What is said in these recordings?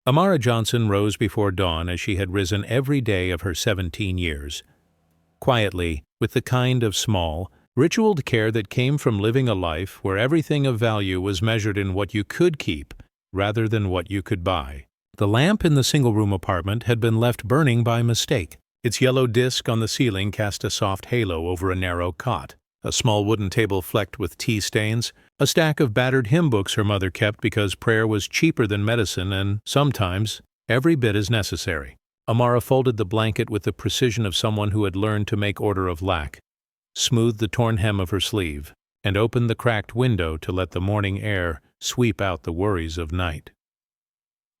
Amara Johnson rose before dawn as she had risen every day of her 17 years. Quietly, with the kind of small, ritualed care that came from living a life where everything of value was measured in what you could keep rather than what you could buy. The lamp in the single-room apartment had been left burning by mistake. Its yellow disc on the ceiling cast a soft halo over a narrow cot. A small wooden table flecked with tea stains, a stack of battered hymn books her mother kept because prayer was cheaper than medicine and, sometimes, every bit as necessary. Amara folded the blanket with the precision of someone who had learned to make order of lack, smoothed the torn hem of her sleeve, and opened the cracked window to let the morning air sweep out the worries of night.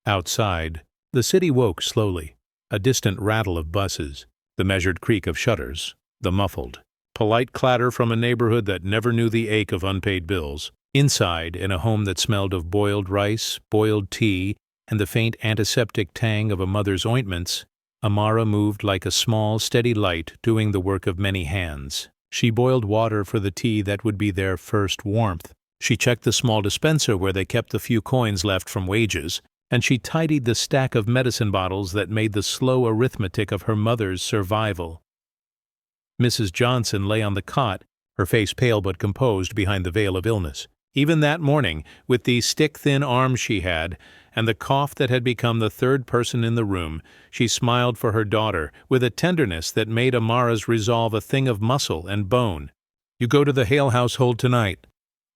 Outside, the city woke slowly, a distant rattle of buses, the measured creak of shutters, the muffled, polite clatter from a neighborhood that never knew the ache of unpaid bills. Inside, in a home that smelled of boiled rice, boiled tea, and the faint antiseptic tang of a mother's ointments, Amara moved like a small, steady light doing the work of many hands. She boiled water for the tea that would be their first warmth. She checked the small dispenser where they kept the few coins left from wages, and she tidied the stack of medicine bottles that made the slow arithmetic of her mother's survival. Mrs. Johnson lay on the cot, her face pale but composed behind the veil of illness. Even that morning, with the stick-thin arms she had, and the cough that had become the third person in the room, she smiled for her daughter with a tenderness that made Amara's resolve a thing of muscle and bone. "You go to the Hale household tonight,"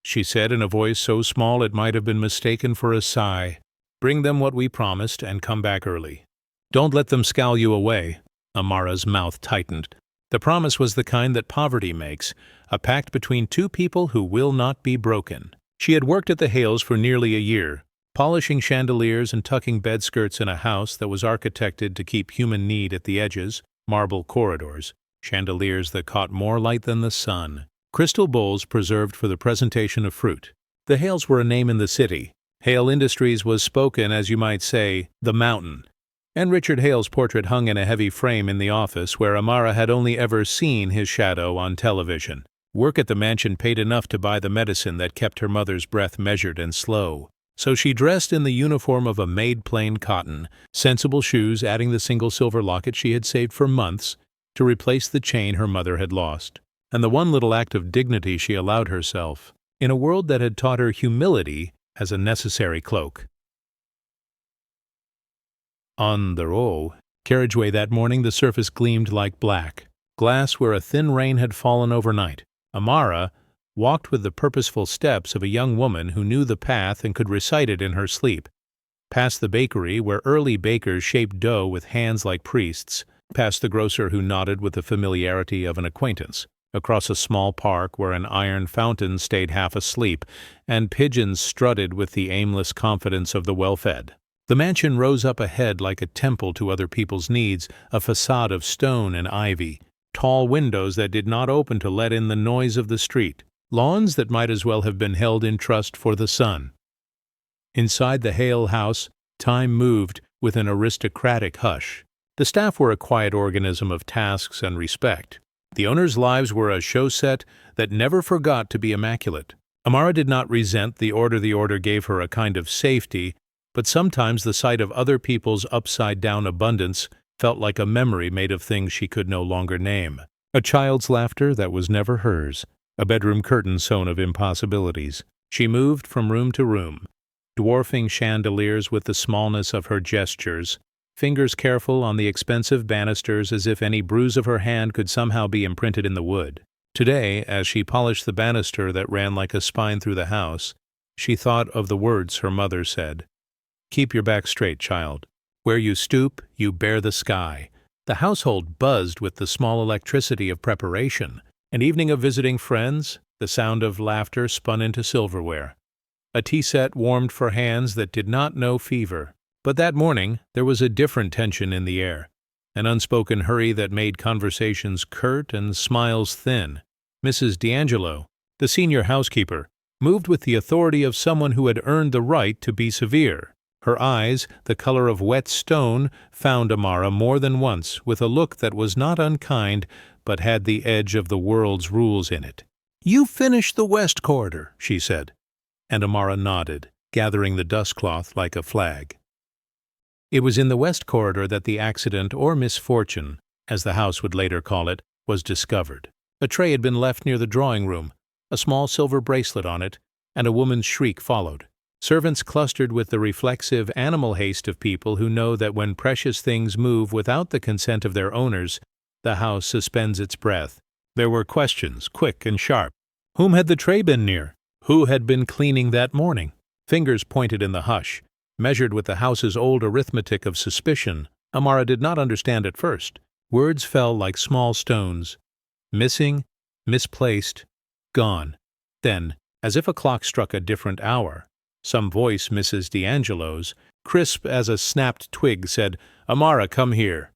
she said in a voice so small it might have been mistaken for a sigh. "Bring them what we promised and come back early. Don't let them scowl you away." Amara's mouth tightened. The promise was the kind that poverty makes, a pact between two people who will not be broken. She had worked at the Hales for nearly a year, polishing chandeliers and tucking bed skirts in a house that was architected to keep human need at the edges, marble corridors, chandeliers that caught more light than the sun, crystal bowls preserved for the presentation of fruit. The Hales were a name in the city. Hale Industries was spoken, as you might say, the mountain. And Richard Hale's portrait hung in a heavy frame in the office where Amara had only ever seen his shadow on television. Work at the mansion paid enough to buy the medicine that kept her mother's breath measured and slow. So she dressed in the uniform of a made plain cotton, sensible shoes adding the single silver locket she had saved for months to replace the chain her mother had lost, and the one little act of dignity she allowed herself, in a world that had taught her humility as a necessary cloak. On the row carriageway that morning the surface gleamed like black, glass where a thin rain had fallen overnight. Amara walked with the purposeful steps of a young woman who knew the path and could recite it in her sleep, past the bakery where early bakers shaped dough with hands like priests, past the grocer who nodded with the familiarity of an acquaintance, across a small park where an iron fountain stayed half asleep and pigeons strutted with the aimless confidence of the well-fed. The mansion rose up ahead like a temple to other people's needs, a facade of stone and ivy, tall windows that did not open to let in the noise of the street, lawns that might as well have been held in trust for the sun. Inside the Hale house, time moved with an aristocratic hush. The staff were a quiet organism of tasks and respect. The owners' lives were a show set that never forgot to be immaculate. Amara did not resent the order gave her a kind of safety, but sometimes the sight of other people's upside-down abundance felt like a memory made of things she could no longer name. A child's laughter that was never hers, a bedroom curtain sewn of impossibilities. She moved from room to room, dwarfing chandeliers with the smallness of her gestures, fingers careful on the expensive banisters as if any bruise of her hand could somehow be imprinted in the wood. Today, as she polished the banister that ran like a spine through the house, she thought of the words her mother said. "Keep your back straight, child. Where you stoop, you bear the sky." The household buzzed with the small electricity of preparation. An evening of visiting friends, the sound of laughter spun into silverware. A tea set warmed for hands that did not know fever. But that morning there was a different tension in the air, an unspoken hurry that made conversations curt and smiles thin. Mrs. D'Angelo, the senior housekeeper, moved with the authority of someone who had earned the right to be severe. Her eyes, the color of wet stone, found Amara more than once with a look that was not unkind but had the edge of the world's rules in it. "You finished the West Corridor," she said, and Amara nodded, gathering the dust cloth like a flag. It was in the west corridor that the accident or misfortune, as the house would later call it, was discovered. A tray had been left near the drawing room, a small silver bracelet on it, and a woman's shriek followed. Servants clustered with the reflexive animal haste of people who know that when precious things move without the consent of their owners, the house suspends its breath. There were questions, quick and sharp. Whom had the tray been near? Who had been cleaning that morning? Fingers pointed in the hush. Measured with the house's old arithmetic of suspicion, Amara did not understand at first. Words fell like small stones. Missing, misplaced, gone. Then, as if a clock struck a different hour, some voice, Mrs. D'Angelo's, crisp as a snapped twig, said, "Amara, come here."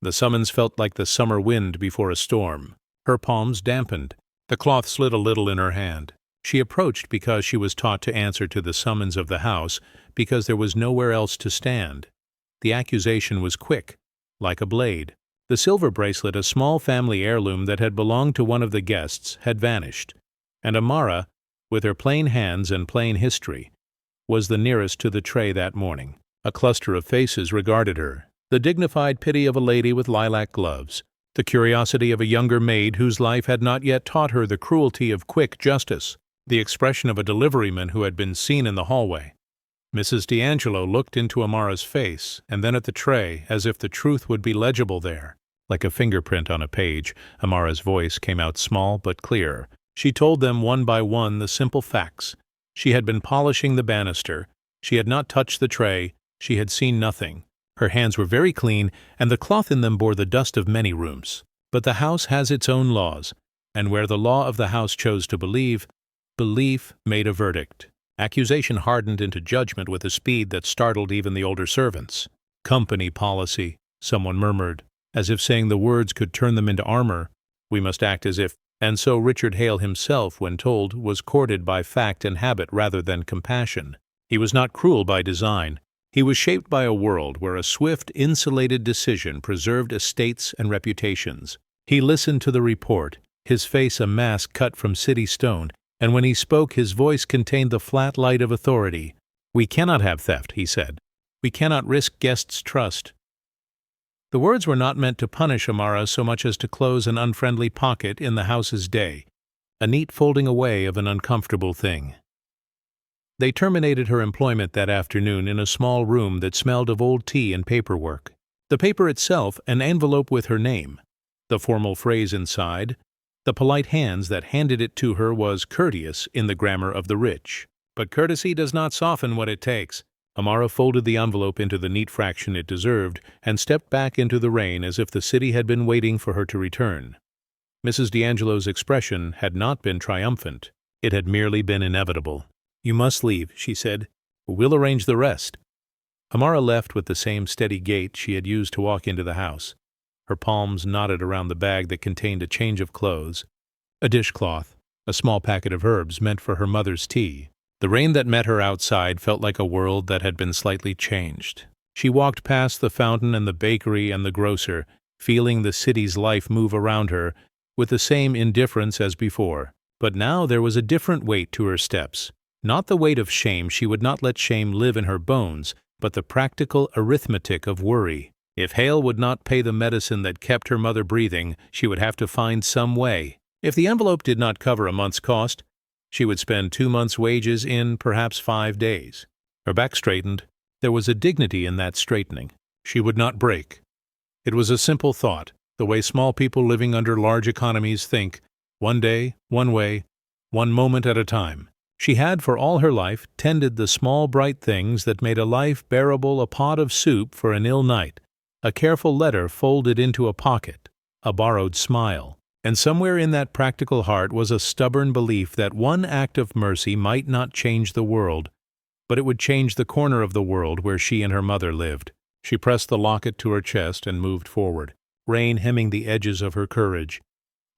The summons felt like the summer wind before a storm. Her palms dampened. The cloth slid a little in her hand. She approached because she was taught to answer to the summons of the house, because there was nowhere else to stand. The accusation was quick, like a blade. The silver bracelet, a small family heirloom that had belonged to one of the guests, had vanished, and Amara, with her plain hands and plain history, was the nearest to the tray that morning. A cluster of faces regarded her, the dignified pity of a lady with lilac gloves, the curiosity of a younger maid whose life had not yet taught her the cruelty of quick justice, the expression of a deliveryman who had been seen in the hallway. Mrs. D'Angelo looked into Amara's face, and then at the tray, as if the truth would be legible there. Like a fingerprint on a page, Amara's voice came out small but clear. She told them one by one the simple facts. She had been polishing the banister. She had not touched the tray. She had seen nothing. Her hands were very clean, and the cloth in them bore the dust of many rooms. But the house has its own laws, and where the law of the house chose to believe, belief made a verdict. Accusation hardened into judgment with a speed that startled even the older servants. "Company policy," someone murmured, as if saying the words could turn them into armor. "We must act as if—" And so Richard Hale himself, when told, was courted by fact and habit rather than compassion. He was not cruel by design. He was shaped by a world where a swift, insulated decision preserved estates and reputations. He listened to the report, his face a mask cut from city stone, and when he spoke his voice contained the flat light of authority. "We cannot have theft," he said. "We cannot risk guests' trust." The words were not meant to punish Amara so much as to close an unfriendly pocket in the house's day, a neat folding away of an uncomfortable thing. They terminated her employment that afternoon in a small room that smelled of old tea and paperwork. The paper itself, an envelope with her name. The formal phrase inside, the polite hands that handed it to her, was courteous in the grammar of the rich. But courtesy does not soften what it takes. Amara folded the envelope into the neat fraction it deserved and stepped back into the rain as if the city had been waiting for her to return. Mrs. D'Angelo's expression had not been triumphant. It had merely been inevitable. "You must leave," she said. "We'll arrange the rest." Amara left with the same steady gait she had used to walk into the house. Her palms knotted around the bag that contained a change of clothes, a dishcloth, a small packet of herbs meant for her mother's tea. The rain that met her outside felt like a world that had been slightly changed. She walked past the fountain and the bakery and the grocer, feeling the city's life move around her with the same indifference as before. But now there was a different weight to her steps. Not the weight of shame. She would not let shame live in her bones, but the practical arithmetic of worry. If Hale would not pay the medicine that kept her mother breathing, she would have to find some way. If the envelope did not cover a month's cost, she would spend 2 months' wages in perhaps 5 days. Her back straightened. There was a dignity in that straightening. She would not break. It was a simple thought, the way small people living under large economies think, one day, one way, one moment at a time. She had, for all her life, tended the small bright things that made a life bearable, a pot of soup for an ill night, a careful letter folded into a pocket, a borrowed smile. And somewhere in that practical heart was a stubborn belief that one act of mercy might not change the world, but it would change the corner of the world where she and her mother lived. She pressed the locket to her chest and moved forward, rain hemming the edges of her courage.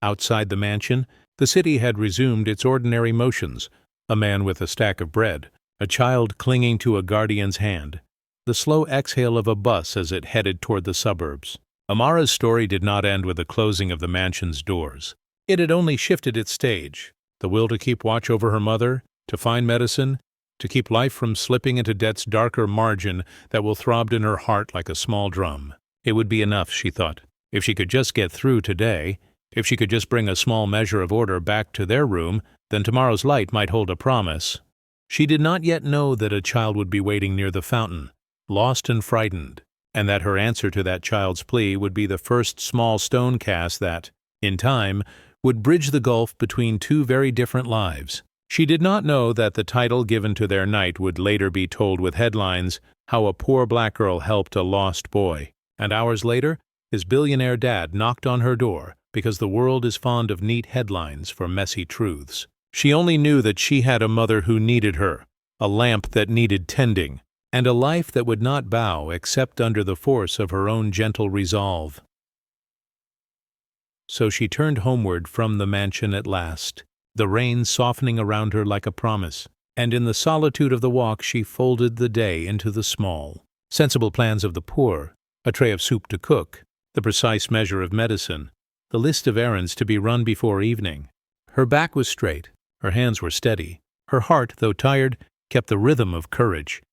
Outside the mansion, the city had resumed its ordinary motions. A man with a stack of bread, a child clinging to a guardian's hand, the slow exhale of a bus as it headed toward the suburbs. Amara's story did not end with the closing of the mansion's doors. It had only shifted its stage. The will to keep watch over her mother, to find medicine, to keep life from slipping into death's darker margin that will throb in her heart like a small drum. It would be enough, she thought, if she could just get through today. If she could just bring a small measure of order back to their room, then tomorrow's light might hold a promise. She did not yet know that a child would be waiting near the fountain, lost and frightened, and that her answer to that child's plea would be the first small stone cast that, in time, would bridge the gulf between two very different lives. She did not know that the title given to their night would later be told with headlines, "How a Poor Black Girl Helped a Lost Boy," and hours later, his billionaire dad knocked on her door because the world is fond of neat headlines for messy truths. She only knew that she had a mother who needed her, a lamp that needed tending, and a life that would not bow except under the force of her own gentle resolve. So she turned homeward from the mansion at last, the rain softening around her like a promise, and in the solitude of the walk she folded the day into the small, sensible plans of the poor, a tray of soup to cook, the precise measure of medicine, the list of errands to be run before evening. Her back was straight, her hands were steady, her heart, though tired, kept the rhythm of courage,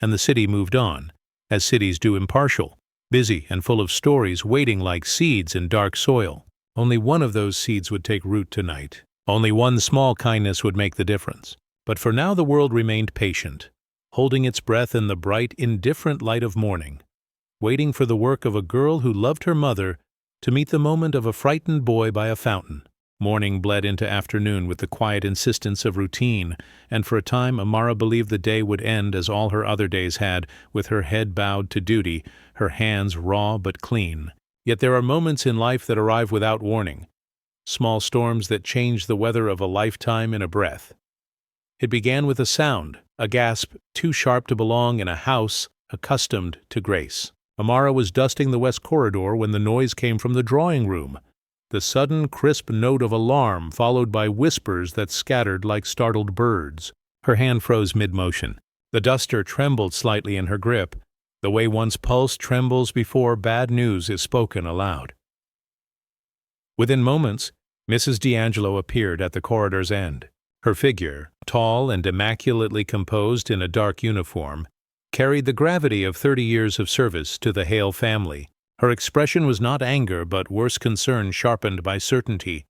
and the city moved on, as cities do, impartial, busy and full of stories waiting like seeds in dark soil. Only one of those seeds would take root tonight. Only one small kindness would make the difference. But for now the world remained patient, holding its breath in the bright, indifferent light of morning, waiting for the work of a girl who loved her mother to meet the moment of a frightened boy by a fountain. Morning bled into afternoon with the quiet insistence of routine, and for a time Amara believed the day would end as all her other days had, with her head bowed to duty, her hands raw but clean. Yet there are moments in life that arrive without warning, small storms that change the weather of a lifetime in a breath. It began with a sound, a gasp too sharp to belong in a house accustomed to grace. Amara was dusting the west corridor when the noise came from the drawing room, the sudden crisp note of alarm followed by whispers that scattered like startled birds. Her hand froze mid-motion. The duster trembled slightly in her grip, the way one's pulse trembles before bad news is spoken aloud. Within moments, Mrs. D'Angelo appeared at the corridor's end. Her figure, tall and immaculately composed in a dark uniform, carried the gravity of 30 years of service to the Hale family. Her expression was not anger, but worse concern sharpened by certainty.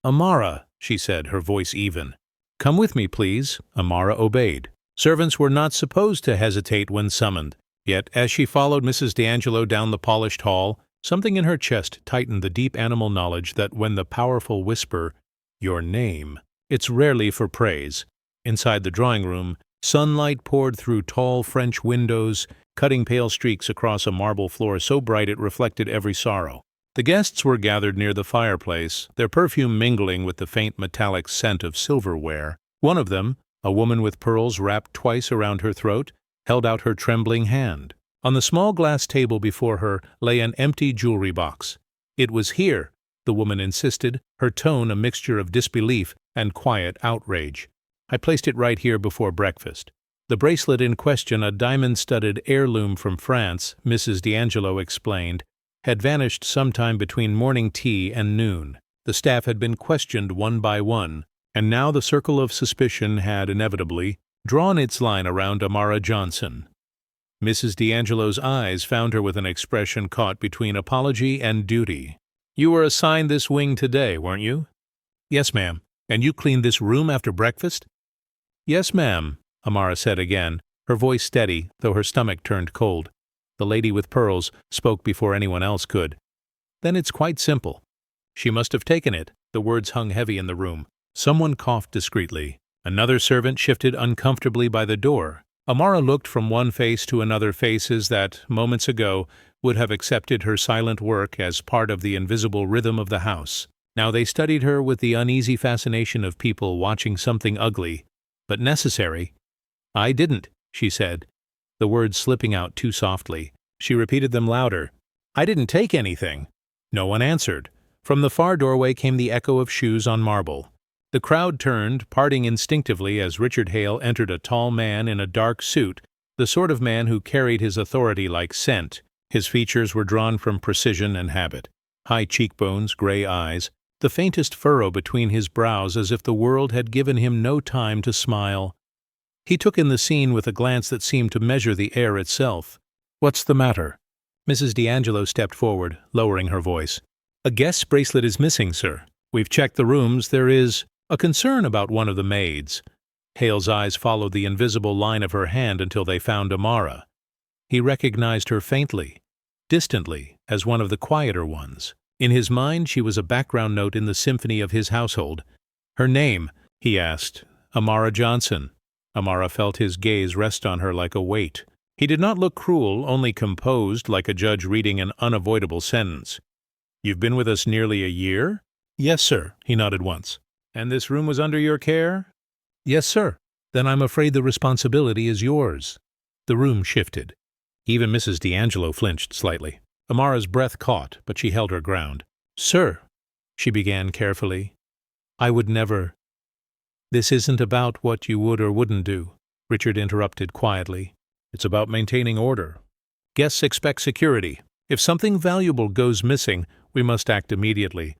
"Amara," she said, her voice even. "Come with me, please." Amara obeyed. Servants were not supposed to hesitate when summoned, yet as she followed Mrs. D'Angelo down the polished hall, something in her chest tightened the deep animal knowledge that when the powerful whisper, "Your name," it's rarely for praise. Inside the drawing room, sunlight poured through tall French windows, cutting pale streaks across a marble floor so bright it reflected every sorrow. The guests were gathered near the fireplace, their perfume mingling with the faint metallic scent of silverware. One of them, a woman with pearls wrapped twice around her throat, held out her trembling hand. On the small glass table before her lay an empty jewelry box. "It was here," the woman insisted, her tone a mixture of disbelief and quiet outrage. "I placed it right here before breakfast." The bracelet in question, a diamond-studded heirloom from France, Mrs. D'Angelo explained, had vanished sometime between morning tea and noon. The staff had been questioned one by one, and now the circle of suspicion had inevitably drawn its line around Amara Johnson. Mrs. D'Angelo's eyes found her with an expression caught between apology and duty. "You were assigned this wing today, weren't you?" "Yes, ma'am." "And you cleaned this room after breakfast?" "Yes, ma'am," Amara said again, her voice steady, though her stomach turned cold. The lady with pearls spoke before anyone else could. "Then it's quite simple. She must have taken it." The words hung heavy in the room. Someone coughed discreetly. Another servant shifted uncomfortably by the door. Amara looked from one face to another, faces that, moments ago, would have accepted her silent work as part of the invisible rhythm of the house. Now they studied her with the uneasy fascination of people watching something ugly, but necessary. "I didn't," she said, the words slipping out too softly. She repeated them louder. "I didn't take anything." No one answered. From the far doorway came the echo of shoes on marble. The crowd turned, parting instinctively as Richard Hale entered, a tall man in a dark suit, the sort of man who carried his authority like scent. His features were drawn from precision and habit. High cheekbones, gray eyes, the faintest furrow between his brows as if the world had given him no time to smile. He took in the scene with a glance that seemed to measure the air itself. "What's the matter?" Mrs. D'Angelo stepped forward, lowering her voice. "A guest's bracelet is missing, sir. We've checked the rooms. There is a concern about one of the maids." Hale's eyes followed the invisible line of her hand until they found Amara. He recognized her faintly, distantly, as one of the quieter ones. In his mind, she was a background note in the symphony of his household. "Her name?" he asked. "Amara Johnson." Amara felt his gaze rest on her like a weight. He did not look cruel, only composed, like a judge reading an unavoidable sentence. "You've been with us nearly a year?" "Yes, sir," he nodded once. "And this room was under your care?" "Yes, sir." "Then I'm afraid the responsibility is yours." The room shifted. Even Mrs. D'Angelo flinched slightly. Amara's breath caught, but she held her ground. "Sir," she began carefully, "I would never—" "This isn't about what you would or wouldn't do," Richard interrupted quietly. "It's about maintaining order. Guests expect security. If something valuable goes missing, we must act immediately.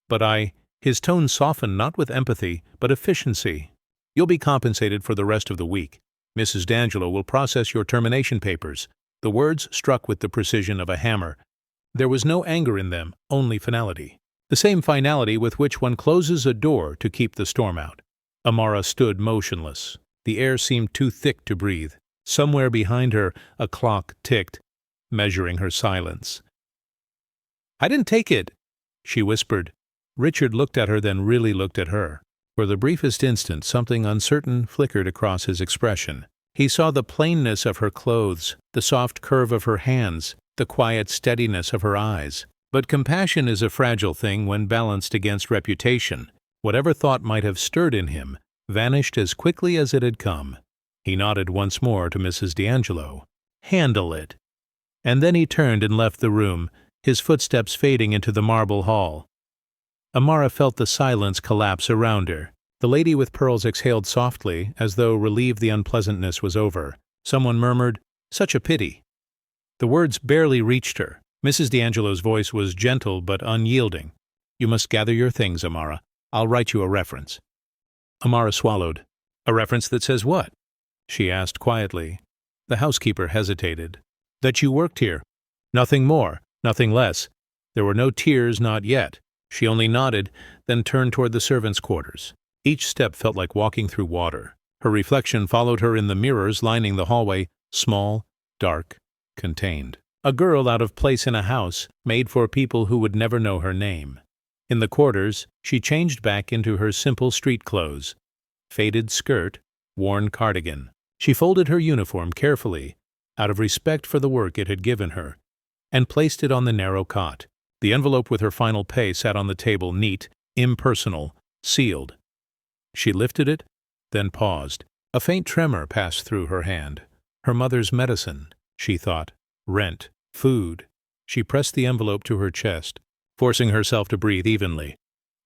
But His tone softened not with empathy, but efficiency. "You'll be compensated for the rest of the week. Mrs. D'Angelo will process your termination papers." The words struck with the precision of a hammer. There was no anger in them, only finality. The same finality with which one closes a door to keep the storm out. Amara stood motionless. The air seemed too thick to breathe. Somewhere behind her, a clock ticked, measuring her silence. "I didn't take it," she whispered. Richard looked at her, then really looked at her. For the briefest instant, something uncertain flickered across his expression. He saw the plainness of her clothes, the soft curve of her hands, the quiet steadiness of her eyes. But compassion is a fragile thing when balanced against reputation. Whatever thought might have stirred in him vanished as quickly as it had come. He nodded once more to Mrs. D'Angelo. "Handle it." And then he turned and left the room, his footsteps fading into the marble hall. Amara felt the silence collapse around her. The lady with pearls exhaled softly, as though relieved the unpleasantness was over. Someone murmured, "Such a pity." The words barely reached her. Mrs. D'Angelo's voice was gentle but unyielding. "You must gather your things, Amara. I'll write you a reference." Amara swallowed. "A reference that says what?" she asked quietly. The housekeeper hesitated. "That you worked here. Nothing more, nothing less." There were no tears, not yet. She only nodded, then turned toward the servants' quarters. Each step felt like walking through water. Her reflection followed her in the mirrors lining the hallway, small, dark, contained. A girl out of place in a house, made for people who would never know her name. In the quarters, she changed back into her simple street clothes. Faded skirt, worn cardigan. She folded her uniform carefully, out of respect for the work it had given her, and placed it on the narrow cot. The envelope with her final pay sat on the table, neat, impersonal, sealed. She lifted it, then paused. A faint tremor passed through her hand. Her mother's medicine, she thought. Rent, food. She pressed the envelope to her chest, forcing herself to breathe evenly.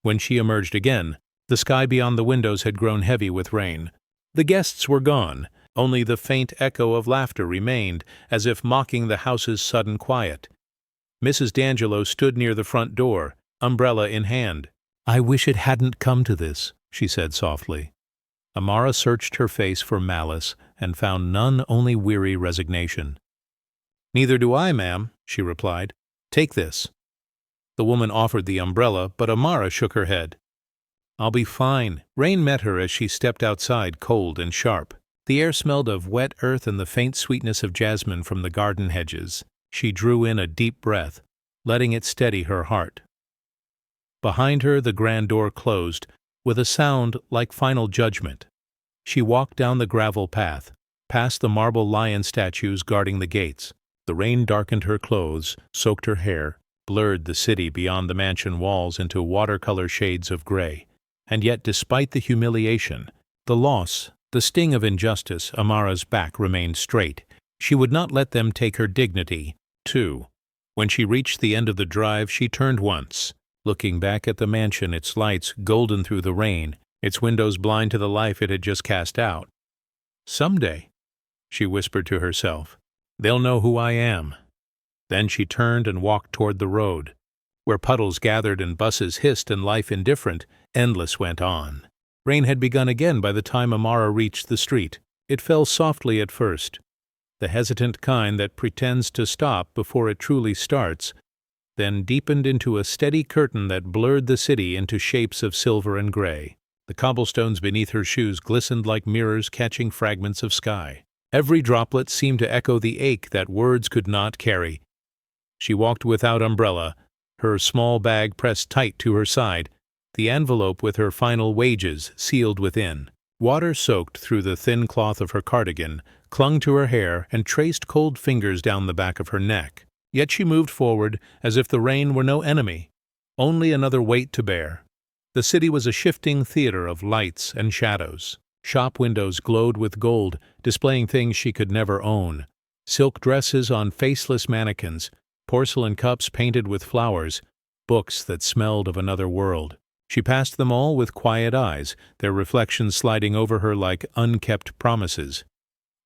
When she emerged again, the sky beyond the windows had grown heavy with rain. The guests were gone. Only the faint echo of laughter remained, as if mocking the house's sudden quiet. Mrs. D'Angelo stood near the front door, umbrella in hand. "I wish it hadn't come to this," she said softly. Amara searched her face for malice and found none, only weary resignation. "Neither do I, ma'am," she replied. "Take this." The woman offered the umbrella, but Amara shook her head. "I'll be fine." Rain met her as she stepped outside, cold and sharp. The air smelled of wet earth and the faint sweetness of jasmine from the garden hedges. She drew in a deep breath, letting it steady her heart. Behind her the grand door closed, with a sound like final judgment. She walked down the gravel path, past the marble lion statues guarding the gates. The rain darkened her clothes, soaked her hair, blurred the city beyond the mansion walls into watercolor shades of gray. And yet, despite the humiliation, the loss, the sting of injustice, Amara's back remained straight. She would not let them take her dignity, too. When she reached the end of the drive, she turned once, looking back at the mansion, its lights golden through the rain, its windows blind to the life it had just cast out. "Someday," she whispered to herself, "they'll know who I am." Then she turned and walked toward the road. Where puddles gathered and buses hissed and life indifferent, endless went on. Rain had begun again by the time Amara reached the street. It fell softly at first, the hesitant kind that pretends to stop before it truly starts, then deepened into a steady curtain that blurred the city into shapes of silver and gray. The cobblestones beneath her shoes glistened like mirrors catching fragments of sky. Every droplet seemed to echo the ache that words could not carry. She walked without umbrella, her small bag pressed tight to her side, the envelope with her final wages sealed within. Water soaked through the thin cloth of her cardigan, clung to her hair, and traced cold fingers down the back of her neck. Yet she moved forward as if the rain were no enemy, only another weight to bear. The city was a shifting theater of lights and shadows. Shop windows glowed with gold, displaying things she could never own. Silk dresses on faceless mannequins, porcelain cups painted with flowers, books that smelled of another world. She passed them all with quiet eyes, their reflections sliding over her like unkept promises.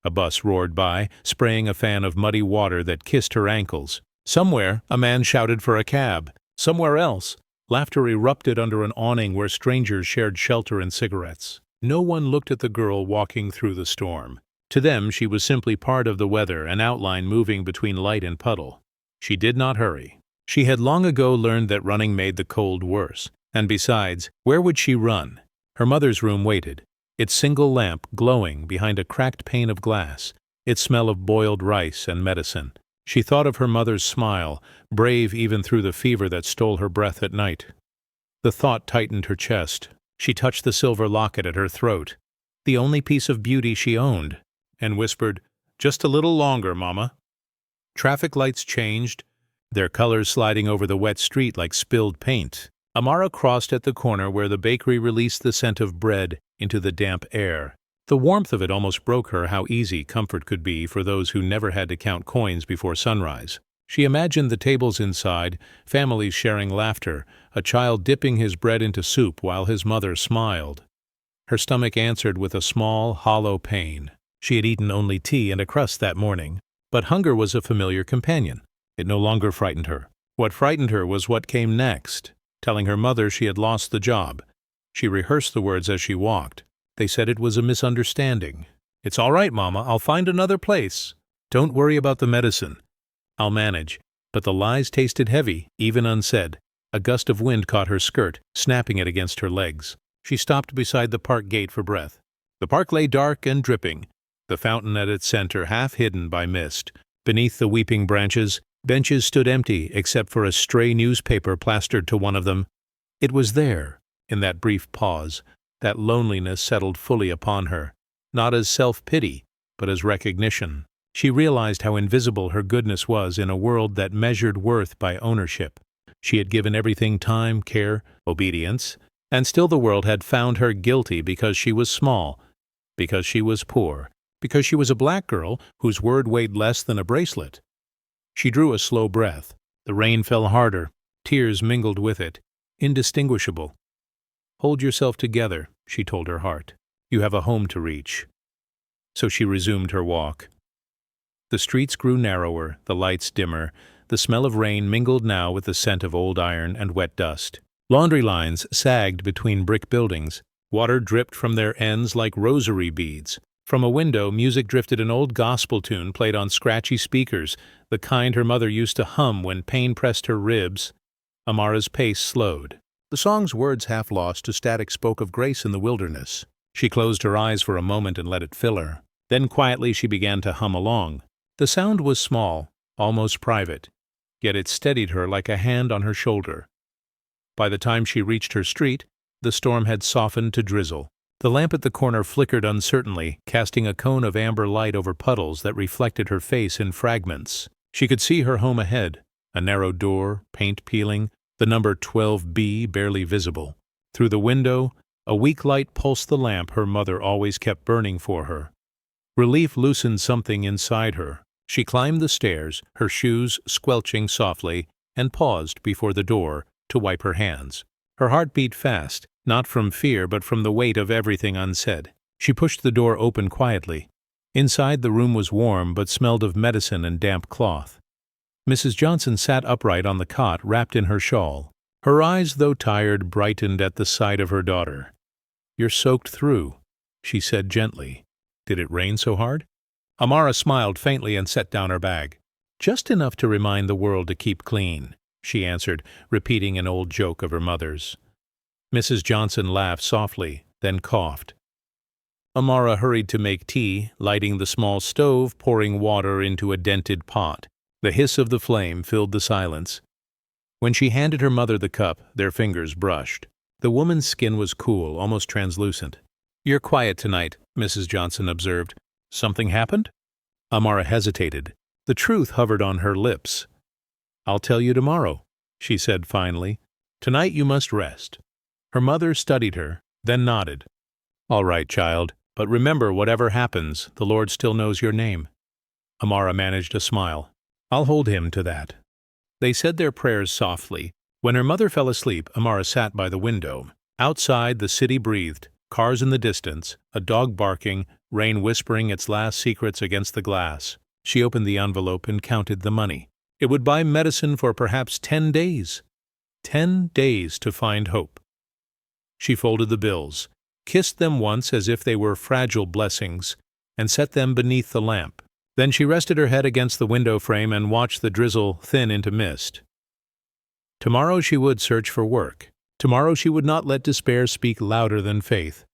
A bus roared by, spraying a fan of muddy water that kissed her ankles. Somewhere, a man shouted for a cab. Somewhere else, laughter erupted under an awning where strangers shared shelter and cigarettes. No one looked at the girl walking through the storm. To them, she was simply part of the weather, an outline moving between light and puddle. She did not hurry. She had long ago learned that running made the cold worse. And besides, where would she run? Her mother's room waited, its single lamp glowing behind a cracked pane of glass, its smell of boiled rice and medicine. She thought of her mother's smile, brave even through the fever that stole her breath at night. The thought tightened her chest. She touched the silver locket at her throat, the only piece of beauty she owned, and whispered, "Just a little longer, Mama." Traffic lights changed, their colors sliding over the wet street like spilled paint. Amara crossed at the corner where the bakery released the scent of bread into the damp air. The warmth of it almost broke her how easy comfort could be for those who never had to count coins before sunrise. She imagined the tables inside, families sharing laughter, a child dipping his bread into soup while his mother smiled. Her stomach answered with a small, hollow pain. She had eaten only tea and a crust that morning, but hunger was a familiar companion. It no longer frightened her. What frightened her was what came next. Telling her mother she had lost the job. She rehearsed the words as she walked. They said it was a misunderstanding. "It's all right, Mama, I'll find another place. Don't worry about the medicine. I'll manage." But the lies tasted heavy, even unsaid. A gust of wind caught her skirt, snapping it against her legs. She stopped beside the park gate for breath. The park lay dark and dripping, the fountain at its center half hidden by mist. Beneath the weeping branches, benches stood empty except for a stray newspaper plastered to one of them. It was there, in that brief pause, that loneliness settled fully upon her, not as self-pity, but as recognition. She realized how invisible her goodness was in a world that measured worth by ownership. She had given everything time, care, obedience, and still the world had found her guilty because she was small, because she was poor, because she was a black girl whose word weighed less than a bracelet. She drew a slow breath. The rain fell harder, tears mingled with it, indistinguishable. "Hold yourself together," she told her heart. "You have a home to reach." So she resumed her walk. The streets grew narrower, the lights dimmer. The smell of rain mingled now with the scent of old iron and wet dust. Laundry lines sagged between brick buildings. Water dripped from their ends like rosary beads. From a window, music drifted, an old gospel tune played on scratchy speakers, the kind her mother used to hum when pain pressed her ribs. Amara's pace slowed. The song's words, half lost to static, spoke of grace in the wilderness. She closed her eyes for a moment and let it fill her. Then quietly she began to hum along. The sound was small, almost private, yet it steadied her like a hand on her shoulder. By the time she reached her street, the storm had softened to drizzle. The lamp at the corner flickered uncertainly, casting a cone of amber light over puddles that reflected her face in fragments. She could see her home ahead, a narrow door, paint peeling, the number 12B barely visible. Through the window, a weak light pulsed the lamp her mother always kept burning for her. Relief loosened something inside her. She climbed the stairs, her shoes squelching softly, and paused before the door to wipe her hands. Her heart beat fast, not from fear but from the weight of everything unsaid. She pushed the door open quietly. Inside, the room was warm but smelled of medicine and damp cloth. Mrs. Johnson sat upright on the cot, wrapped in her shawl. Her eyes, though tired, brightened at the sight of her daughter. "You're soaked through," she said gently. Did it rain so hard? Amara smiled faintly and set down her bag. Just enough to remind the world to keep clean, she answered, repeating an old joke of her mother's. Mrs. Johnson laughed softly, then coughed. Amara hurried to make tea, lighting the small stove, pouring water into a dented pot. The hiss of the flame filled the silence. When she handed her mother the cup, their fingers brushed. The woman's skin was cool, almost translucent. "You're quiet tonight," Mrs. Johnson observed. "Something happened?" Amara hesitated. The truth hovered on her lips. "I'll tell you tomorrow," she said finally. "Tonight you must rest." Her mother studied her, then nodded. "All right, child, but remember, whatever happens, the Lord still knows your name." Amara managed a smile. "I'll hold him to that." They said their prayers softly. When her mother fell asleep, Amara sat by the window. Outside, the city breathed, cars in the distance, a dog barking, rain whispering its last secrets against the glass. She opened the envelope and counted the money. It would buy medicine for perhaps 10 days. 10 days to find hope. She folded the bills, kissed them once as if they were fragile blessings, and set them beneath the lamp. Then she rested her head against the window frame and watched the drizzle thin into mist. Tomorrow she would search for work. Tomorrow she would not let despair speak louder than faith.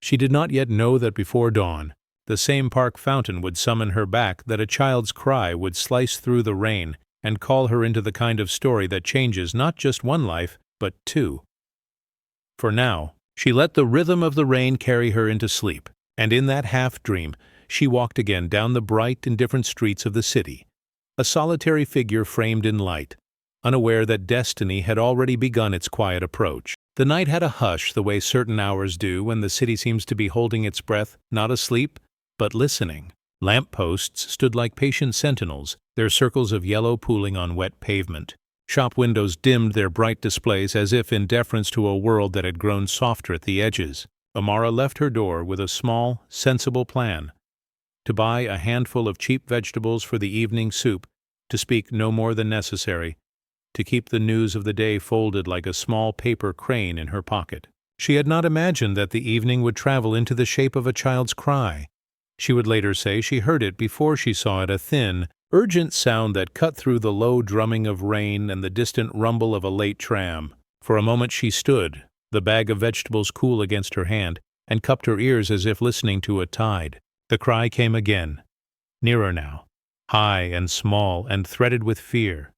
She did not yet know that before dawn, the same park fountain would summon her back, that a child's cry would slice through the rain and call her into the kind of story that changes not just one life, but two. For now, she let the rhythm of the rain carry her into sleep, and in that half-dream, she walked again down the bright, indifferent streets of the city, a solitary figure framed in light, unaware that destiny had already begun its quiet approach. The night had a hush the way certain hours do when the city seems to be holding its breath, not asleep, but listening. Lamp-posts stood like patient sentinels, their circles of yellow pooling on wet pavement. Shop windows dimmed their bright displays as if in deference to a world that had grown softer at the edges. Amara left her door with a small, sensible plan: to buy a handful of cheap vegetables for the evening soup, to speak no more than necessary, to keep the news of the day folded like a small paper crane in her pocket. She had not imagined that the evening would travel into the shape of a child's cry. She would later say she heard it before she saw it, a thin, urgent sound that cut through the low drumming of rain and the distant rumble of a late tram. For a moment she stood, the bag of vegetables cool against her hand, and cupped her ears as if listening to a tide. The cry came again, nearer now, high and small and threaded with fear.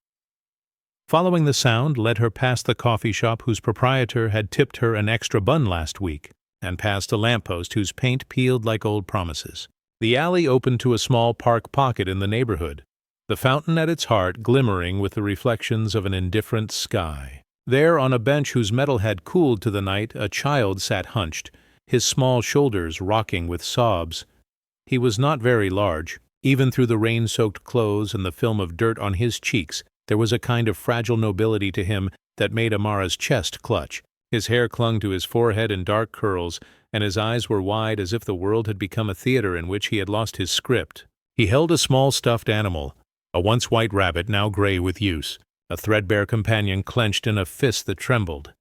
Following the sound led her past the coffee shop whose proprietor had tipped her an extra bun last week, and past a lamppost whose paint peeled like old promises. The alley opened to a small park pocket in the neighborhood, the fountain at its heart glimmering with the reflections of an indifferent sky. There, on a bench whose metal had cooled to the night, a child sat hunched, his small shoulders rocking with sobs. He was not very large. Even through the rain-soaked clothes and the film of dirt on his cheeks, there was a kind of fragile nobility to him that made Amara's chest clutch. His hair clung to his forehead in dark curls, and his eyes were wide as if the world had become a theater in which he had lost his script. He held a small stuffed animal, a once white rabbit now gray with use, a threadbare companion clenched in a fist that trembled.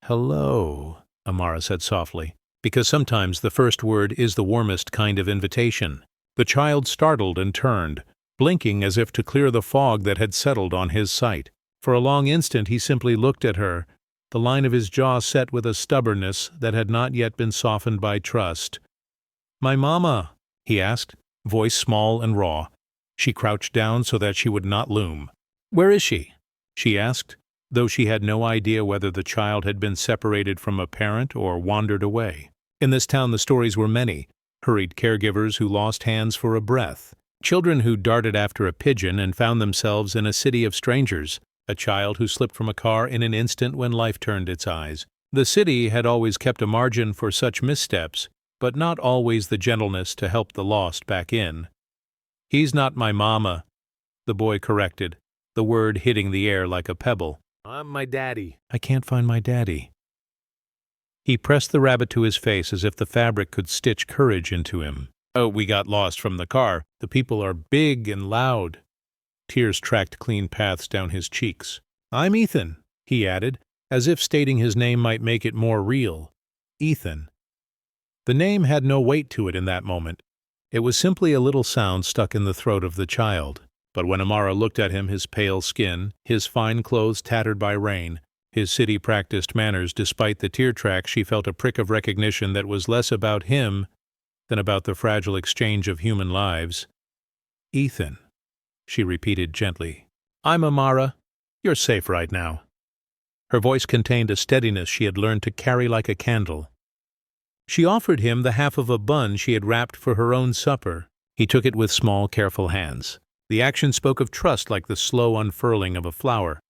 "Hello," Amara said softly, because sometimes the first word is the warmest kind of invitation. The child startled and turned, blinking as if to clear the fog that had settled on his sight. For a long instant he simply looked at her, the line of his jaw set with a stubbornness that had not yet been softened by trust. "My mama?" he asked, voice small and raw. She crouched down so that she would not loom. "Where is she?" she asked, though she had no idea whether the child had been separated from a parent or wandered away. In this town the stories were many: hurried caregivers who lost hands for a breath, children who darted after a pigeon and found themselves in a city of strangers, a child who slipped from a car in an instant when life turned its eyes. The city had always kept a margin for such missteps, but not always the gentleness to help the lost back in. "He's not my mama," the boy corrected, the word hitting the air like a pebble. "I'm my daddy." "I can't find my daddy." He pressed the rabbit to his face as if the fabric could stitch courage into him. "Oh, we got lost from the car. The people are big and loud." Tears tracked clean paths down his cheeks. "I'm Ethan," he added, as if stating his name might make it more real. "Ethan." The name had no weight to it in that moment. It was simply a little sound stuck in the throat of the child. But when Amara looked at him, his pale skin, his fine clothes tattered by rain, his city-practiced manners despite the tear track, she felt a prick of recognition that was less about him than about the fragile exchange of human lives. "Ethan," she repeated gently. "I'm Amara. You're safe right now." Her voice contained a steadiness she had learned to carry like a candle. She offered him the half of a bun she had wrapped for her own supper. He took it with small, careful hands. The action spoke of trust like the slow unfurling of a flower.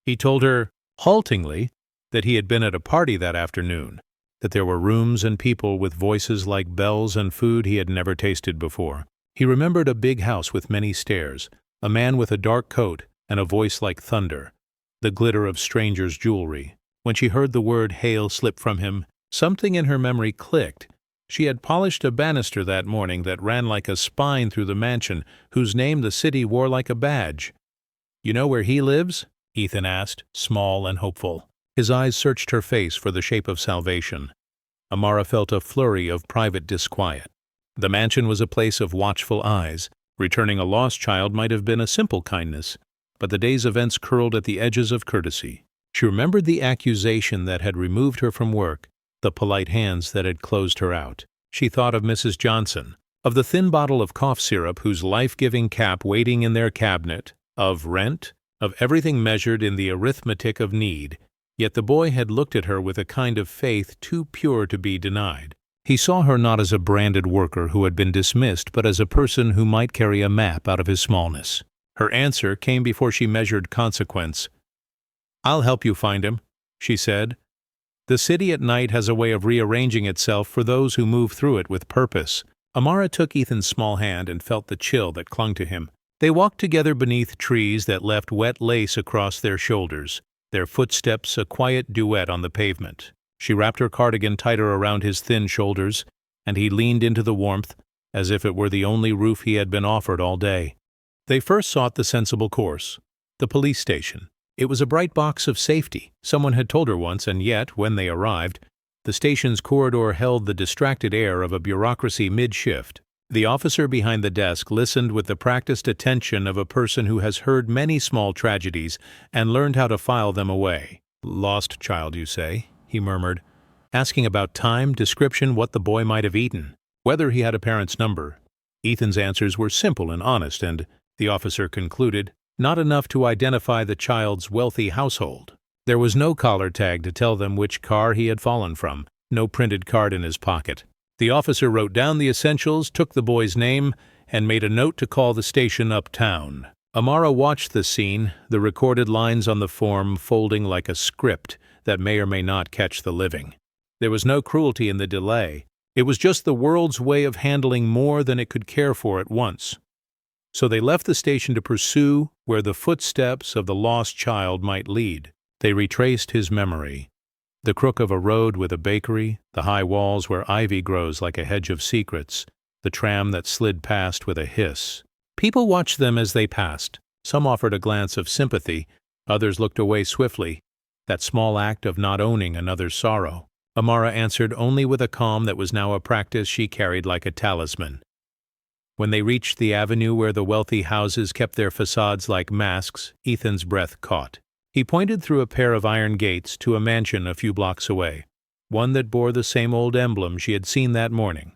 He told her, haltingly, that he had been at a party that afternoon, that there were rooms and people with voices like bells and food he had never tasted before. He remembered a big house with many stairs, a man with a dark coat and a voice like thunder, the glitter of strangers' jewelry. When she heard the word hail slip from him, something in her memory clicked. She had polished a banister that morning that ran like a spine through the mansion, whose name the city wore like a badge. "You know where he lives?" Ethan asked, small and hopeful. His eyes searched her face for the shape of salvation. Amara felt a flurry of private disquiet. The mansion was a place of watchful eyes. Returning a lost child might have been a simple kindness, but the day's events curled at the edges of courtesy. She remembered the accusation that had removed her from work, the polite hands that had closed her out. She thought of Mrs. Johnson, of the thin bottle of cough syrup whose life-giving cap waiting in their cabinet, of rent, of everything measured in the arithmetic of need. Yet the boy had looked at her with a kind of faith too pure to be denied. He saw her not as a branded worker who had been dismissed, but as a person who might carry a map out of his smallness. Her answer came before she measured consequence. "I'll help you find him," she said. The city at night has a way of rearranging itself for those who move through it with purpose. Amara took Ethan's small hand and felt the chill that clung to him. They walked together beneath trees that left wet lace across their shoulders, their footsteps a quiet duet on the pavement. She wrapped her cardigan tighter around his thin shoulders, and he leaned into the warmth, as if it were the only roof he had been offered all day. They first sought the sensible course, the police station. It was a bright box of safety, someone had told her once, and yet, when they arrived, the station's corridor held the distracted air of a bureaucracy mid-shift. The officer behind the desk listened with the practiced attention of a person who has heard many small tragedies and learned how to file them away. "Lost child, you say?" he murmured, asking about time, description, what the boy might have eaten, whether he had a parent's number. Ethan's answers were simple and honest, and, the officer concluded, not enough to identify the child's wealthy household. There was no collar tag to tell them which car he had fallen from, no printed card in his pocket. The officer wrote down the essentials, took the boy's name, and made a note to call the station uptown. Amara watched the scene, the recorded lines on the form folding like a script that may or may not catch the living. There was no cruelty in the delay. It was just the world's way of handling more than it could care for at once. So they left the station to pursue where the footsteps of the lost child might lead. They retraced his memory. The crook of a road with a bakery, the high walls where ivy grows like a hedge of secrets, the tram that slid past with a hiss. People watched them as they passed. Some offered a glance of sympathy, others looked away swiftly, that small act of not owning another's sorrow. Amara answered only with a calm that was now a practice she carried like a talisman. When they reached the avenue where the wealthy houses kept their facades like masks, Ethan's breath caught. He pointed through a pair of iron gates to a mansion a few blocks away, one that bore the same old emblem she had seen that morning.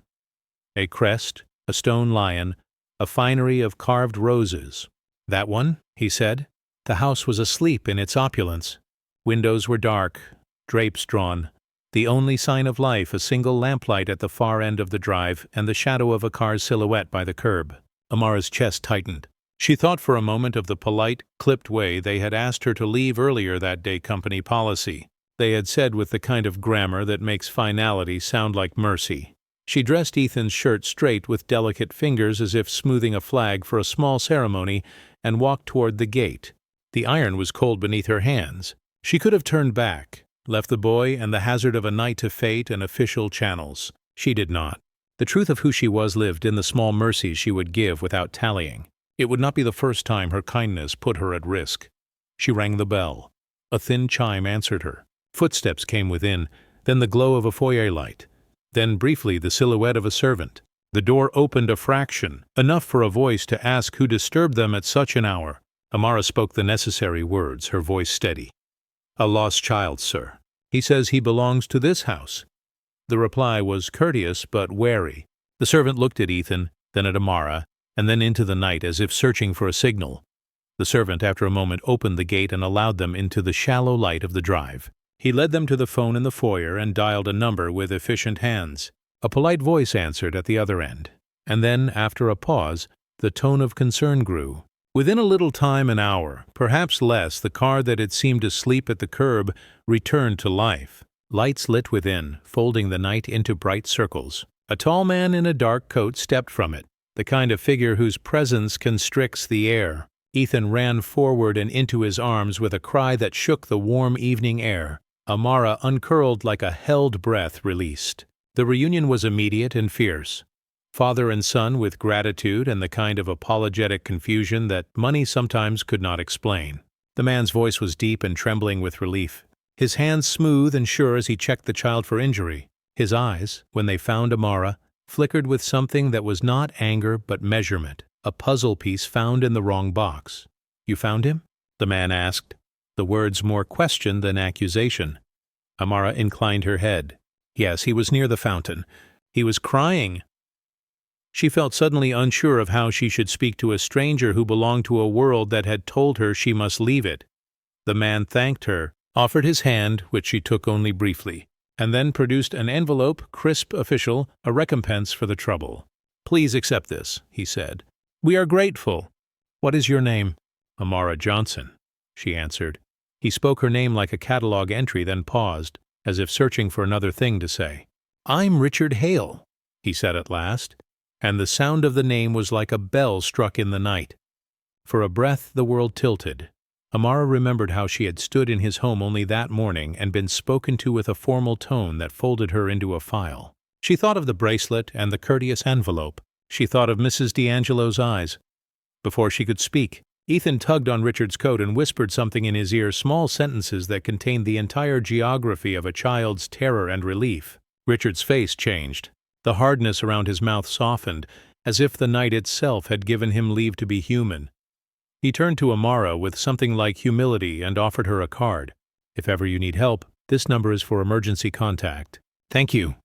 A crest, a stone lion, a finery of carved roses. "That one?" he said. The house was asleep in its opulence. Windows were dark, drapes drawn. The only sign of life, a single lamplight at the far end of the drive and the shadow of a car's silhouette by the curb. Amara's chest tightened. She thought for a moment of the polite, clipped way they had asked her to leave earlier that day, company policy. They had said with the kind of grammar that makes finality sound like mercy. She dressed Ethan's shirt straight with delicate fingers as if smoothing a flag for a small ceremony and walked toward the gate. The iron was cold beneath her hands. She could have turned back, left the boy and the hazard of a night to fate and official channels. She did not. The truth of who she was lived in the small mercies she would give without tallying. It would not be the first time her kindness put her at risk. She rang the bell. A thin chime answered her. Footsteps came within, then the glow of a foyer light. Then briefly the silhouette of a servant. The door opened a fraction, enough for a voice to ask who disturbed them at such an hour. Amara spoke the necessary words, her voice steady. "A lost child, sir. He says he belongs to this house." The reply was courteous but wary. The servant looked at Ethan, then at Amara, and then into the night as if searching for a signal. The servant, after a moment, opened the gate and allowed them into the shallow light of the drive. He led them to the phone in the foyer and dialed a number with efficient hands. A polite voice answered at the other end, and then, after a pause, the tone of concern grew. Within a little time, an hour, perhaps less, the car that had seemed to sleep at the curb returned to life. Lights lit within, folding the night into bright circles. A tall man in a dark coat stepped from it, the kind of figure whose presence constricts the air. Ethan ran forward and into his arms with a cry that shook the warm evening air. Amara uncurled like a held breath released. The reunion was immediate and fierce. Father and son with gratitude and the kind of apologetic confusion that money sometimes could not explain. The man's voice was deep and trembling with relief, his hands smooth and sure as he checked the child for injury. His eyes, when they found Amara, flickered with something that was not anger but measurement, a puzzle piece found in the wrong box. "You found him?" the man asked, the words more question than accusation. Amara inclined her head. Yes, he was near the fountain. He was crying. She felt suddenly unsure of how she should speak to a stranger who belonged to a world that had told her she must leave it. The man thanked her, offered his hand, which she took only briefly, and then produced an envelope, crisp, official, a recompense for the trouble. "Please accept this," he said. "We are grateful." "What is your name?" "Amara Johnson," she answered. He spoke her name like a catalog entry, then paused, as if searching for another thing to say. "I'm Richard Hale," he said at last, and the sound of the name was like a bell struck in the night. For a breath the world tilted. Amara remembered how she had stood in his home only that morning and been spoken to with a formal tone that folded her into a file. She thought of the bracelet and the courteous envelope. She thought of Mrs. D'Angelo's eyes. Before she could speak, Ethan tugged on Richard's coat and whispered something in his ear, small sentences that contained the entire geography of a child's terror and relief. Richard's face changed. The hardness around his mouth softened, as if the night itself had given him leave to be human. He turned to Amara with something like humility and offered her a card. "If ever you need help, this number is for emergency contact." "Thank you."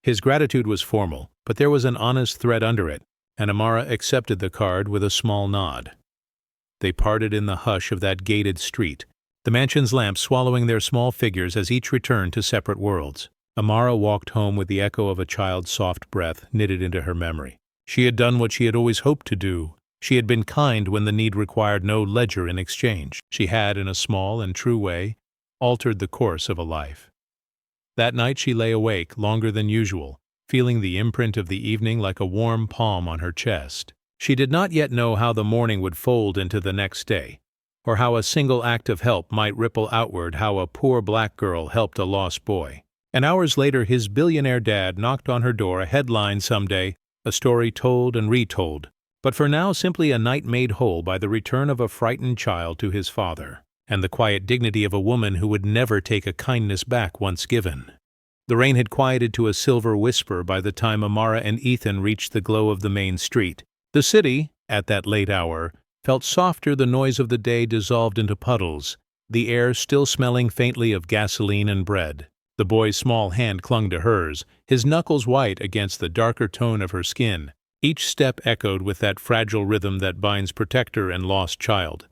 His gratitude was formal, but there was an honest thread under it, and Amara accepted the card with a small nod. They parted in the hush of that gated street, the mansion's lamps swallowing their small figures as each returned to separate worlds. Amara walked home with the echo of a child's soft breath knitted into her memory. She had done what she had always hoped to do. She had been kind when the need required no ledger in exchange. She had, in a small and true way, altered the course of a life. That night she lay awake longer than usual, feeling the imprint of the evening like a warm palm on her chest. She did not yet know how the morning would fold into the next day, or how a single act of help might ripple outward, how a poor black girl helped a lost boy. And hours later his billionaire dad knocked on her door, a headline someday, a story told and retold. But for now simply a night made whole by the return of a frightened child to his father, and the quiet dignity of a woman who would never take a kindness back once given. The rain had quieted to a silver whisper by the time Amara and Ethan reached the glow of the main street. The city, at that late hour, felt softer, the noise of the day dissolved into puddles, the air still smelling faintly of gasoline and bread. The boy's small hand clung to hers, his knuckles white against the darker tone of her skin. Each step echoed with that fragile rhythm that binds protector and lost child.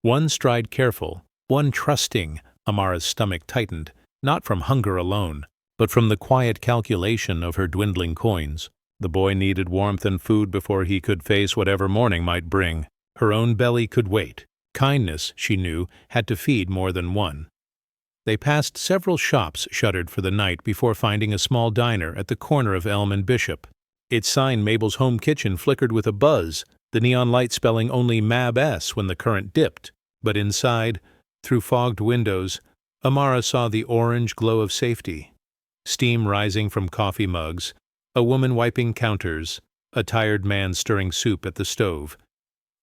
One stride careful, one trusting. Amara's stomach tightened, not from hunger alone, but from the quiet calculation of her dwindling coins. The boy needed warmth and food before he could face whatever morning might bring. Her own belly could wait. Kindness, she knew, had to feed more than one. They passed several shops shuttered for the night before finding a small diner at the corner of Elm and Bishop. Its sign, Mabel's Home Kitchen, flickered with a buzz, the neon light spelling only Mab S when the current dipped. But inside, through fogged windows, Amara saw the orange glow of safety. Steam rising from coffee mugs, a woman wiping counters, a tired man stirring soup at the stove.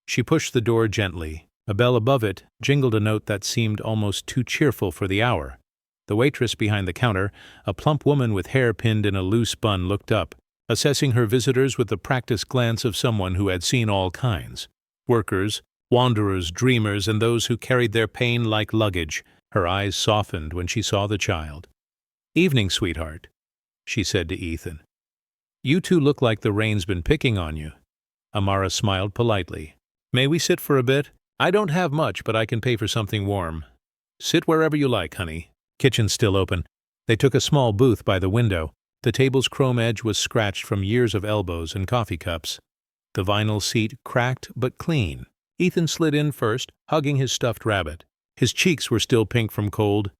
She pushed the door gently. A bell above it jingled a note that seemed almost too cheerful for the hour. The waitress behind the counter, a plump woman with hair pinned in a loose bun, looked up, assessing her visitors with the practiced glance of someone who had seen all kinds. Workers, wanderers, dreamers, and those who carried their pain like luggage. Her eyes softened when she saw the child. "Evening, sweetheart," she said to Ethan. "You two look like the rain's been picking on you." Amara smiled politely. "May we sit for a bit? I don't have much, but I can pay for something warm." "Sit wherever you like, honey." Kitchen still open. They took a small booth by the window. The table's chrome edge was scratched from years of elbows and coffee cups. The vinyl seat cracked but clean. Ethan slid in first, hugging his stuffed rabbit. His cheeks were still pink from cold.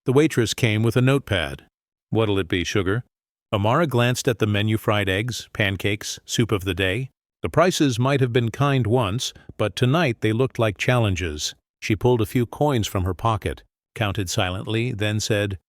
The waitress came with a notepad. "What'll it be, sugar?" Amara glanced at the menu: fried eggs, pancakes, soup of the day. The prices might have been kind once, but tonight they looked like challenges. She pulled a few coins from her pocket, counted silently, then said,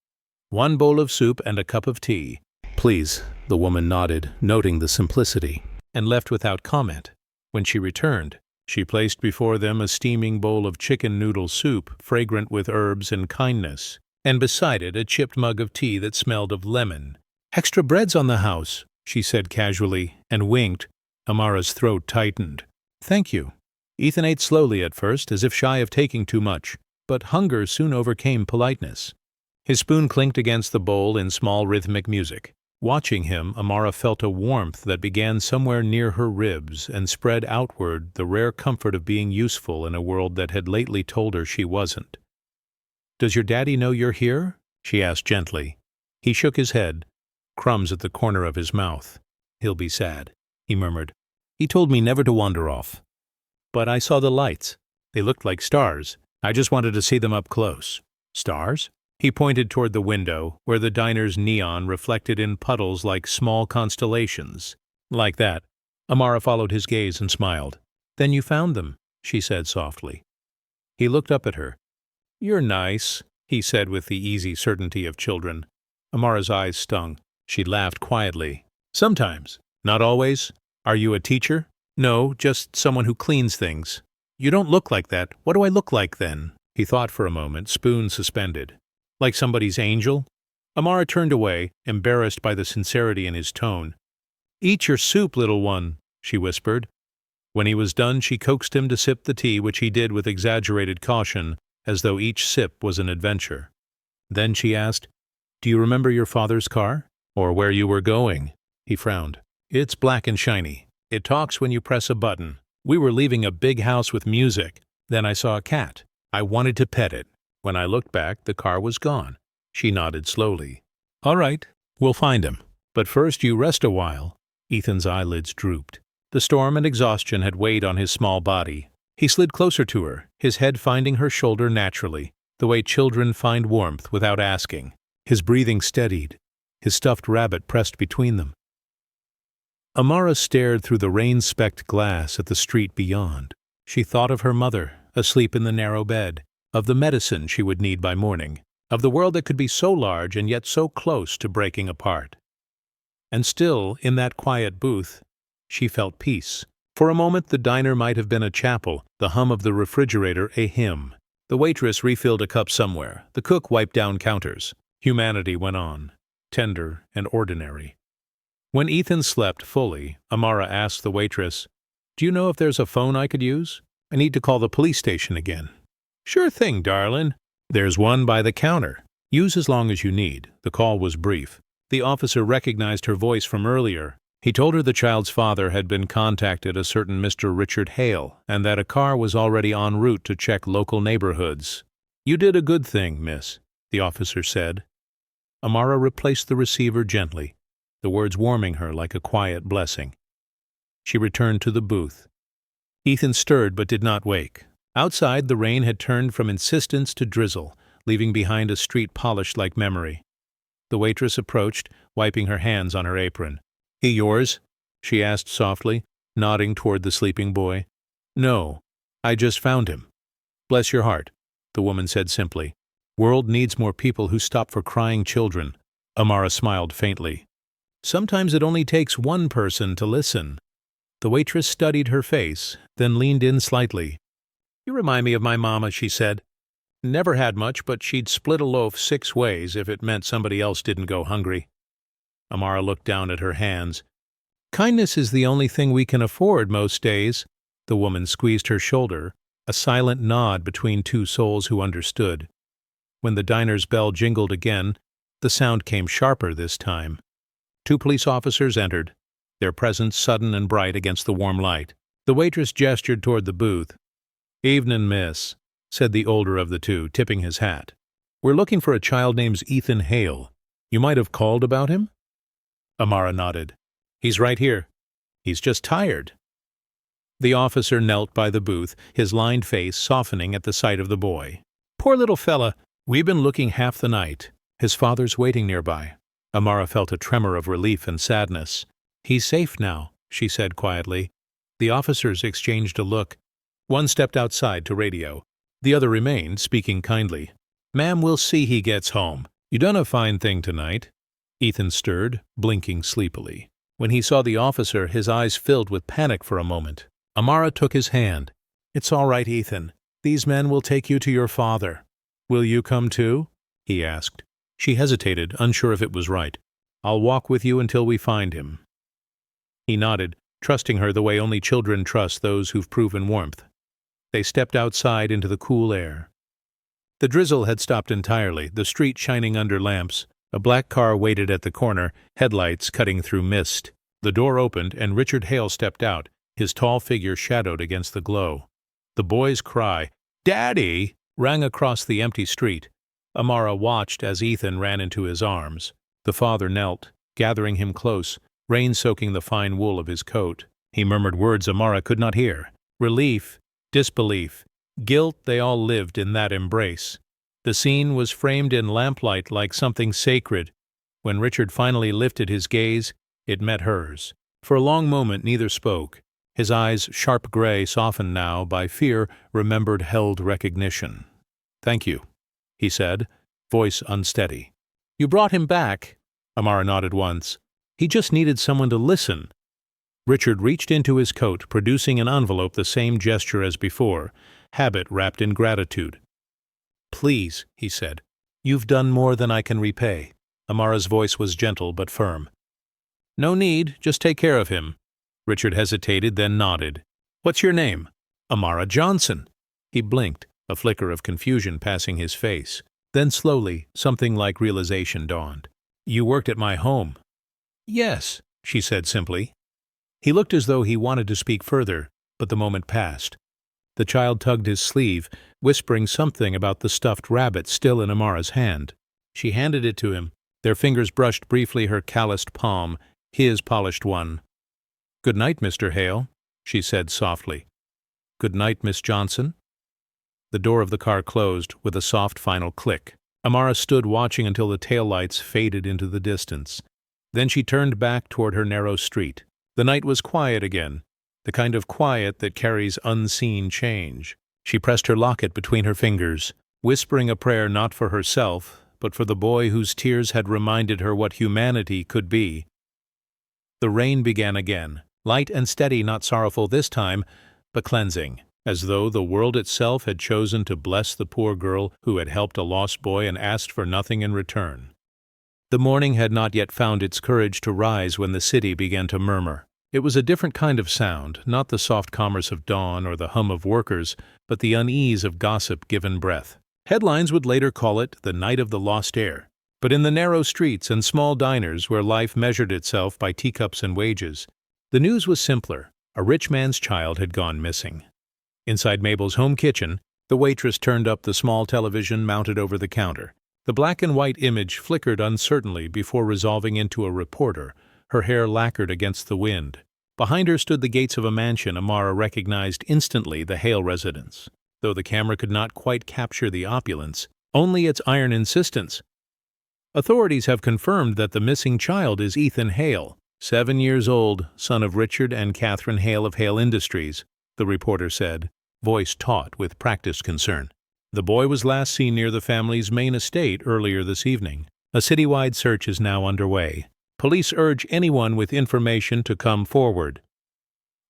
"1 bowl of soup and a cup of tea." "Please," the woman nodded, noting the simplicity, and left without comment. When she returned, she placed before them a steaming bowl of chicken noodle soup, fragrant with herbs and kindness, and beside it a chipped mug of tea that smelled of lemon. "Extra bread's on the house," she said casually, and winked. Amara's throat tightened. "Thank you." Ethan ate slowly at first, as if shy of taking too much, but hunger soon overcame politeness. His spoon clinked against the bowl in small rhythmic music. Watching him, Amara felt a warmth that began somewhere near her ribs and spread outward, the rare comfort of being useful in a world that had lately told her she wasn't. "Does your daddy know you're here?" she asked gently. He shook his head, crumbs at the corner of his mouth. "He'll be sad," he murmured. "He told me never to wander off. But I saw the lights. They looked like stars. I just wanted to see them up close." "Stars?" He pointed toward the window, where the diner's neon reflected in puddles like small constellations. "Like that." Amara followed his gaze and smiled. "Then you found them," she said softly. He looked up at her. "You're nice," he said with the easy certainty of children. Amara's eyes stung. She laughed quietly. "Sometimes. Not always. Are you a teacher?" "No, just someone who cleans things." "You don't look like that. What do I look like then?" He thought for a moment, spoon suspended. "Like somebody's angel?" Amara turned away, embarrassed by the sincerity in his tone. "Eat your soup, little one," she whispered. When he was done, she coaxed him to sip the tea, which he did with exaggerated caution, as though each sip was an adventure. Then she asked, "Do you remember your father's car? Or where you were going?" He frowned. "It's black and shiny. It talks when you press a button. We were leaving a big house with music. Then I saw a cat. I wanted to pet it. When I looked back, the car was gone." She nodded slowly. "All right, we'll find him. But first you rest a while." Ethan's eyelids drooped. The storm and exhaustion had weighed on his small body. He slid closer to her, his head finding her shoulder naturally, the way children find warmth without asking. His breathing steadied, his stuffed rabbit pressed between them. Amara stared through the rain-specked glass at the street beyond. She thought of her mother, asleep in the narrow bed, of the medicine she would need by morning, of the world that could be so large and yet so close to breaking apart. And still, in that quiet booth, she felt peace. For a moment the diner might have been a chapel, the hum of the refrigerator a hymn. The waitress refilled a cup somewhere, the cook wiped down counters. Humanity went on, tender and ordinary. When Ethan slept fully, Amara asked the waitress, "Do you know if there's a phone I could use? I need to call the police station again." "Sure thing, darling. There's one by the counter. Use as long as you need." The call was brief. The officer recognized her voice from earlier. He told her the child's father had been contacted, a certain Mr. Richard Hale, and that a car was already en route to check local neighborhoods. "You did a good thing, miss," the officer said. Amara replaced the receiver gently, the words warming her like a quiet blessing. She returned to the booth. Ethan stirred but did not wake. Outside, the rain had turned from insistence to drizzle, leaving behind a street polished like memory. The waitress approached, wiping her hands on her apron. "He yours?" she asked softly, nodding toward the sleeping boy. "No, I just found him." "Bless your heart," the woman said simply. "World needs more people who stop for crying children." Amara smiled faintly. "Sometimes it only takes one person to listen." The waitress studied her face, then leaned in slightly. "You remind me of my mama," she said. Never had much, but she'd split a loaf 6 ways if it meant somebody else didn't go hungry. Amara looked down at her hands. Kindness is the only thing we can afford most days. The woman squeezed her shoulder, a silent nod between two souls who understood. When the diner's bell jingled again, the sound came sharper this time. 2 police officers entered, their presence sudden and bright against the warm light. The waitress gestured toward the booth. "Evening, miss," said the older of the two, tipping his hat. "We're looking for a child named Ethan Hale. You might have called about him?" Amara nodded. "He's right here. He's just tired." The officer knelt by the booth, his lined face softening at the sight of the boy. "Poor little fella. We've been looking half the night. His father's waiting nearby." Amara felt a tremor of relief and sadness. "He's safe now," she said quietly. The officers exchanged a look. One stepped outside to radio. The other remained, speaking kindly. "Ma'am, we'll see he gets home. You done a fine thing tonight." Ethan stirred, blinking sleepily. When he saw the officer, his eyes filled with panic for a moment. Amara took his hand. "It's all right, Ethan. These men will take you to your father." "Will you come too?" he asked. She hesitated, unsure if it was right. "I'll walk with you until we find him." He nodded, trusting her the way only children trust those who've proven warmth. They stepped outside into the cool air. The drizzle had stopped entirely, the street shining under lamps. A black car waited at the corner, headlights cutting through mist. The door opened, and Richard Hale stepped out, his tall figure shadowed against the glow. The boy's cry, "Daddy!" rang across the empty street. Amara watched as Ethan ran into his arms. The father knelt, gathering him close, rain soaking the fine wool of his coat. He murmured words Amara could not hear. Relief, disbelief, guilt, they all lived in that embrace. The scene was framed in lamplight like something sacred. When Richard finally lifted his gaze, it met hers. For a long moment neither spoke. His eyes, sharp gray, softened now by fear, remembered held recognition. "Thank you," he said, voice unsteady. "You brought him back." Amara nodded once. "He just needed someone to listen." Richard reached into his coat, producing an envelope, the same gesture as before, habit wrapped in gratitude. "Please," he said. "You've done more than I can repay." Amara's voice was gentle but firm. "No need, just take care of him." Richard hesitated, then nodded. "What's your name?" "Amara Johnson." He blinked, a flicker of confusion passing his face. Then slowly, something like realization dawned. "You worked at my home." "Yes," she said simply. He looked as though he wanted to speak further, but the moment passed. The child tugged his sleeve, whispering something about the stuffed rabbit still in Amara's hand. She handed it to him. Their fingers brushed briefly her calloused palm, his polished one. "Good night, Mr. Hale," she said softly. "Good night, Miss Johnson." The door of the car closed with a soft final click. Amara stood watching until the taillights faded into the distance. Then she turned back toward her narrow street. The night was quiet again, the kind of quiet that carries unseen change. She pressed her locket between her fingers, whispering a prayer not for herself, but for the boy whose tears had reminded her what humanity could be. The rain began again, light and steady, not sorrowful this time, but cleansing, as though the world itself had chosen to bless the poor girl who had helped a lost boy and asked for nothing in return. The morning had not yet found its courage to rise when the city began to murmur. It was a different kind of sound, not the soft commerce of dawn or the hum of workers, but the unease of gossip given breath. Headlines would later call it the night of the lost heir. But in the narrow streets and small diners where life measured itself by teacups and wages, the news was simpler. A rich man's child had gone missing. Inside Mabel's home kitchen, the waitress turned up the small television mounted over the counter. The black and white image flickered uncertainly before resolving into a reporter, her hair lacquered against the wind. Behind her stood the gates of a mansion Amara recognized instantly the Hale residence, though the camera could not quite capture the opulence, only its iron insistence. Authorities have confirmed that the missing child is Ethan Hale, 7 years old, son of Richard and Catherine Hale of Hale Industries, the reporter said, voice taut with practiced concern. The boy was last seen near the family's main estate earlier this evening. A citywide search is now underway. Police urge anyone with information to come forward.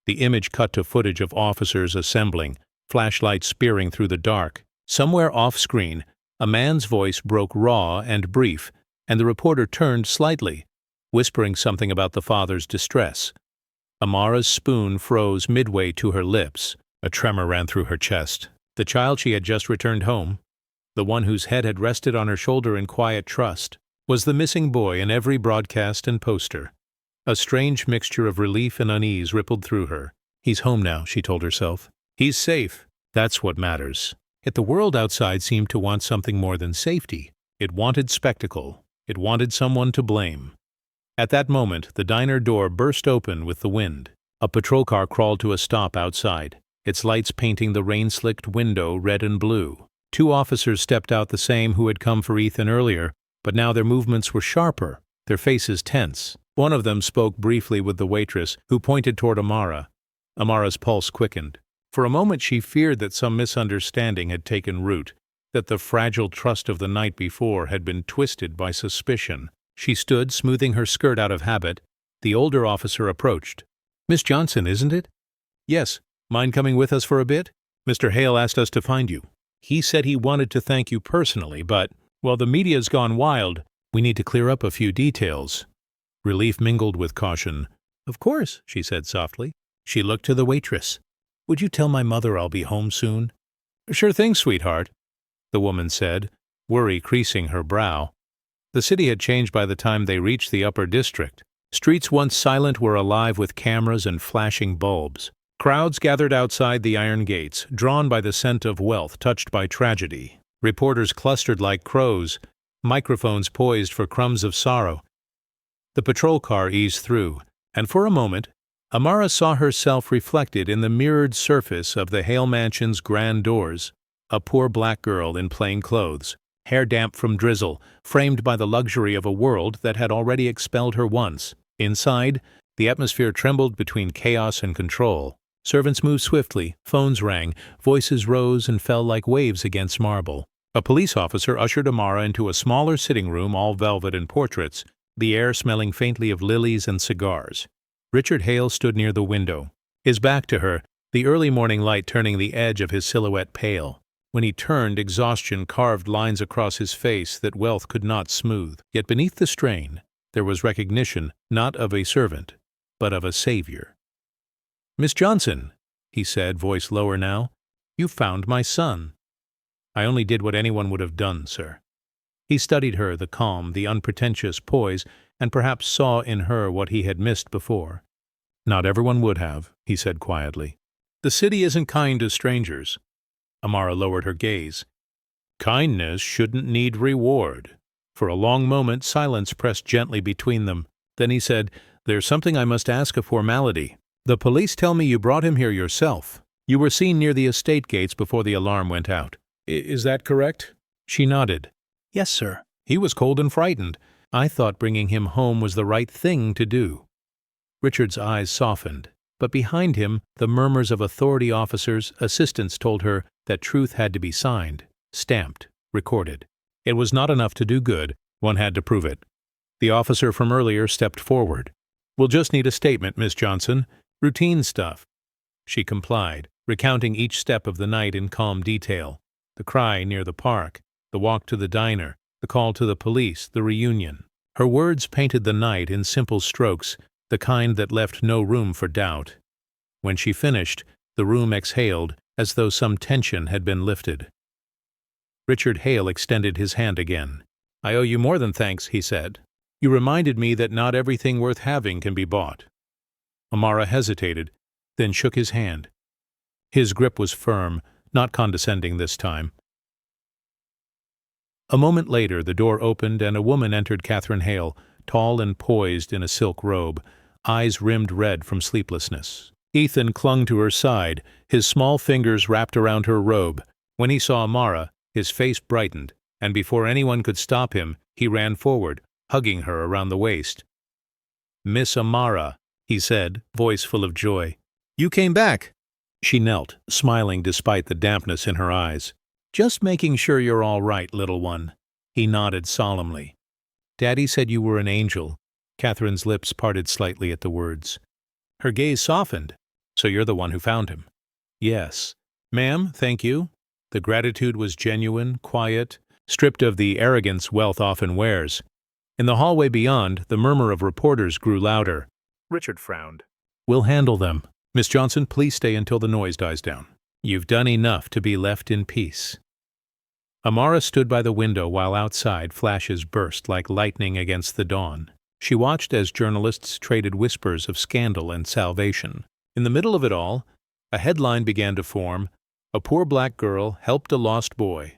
The image cut to footage of officers assembling, flashlights spearing through the dark. Somewhere off-screen, a man's voice broke raw and brief, and the reporter turned slightly, whispering something about the father's distress. Amara's spoon froze midway to her lips. A tremor ran through her chest. The child she had just returned home, the one whose head had rested on her shoulder in quiet trust, was the missing boy in every broadcast and poster. A strange mixture of relief and unease rippled through her. He's home now, she told herself. He's safe. That's what matters. Yet the world outside seemed to want something more than safety. It wanted spectacle. It wanted someone to blame. At that moment, the diner door burst open with the wind. A patrol car crawled to a stop outside, its lights painting the rain-slicked window red and blue. 2 officers stepped out, the same who had come for Ethan earlier, but now their movements were sharper, their faces tense. One of them spoke briefly with the waitress, who pointed toward Amara. Amara's pulse quickened. For a moment she feared that some misunderstanding had taken root, that the fragile trust of the night before had been twisted by suspicion. She stood, smoothing her skirt out of habit. The older officer approached. "Miss Johnson, isn't it?" "Yes. Mind coming with us for a bit? Mr. Hale asked us to find you. He said he wanted to thank you personally, but, well, the media's gone wild. We need to clear up a few details." Relief mingled with caution. "Of course," she said softly. She looked to the waitress. "Would you tell my mother I'll be home soon?" "Sure thing, sweetheart," the woman said, worry creasing her brow. The city had changed by the time they reached the upper district. Streets once silent were alive with cameras and flashing bulbs. Crowds gathered outside the iron gates, drawn by the scent of wealth touched by tragedy. Reporters clustered like crows, microphones poised for crumbs of sorrow. The patrol car eased through, and for a moment, Amara saw herself reflected in the mirrored surface of the Hale Mansion's grand doors, a poor black girl in plain clothes, hair damp from drizzle, framed by the luxury of a world that had already expelled her once. Inside, the atmosphere trembled between chaos and control. Servants moved swiftly, phones rang, voices rose and fell like waves against marble. A police officer ushered Amara into a smaller sitting room, all velvet and portraits, the air smelling faintly of lilies and cigars. Richard Hale stood near the window, his back to her, the early morning light turning the edge of his silhouette pale. When he turned, exhaustion carved lines across his face that wealth could not smooth. Yet beneath the strain, there was recognition not of a servant, but of a savior. "Miss Johnson," he said, voice lower now, "you found my son." "I only did what anyone would have done, sir." He studied her, the calm, the unpretentious poise, and perhaps saw in her what he had missed before. "Not everyone would have," he said quietly. "The city isn't kind to strangers." Amara lowered her gaze. "Kindness shouldn't need reward." For a long moment silence pressed gently between them. Then he said, "There's something I must ask, a formality. The police tell me you brought him here yourself. You were seen near the estate gates before the alarm went out. Is that correct?" She nodded. "Yes, sir." He was cold and frightened. "I thought bringing him home was the right thing to do." Richard's eyes softened, but behind him the murmurs of authority officers, assistants told her that truth had to be signed, stamped, recorded. It was not enough to do good, one had to prove it. The officer from earlier stepped forward. "We'll just need a statement, Miss Johnson. Routine stuff." She complied, recounting each step of the night in calm detail. The cry near the park, the walk to the diner, the call to the police, the reunion. Her words painted the night in simple strokes, the kind that left no room for doubt. When she finished, the room exhaled as though some tension had been lifted. Richard Hale extended his hand again. "I owe you more than thanks," he said. "You reminded me that not everything worth having can be bought." Amara hesitated, then shook his hand. His grip was firm, not condescending this time. A moment later the door opened and a woman entered Catherine Hale, tall and poised in a silk robe, eyes rimmed red from sleeplessness. Ethan clung to her side, his small fingers wrapped around her robe. When he saw Amara, his face brightened, and before anyone could stop him, he ran forward, hugging her around the waist. "Miss Amara," he said, voice full of joy. "You came back." She knelt, smiling despite the dampness in her eyes. "Just making sure you're all right, little one." He nodded solemnly. "Daddy said you were an angel." Catherine's lips parted slightly at the words. Her gaze softened. "So you're the one who found him." "Yes." "Ma'am, thank you." The gratitude was genuine, quiet, stripped of the arrogance wealth often wears. In the hallway beyond, the murmur of reporters grew louder. Richard frowned. "We'll handle them. Miss Johnson, please stay until the noise dies down. You've done enough to be left in peace." Amara stood by the window while outside flashes burst like lightning against the dawn. She watched as journalists traded whispers of scandal and salvation. In the middle of it all, a headline began to form: "A poor black girl helped a lost boy."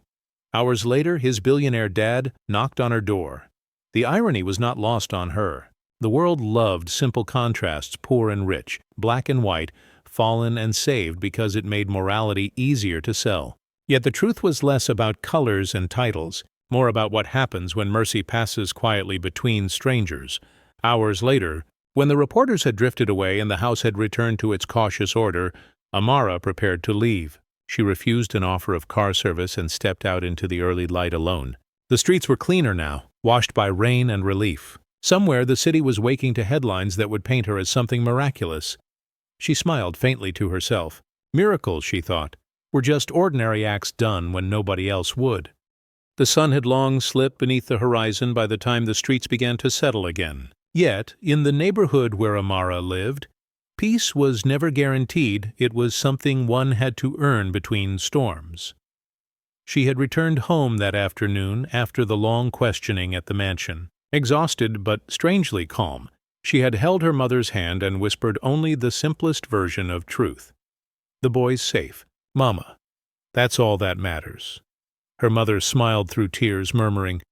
Hours later, his billionaire dad knocked on her door. The irony was not lost on her. The world loved simple contrasts, poor and rich, black and white, fallen and saved, because it made morality easier to sell. Yet the truth was less about colors and titles, more about what happens when mercy passes quietly between strangers. Hours later, when the reporters had drifted away and the house had returned to its cautious order, Amara prepared to leave. She refused an offer of car service and stepped out into the early light alone. The streets were cleaner now, washed by rain and relief. Somewhere the city was waking to headlines that would paint her as something miraculous. She smiled faintly to herself. Miracles, she thought, were just ordinary acts done when nobody else would. The sun had long slipped beneath the horizon by the time the streets began to settle again. Yet, in the neighborhood where Amara lived, peace was never guaranteed. It was something one had to earn between storms. She had returned home that afternoon after the long questioning at the mansion. Exhausted but strangely calm, she had held her mother's hand and whispered only the simplest version of truth. "The boy's safe, Mama. That's all that matters." Her mother smiled through tears, murmuring,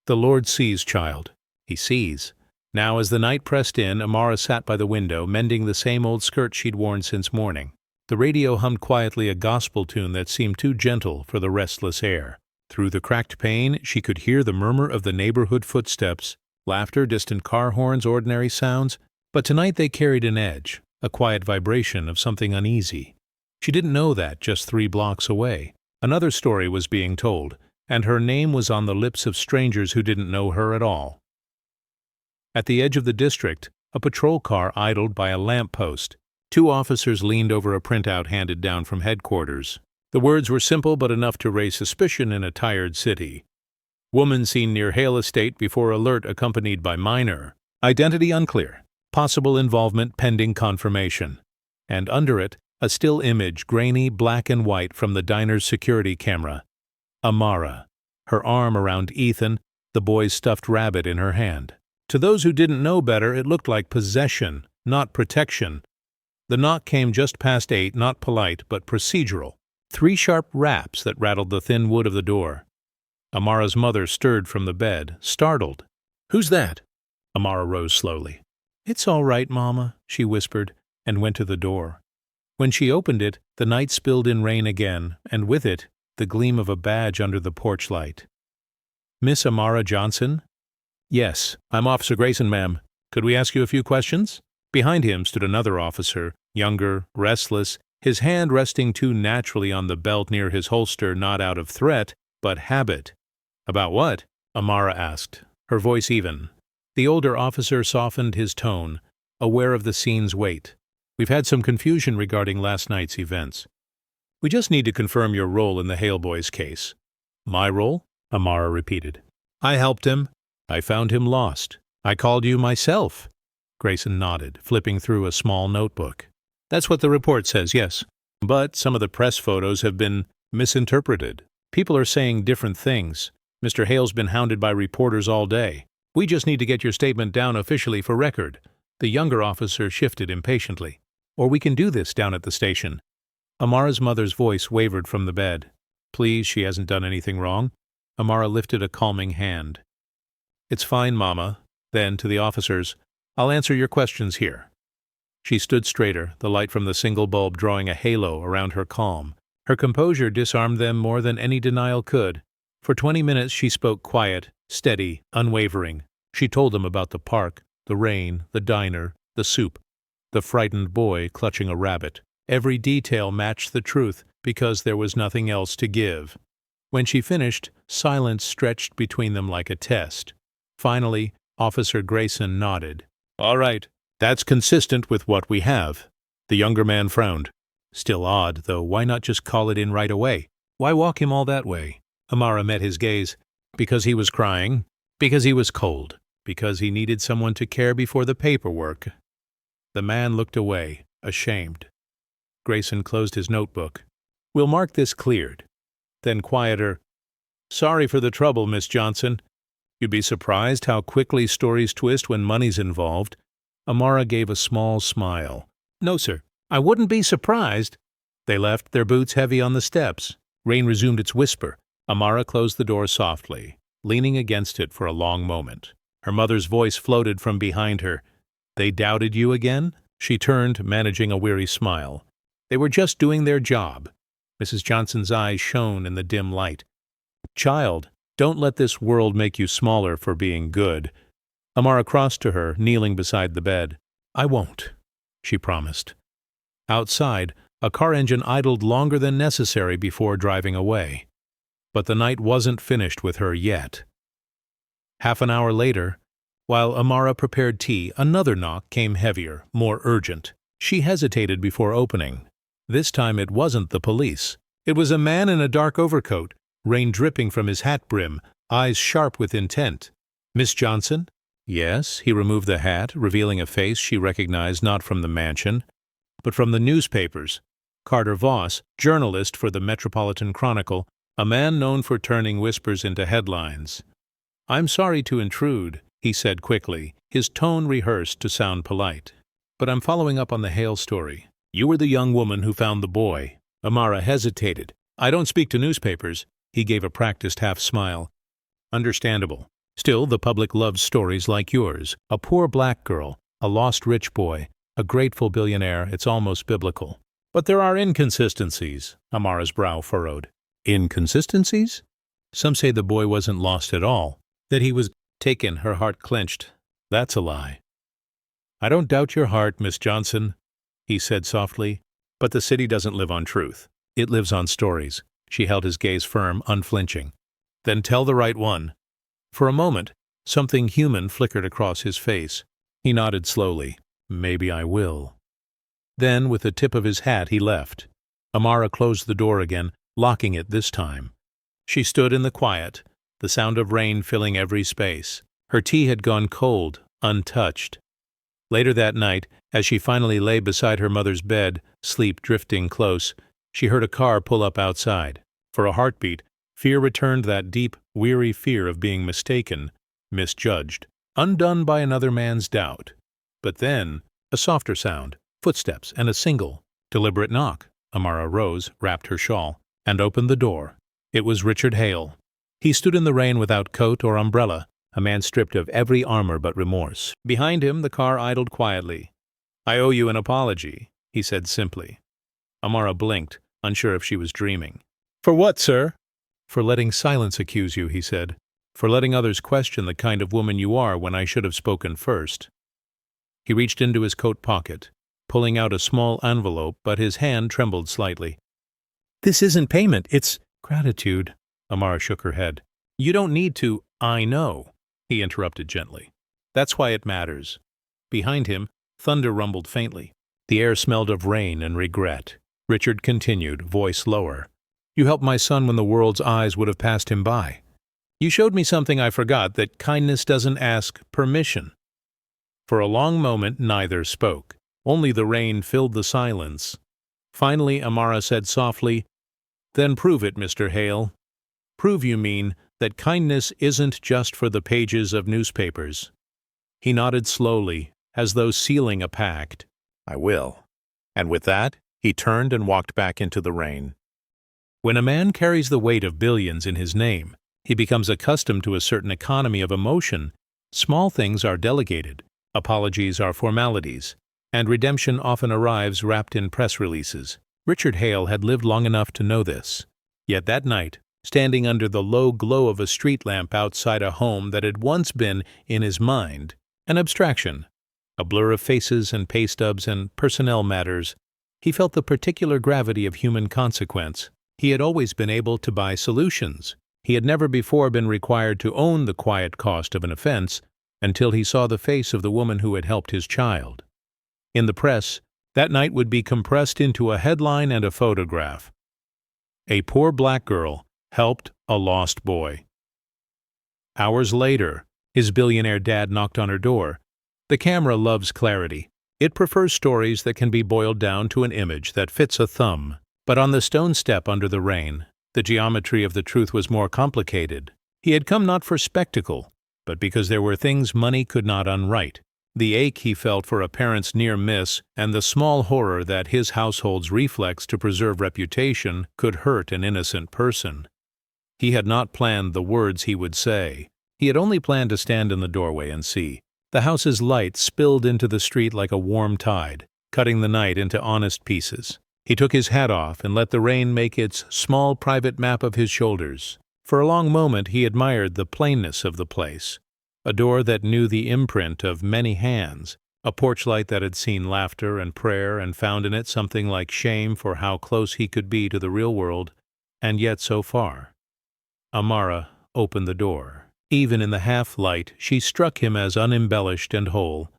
"The Lord sees, child. He sees." Now, as the night pressed in, Amara sat by the window, mending the same old skirt she'd worn since morning. The radio hummed quietly a gospel tune that seemed too gentle for the restless air. Through the cracked pane, she could hear the murmur of the neighborhood footsteps, laughter, distant car horns, ordinary sounds. But tonight they carried an edge, a quiet vibration of something uneasy. She didn't know that just 3 blocks away. Another story was being told, and her name was on the lips of strangers who didn't know her at all. At the edge of the district, a patrol car idled by a lamp post. 2 officers leaned over a printout handed down from headquarters. The words were simple but enough to raise suspicion in a tired city. "Woman seen near Hale Estate before alert accompanied by minor. Identity unclear. Possible involvement pending confirmation." And under it, a still image, grainy, black and white, from the diner's security camera. Amara, her arm around Ethan, the boy's stuffed rabbit in her hand. To those who didn't know better, it looked like possession, not protection. The knock came just past 8, not polite, but procedural. 3 sharp raps that rattled the thin wood of the door. Amara's mother stirred from the bed, startled. "Who's that?" Amara rose slowly. "It's all right, Mama," she whispered, and went to the door. When she opened it, the night spilled in rain again, and with it, the gleam of a badge under the porch light. "Miss Amara Johnson?" "Yes, I'm Officer Grayson, ma'am. Could we ask you a few questions?" Behind him stood another officer, younger, restless, his hand resting too naturally on the belt near his holster, not out of threat, but habit. "About what?" Amara asked, her voice even. The older officer softened his tone, aware of the scene's weight. "We've had some confusion regarding last night's events. We just need to confirm your role in the Hale boys case." "My role?" Amara repeated. "I helped him. I found him lost. I called you myself." Grayson nodded, flipping through a small notebook. "That's what the report says, yes. But some of the press photos have been misinterpreted. People are saying different things. Mr. Hale's been hounded by reporters all day. We just need to get your statement down officially for record." The younger officer shifted impatiently. "Or we can do this down at the station." Amara's mother's voice wavered from the bed. "Please, she hasn't done anything wrong." Amara lifted a calming hand. "It's fine, Mama." Then, to the officers, "I'll answer your questions here." She stood straighter, the light from the single bulb drawing a halo around her calm. Her composure disarmed them more than any denial could. For 20 minutes she spoke quiet, steady, unwavering. She told them about the park, the rain, the diner, the soup, the frightened boy clutching a rabbit. Every detail matched the truth because there was nothing else to give. When she finished, silence stretched between them like a test. Finally, Officer Grayson nodded. "All right, that's consistent with what we have." The younger man frowned. "Still odd, though. Why not just call it in right away?" Why walk him all that way? Amara met his gaze. Because he was crying. Because he was cold. Because he needed someone to care before the paperwork. The man looked away, ashamed. Grayson closed his notebook. We'll mark this cleared. Then quieter. Sorry for the trouble, Miss Johnson. You'd be surprised how quickly stories twist when money's involved. Amara gave a small smile. No, sir. I wouldn't be surprised. They left, their boots heavy on the steps. Rain resumed its whisper. Amara closed the door softly, leaning against it for a long moment. Her mother's voice floated from behind her. They doubted you again? She turned, managing a weary smile. They were just doing their job. Mrs. Johnson's eyes shone in the dim light. Child, don't let this world make you smaller for being good. Amara crossed to her, kneeling beside the bed. I won't, she promised. Outside, a car engine idled longer than necessary before driving away. But the night wasn't finished with her yet. Half an hour later, while Amara prepared tea, another knock came heavier, more urgent. She hesitated before opening. This time it wasn't the police. It was a man in a dark overcoat, rain dripping from his hat brim, eyes sharp with intent. Miss Johnson? Yes, he removed the hat, revealing a face she recognized not from the mansion, but from the newspapers. Carter Voss, journalist for the Metropolitan Chronicle, a man known for turning whispers into headlines. I'm sorry to intrude, he said quickly, his tone rehearsed to sound polite. But I'm following up on the Hale story. You were the young woman who found the boy. Amara hesitated. I don't speak to newspapers. He gave a practiced half-smile. Understandable. Still, the public loves stories like yours. A poor black girl, a lost rich boy, a grateful billionaire. It's almost biblical. But there are inconsistencies. Amara's brow furrowed. Inconsistencies? Some say the boy wasn't lost at all. That he was taken. Her heart clenched. That's a lie. I don't doubt your heart, Miss Johnson, he said softly, but the city doesn't live on truth. It lives on stories. She held his gaze firm, unflinching. Then tell the right one. For a moment, something human flickered across his face. He nodded slowly. Maybe I will. Then, with the tip of his hat, he left. Amara closed the door again, locking it this time. She stood in the quiet, the sound of rain filling every space. Her tea had gone cold, untouched. Later that night, as she finally lay beside her mother's bed, sleep drifting close, she heard a car pull up outside. For a heartbeat, fear returned, that deep, weary fear of being mistaken, misjudged, undone by another man's doubt. But then, a softer sound, footsteps, and a single, deliberate knock. Amara rose, wrapped her shawl, and opened the door. It was Richard Hale. He stood in the rain without coat or umbrella, a man stripped of every armor but remorse. Behind him, the car idled quietly. I owe you an apology, he said simply. Amara blinked, unsure if she was dreaming. For what, sir? For letting silence accuse you, he said. For letting others question the kind of woman you are when I should have spoken first. He reached into his coat pocket, pulling out a small envelope, but his hand trembled slightly. This isn't payment, it's gratitude. Amara shook her head. You don't need to. I know, he interrupted gently. That's why it matters. Behind him, thunder rumbled faintly. The air smelled of rain and regret. Richard continued, voice lower. You helped my son when the world's eyes would have passed him by. You showed me something I forgot, that kindness doesn't ask permission. For a long moment, neither spoke. Only the rain filled the silence. Finally, Amara said softly, Then prove it, Mr. Hale. Prove, you mean, that kindness isn't just for the pages of newspapers. He nodded slowly, as though sealing a pact. I will. And with that, he turned and walked back into the rain. When a man carries the weight of billions in his name, he becomes accustomed to a certain economy of emotion. Small things are delegated, apologies are formalities, and redemption often arrives wrapped in press releases. Richard Hale had lived long enough to know this. Yet that night, standing under the low glow of a street lamp outside a home that had once been, in his mind, an abstraction, a blur of faces and pay stubs and personnel matters, he felt the particular gravity of human consequence. He had always been able to buy solutions. He had never before been required to own the quiet cost of an offense until he saw the face of the woman who had helped his child. In the press, that night would be compressed into a headline and a photograph. A poor black girl helped a lost boy. Hours later, his billionaire dad knocked on her door. The camera loves clarity. It prefers stories that can be boiled down to an image that fits a thumb. But on the stone step under the rain, the geometry of the truth was more complicated. He had come not for spectacle, but because there were things money could not unwrite. The ache he felt for a parent's near miss and the small horror that his household's reflex to preserve reputation could hurt an innocent person. He had not planned the words he would say. He had only planned to stand in the doorway and see. The house's light spilled into the street like a warm tide, cutting the night into honest pieces. He took his hat off and let the rain make its small private map of his shoulders. For a long moment he admired the plainness of the place. A door that knew the imprint of many hands, a porch light that had seen laughter and prayer and found in it something like shame for how close he could be to the real world, and yet so far. Amara opened the door. Even in the half-light, she struck him as unembellished and whole,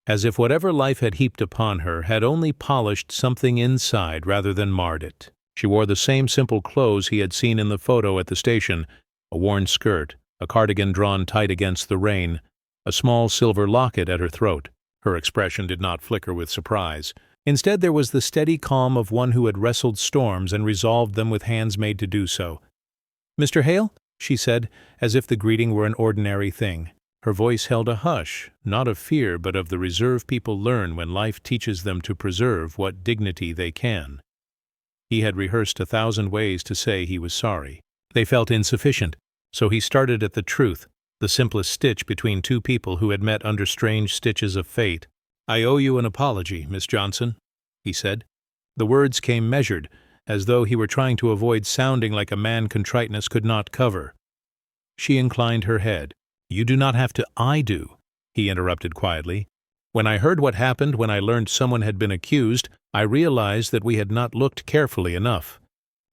as if whatever life had heaped upon her had only polished something inside rather than marred it. She wore the same simple clothes he had seen in the photo at the station, a worn skirt, a cardigan drawn tight against the rain, a small silver locket at her throat. Her expression did not flicker with surprise. Instead, there was the steady calm of one who had wrestled storms and resolved them with hands made to do so. "Mr. Hale?" she said, as if the greeting were an ordinary thing. Her voice held a hush, not of fear but of the reserve people learn when life teaches them to preserve what dignity they can. He had rehearsed 1,000 ways to say he was sorry. They felt insufficient, so he started at the truth, the simplest stitch between two people who had met under strange stitches of fate. "I owe you an apology, Miss Johnson," he said. The words came measured, as though he were trying to avoid sounding like a man contriteness could not cover. She inclined her head. "You do not have to, I do," he interrupted quietly. "When I heard what happened, when I learned someone had been accused, I realized that we had not looked carefully enough.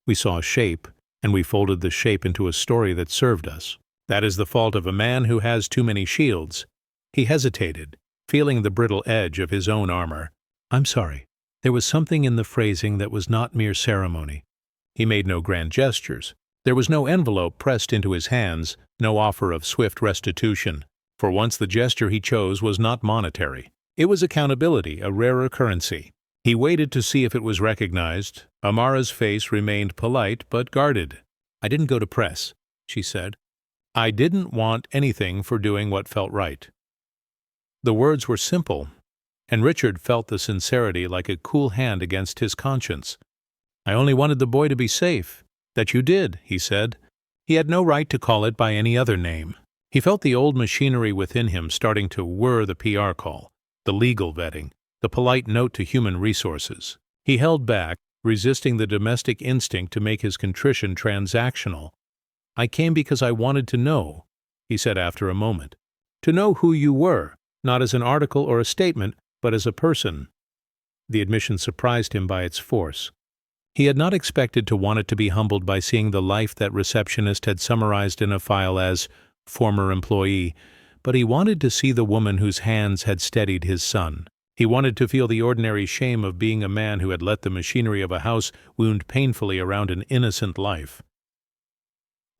We saw a shape, and we folded the shape into a story that served us. That is the fault of a man who has too many shields." He hesitated, feeling the brittle edge of his own armor. "I'm sorry." There was something in the phrasing that was not mere ceremony. He made no grand gestures. There was no envelope pressed into his hands, no offer of swift restitution. For once the gesture he chose was not monetary. It was accountability, a rarer currency. He waited to see if it was recognized. Amara's face remained polite but guarded. "I didn't go to press," she said. "I didn't want anything for doing what felt right." The words were simple, and Richard felt the sincerity like a cool hand against his conscience. "I only wanted the boy to be safe." "That you did," he said. He had no right to call it by any other name. He felt the old machinery within him starting to whir, the PR call, the legal vetting, the polite note to human resources. He held back, resisting the domestic instinct to make his contrition transactional. "I came because I wanted to know," he said after a moment. "To know who you were, not as an article or a statement, but as a person." The admission surprised him by its force. He had not expected to want it to be humbled by seeing the life that receptionist had summarized in a file as "former employee," but he wanted to see the woman whose hands had steadied his son. He wanted to feel the ordinary shame of being a man who had let the machinery of a house wound painfully around an innocent life.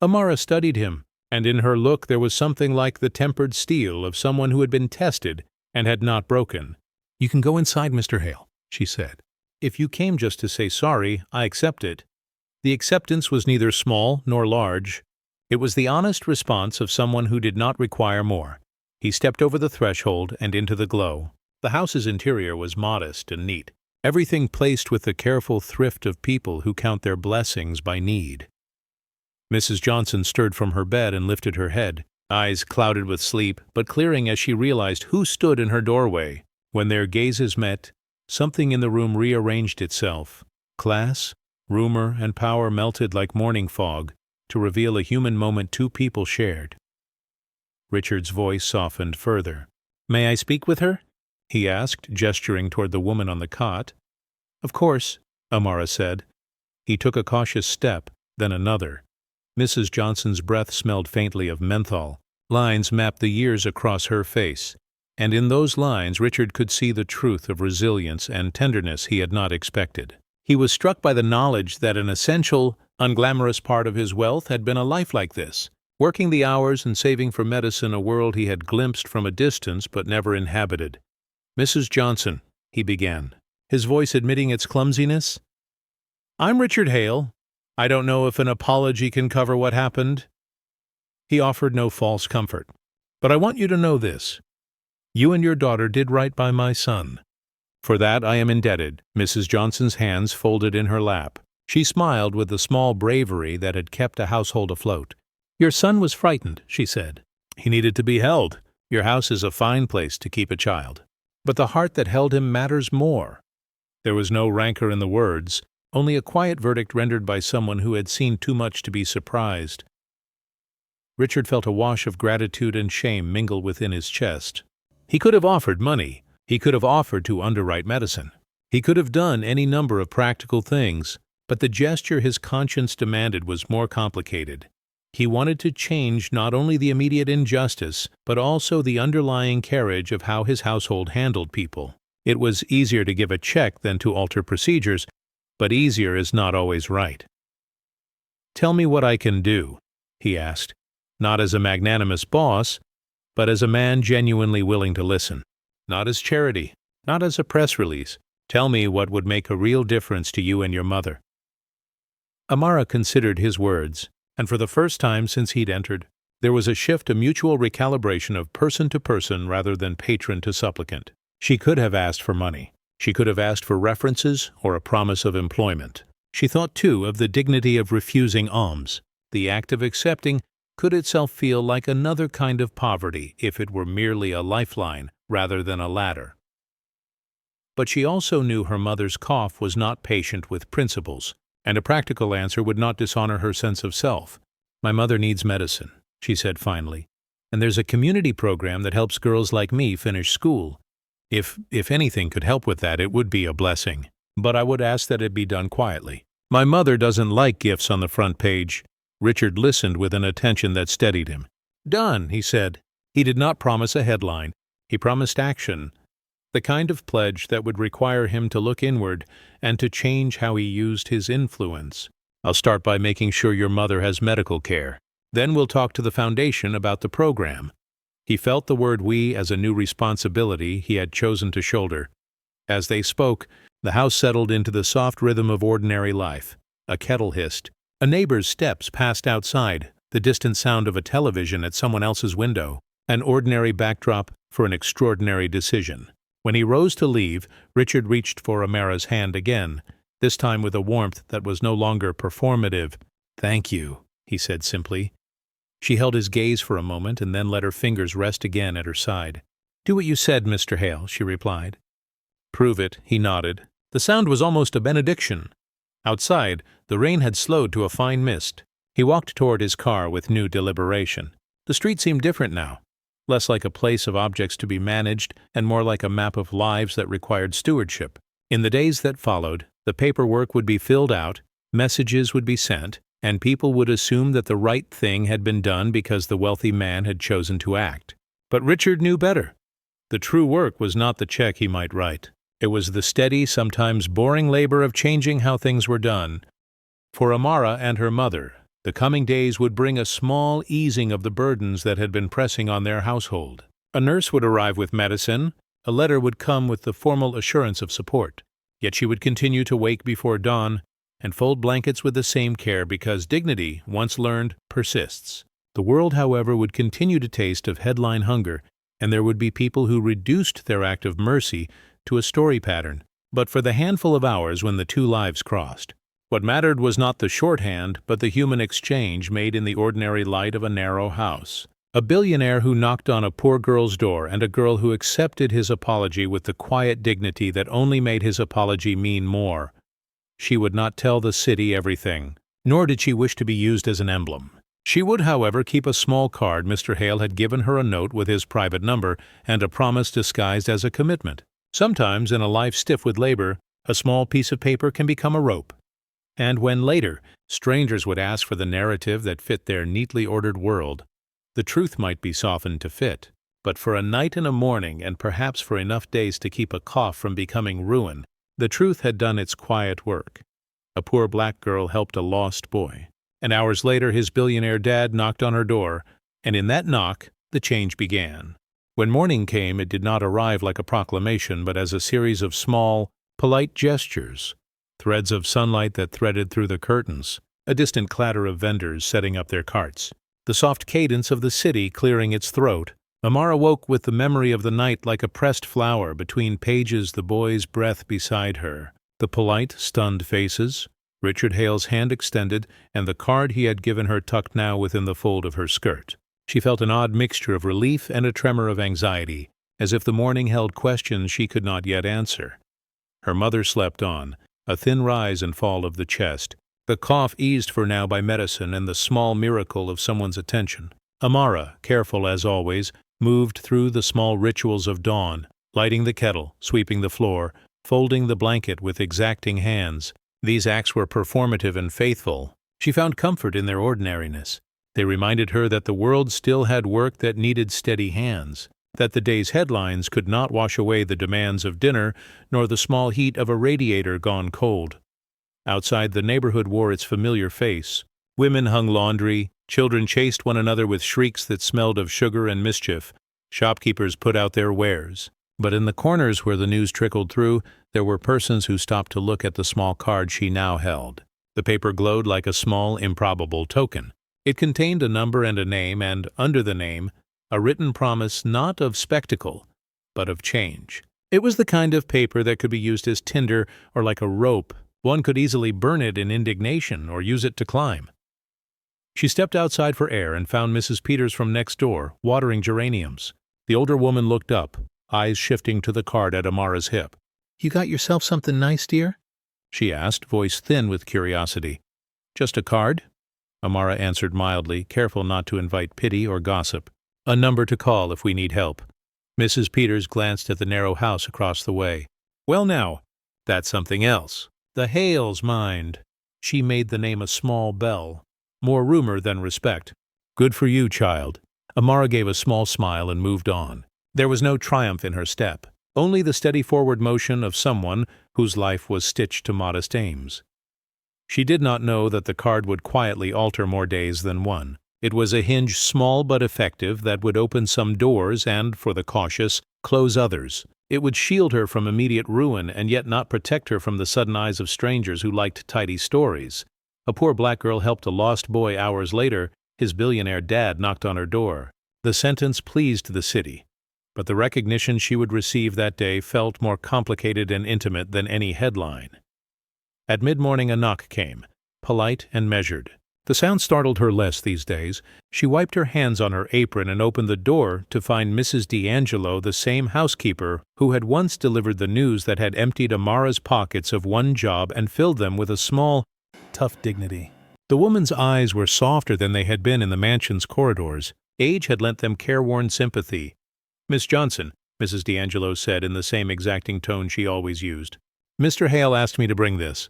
Amara studied him, and in her look there was something like the tempered steel of someone who had been tested and had not broken. "You can go inside, Mr. Hale," she said. "If you came just to say sorry, I accept it." The acceptance was neither small nor large. It was the honest response of someone who did not require more. He stepped over the threshold and into the glow. The house's interior was modest and neat, everything placed with the careful thrift of people who count their blessings by need. Mrs. Johnson stirred from her bed and lifted her head, eyes clouded with sleep, but clearing as she realized who stood in her doorway. When their gazes met, something in the room rearranged itself. Class, rumor, and power melted like morning fog to reveal a human moment two people shared. Richard's voice softened further. "May I speak with her?" he asked, gesturing toward the woman on the cot. "Of course," Amara said. He took a cautious step, then another. Mrs. Johnson's breath smelled faintly of menthol. Lines mapped the years across her face, and in those lines Richard could see the truth of resilience and tenderness he had not expected. He was struck by the knowledge that an essential, unglamorous part of his wealth had been a life like this, working the hours and saving for medicine a world he had glimpsed from a distance but never inhabited. "Mrs. Johnson," he began, his voice admitting its clumsiness. "I'm Richard Hale. I don't know if an apology can cover what happened." He offered no false comfort. "But I want you to know this. You and your daughter did right by my son. For that I am indebted." Mrs. Johnson's hands folded in her lap. She smiled with the small bravery that had kept a household afloat. "Your son was frightened," she said. "He needed to be held. Your house is a fine place to keep a child. But the heart that held him matters more." There was no rancor in the words, only a quiet verdict rendered by someone who had seen too much to be surprised. Richard felt a wash of gratitude and shame mingle within his chest. He could have offered money. He could have offered to underwrite medicine. He could have done any number of practical things, but the gesture his conscience demanded was more complicated. He wanted to change not only the immediate injustice, but also the underlying carriage of how his household handled people. It was easier to give a check than to alter procedures, but easier is not always right. "Tell me what I can do," he asked, not as a magnanimous boss, but as a man genuinely willing to listen. Not as charity, not as a press release. Tell me what would make a real difference to you and your mother. Amara considered his words, and for the first time since he'd entered, there was a shift, a mutual recalibration of person to person rather than patron to supplicant. She could have asked for money. She could have asked for references or a promise of employment. She thought, too, of the dignity of refusing alms. The act of accepting could itself feel like another kind of poverty if it were merely a lifeline rather than a ladder. But she also knew her mother's cough was not patient with principles, and a practical answer would not dishonor her sense of self. "My mother needs medicine," she said finally, "and there's a community program that helps girls like me finish school. If anything could help with that, it would be a blessing. But I would ask that it be done quietly. My mother doesn't like gifts on the front page." Richard listened with an attention that steadied him. "Done," he said. He did not promise a headline. He promised action, the kind of pledge that would require him to look inward and to change how he used his influence. "I'll start by making sure your mother has medical care. Then we'll talk to the foundation about the program." He felt the word "we" as a new responsibility he had chosen to shoulder. As they spoke, the house settled into the soft rhythm of ordinary life. A kettle hissed. A neighbor's steps passed outside, the distant sound of a television at someone else's window, an ordinary backdrop for an extraordinary decision. When he rose to leave, Richard reached for Amara's hand again, this time with a warmth that was no longer performative. "Thank you," he said simply. She held his gaze for a moment and then let her fingers rest again at her side. "Do what you said, Mr. Hale," she replied. "Prove it," he nodded. The sound was almost a benediction. Outside, the rain had slowed to a fine mist. He walked toward his car with new deliberation. The street seemed different now, less like a place of objects to be managed and more like a map of lives that required stewardship. In the days that followed, the paperwork would be filled out, messages would be sent, and people would assume that the right thing had been done because the wealthy man had chosen to act. But Richard knew better. The true work was not the check he might write. It was the steady, sometimes boring labor of changing how things were done. For Amara and her mother, the coming days would bring a small easing of the burdens that had been pressing on their household. A nurse would arrive with medicine, a letter would come with the formal assurance of support. Yet she would continue to wake before dawn and fold blankets with the same care because dignity, once learned, persists. The world, however, would continue to taste of headline hunger, and there would be people who reduced their act of mercy to a story pattern. But for the handful of hours when the two lives crossed, what mattered was not the shorthand, but the human exchange made in the ordinary light of a narrow house. A billionaire who knocked on a poor girl's door and a girl who accepted his apology with the quiet dignity that only made his apology mean more. She would not tell the city everything, nor did she wish to be used as an emblem. She would, however, keep a small card. Mr. Hale had given her a note with his private number and a promise disguised as a commitment. Sometimes, in a life stiff with labor, a small piece of paper can become a rope. And when later, strangers would ask for the narrative that fit their neatly ordered world, the truth might be softened to fit. But for a night and a morning, and perhaps for enough days to keep a cough from becoming ruin, The truth had done its quiet work. A poor black girl helped a lost boy. And hours later, his billionaire dad knocked on her door, and in that knock, the change began. When morning came, it did not arrive like a proclamation, but as a series of small, polite gestures, threads of sunlight that threaded through the curtains, a distant clatter of vendors setting up their carts, the soft cadence of the city clearing its throat. Amara woke with the memory of the night like a pressed flower, between pages the boy's breath beside her, the polite, stunned faces, Richard Hale's hand extended, and the card he had given her tucked now within the fold of her skirt. She felt an odd mixture of relief and a tremor of anxiety, as if the morning held questions she could not yet answer. Her mother slept on, a thin rise and fall of the chest, the cough eased for now by medicine and the small miracle of someone's attention. Amara, careful as always, moved through the small rituals of dawn, lighting the kettle, sweeping the floor, folding the blanket with exacting hands. These acts were performative and faithful. She found comfort in their ordinariness. They reminded her that the world still had work that needed steady hands, that the day's headlines could not wash away the demands of dinner, nor the small heat of a radiator gone cold. Outside, the neighborhood wore its familiar face. Women hung laundry, children chased one another with shrieks that smelled of sugar and mischief, shopkeepers put out their wares. But in the corners where the news trickled through, there were persons who stopped to look at the small card she now held. The paper glowed like a small, improbable token. It contained a number and a name, and, under the name, a written promise not of spectacle, but of change. It was the kind of paper that could be used as tinder or like a rope. One could easily burn it in indignation or use it to climb. She stepped outside for air and found Mrs. Peters from next door, watering geraniums. The older woman looked up, eyes shifting to the card at Amara's hip. "You got yourself something nice, dear?" she asked, voice thin with curiosity. "Just a card?" Amara answered mildly, careful not to invite pity or gossip. "A number to call if we need help." Mrs. Peters glanced at the narrow house across the way. "Well now, that's something else. The Hales, mind." She made the name a small bell. More rumor than respect. "Good for you, child." Amara gave a small smile and moved on. There was no triumph in her step, only the steady forward motion of someone whose life was stitched to modest aims. She did not know that the card would quietly alter more days than one. It was a hinge small but effective that would open some doors and, for the cautious, close others. It would shield her from immediate ruin and yet not protect her from the sudden eyes of strangers who liked tidy stories. A poor black girl helped a lost boy hours later. His billionaire dad knocked on her door. The sentence pleased the city, but the recognition she would receive that day felt more complicated and intimate than any headline. At mid-morning a knock came, polite and measured. The sound startled her less these days. She wiped her hands on her apron and opened the door to find Mrs. D'Angelo, the same housekeeper who had once delivered the news that had emptied Amara's pockets of one job and filled them with a small, tough dignity. The woman's eyes were softer than they had been in the mansion's corridors. Age had lent them careworn sympathy. "Miss Johnson," Mrs. D'Angelo said in the same exacting tone she always used. "Mr. Hale asked me to bring this."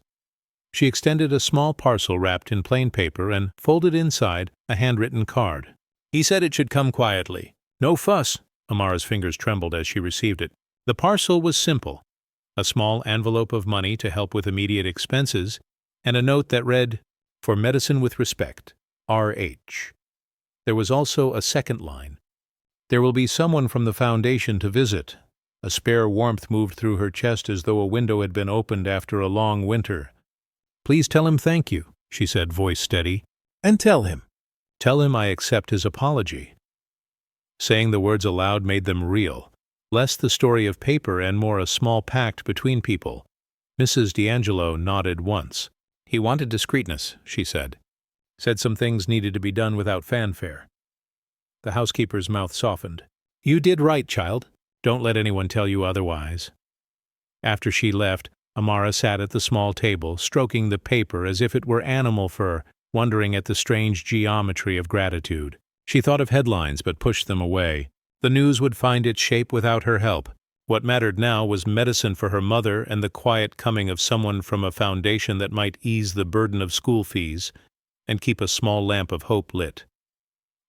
She extended a small parcel wrapped in plain paper and folded inside a handwritten card. "He said it should come quietly. No fuss." Amara's fingers trembled as she received it. The parcel was simple: a small envelope of money to help with immediate expenses, and a note that read, "For medicine with respect, R.H." There was also a second line: "There will be someone from the foundation to visit." A spare warmth moved through her chest as though a window had been opened after a long winter. "Please tell him thank you," she said, voice steady. "And tell him I accept his apology." Saying the words aloud made them real, less the story of paper and more a small pact between people. Mrs. D'Angelo nodded once. "He wanted discreetness," she said. "Said some things needed to be done without fanfare." The housekeeper's mouth softened. "You did right, child. Don't let anyone tell you otherwise." After she left, Amara sat at the small table, stroking the paper as if it were animal fur, wondering at the strange geometry of gratitude. She thought of headlines but pushed them away. The news would find its shape without her help. What mattered now was medicine for her mother and the quiet coming of someone from a foundation that might ease the burden of school fees and keep a small lamp of hope lit.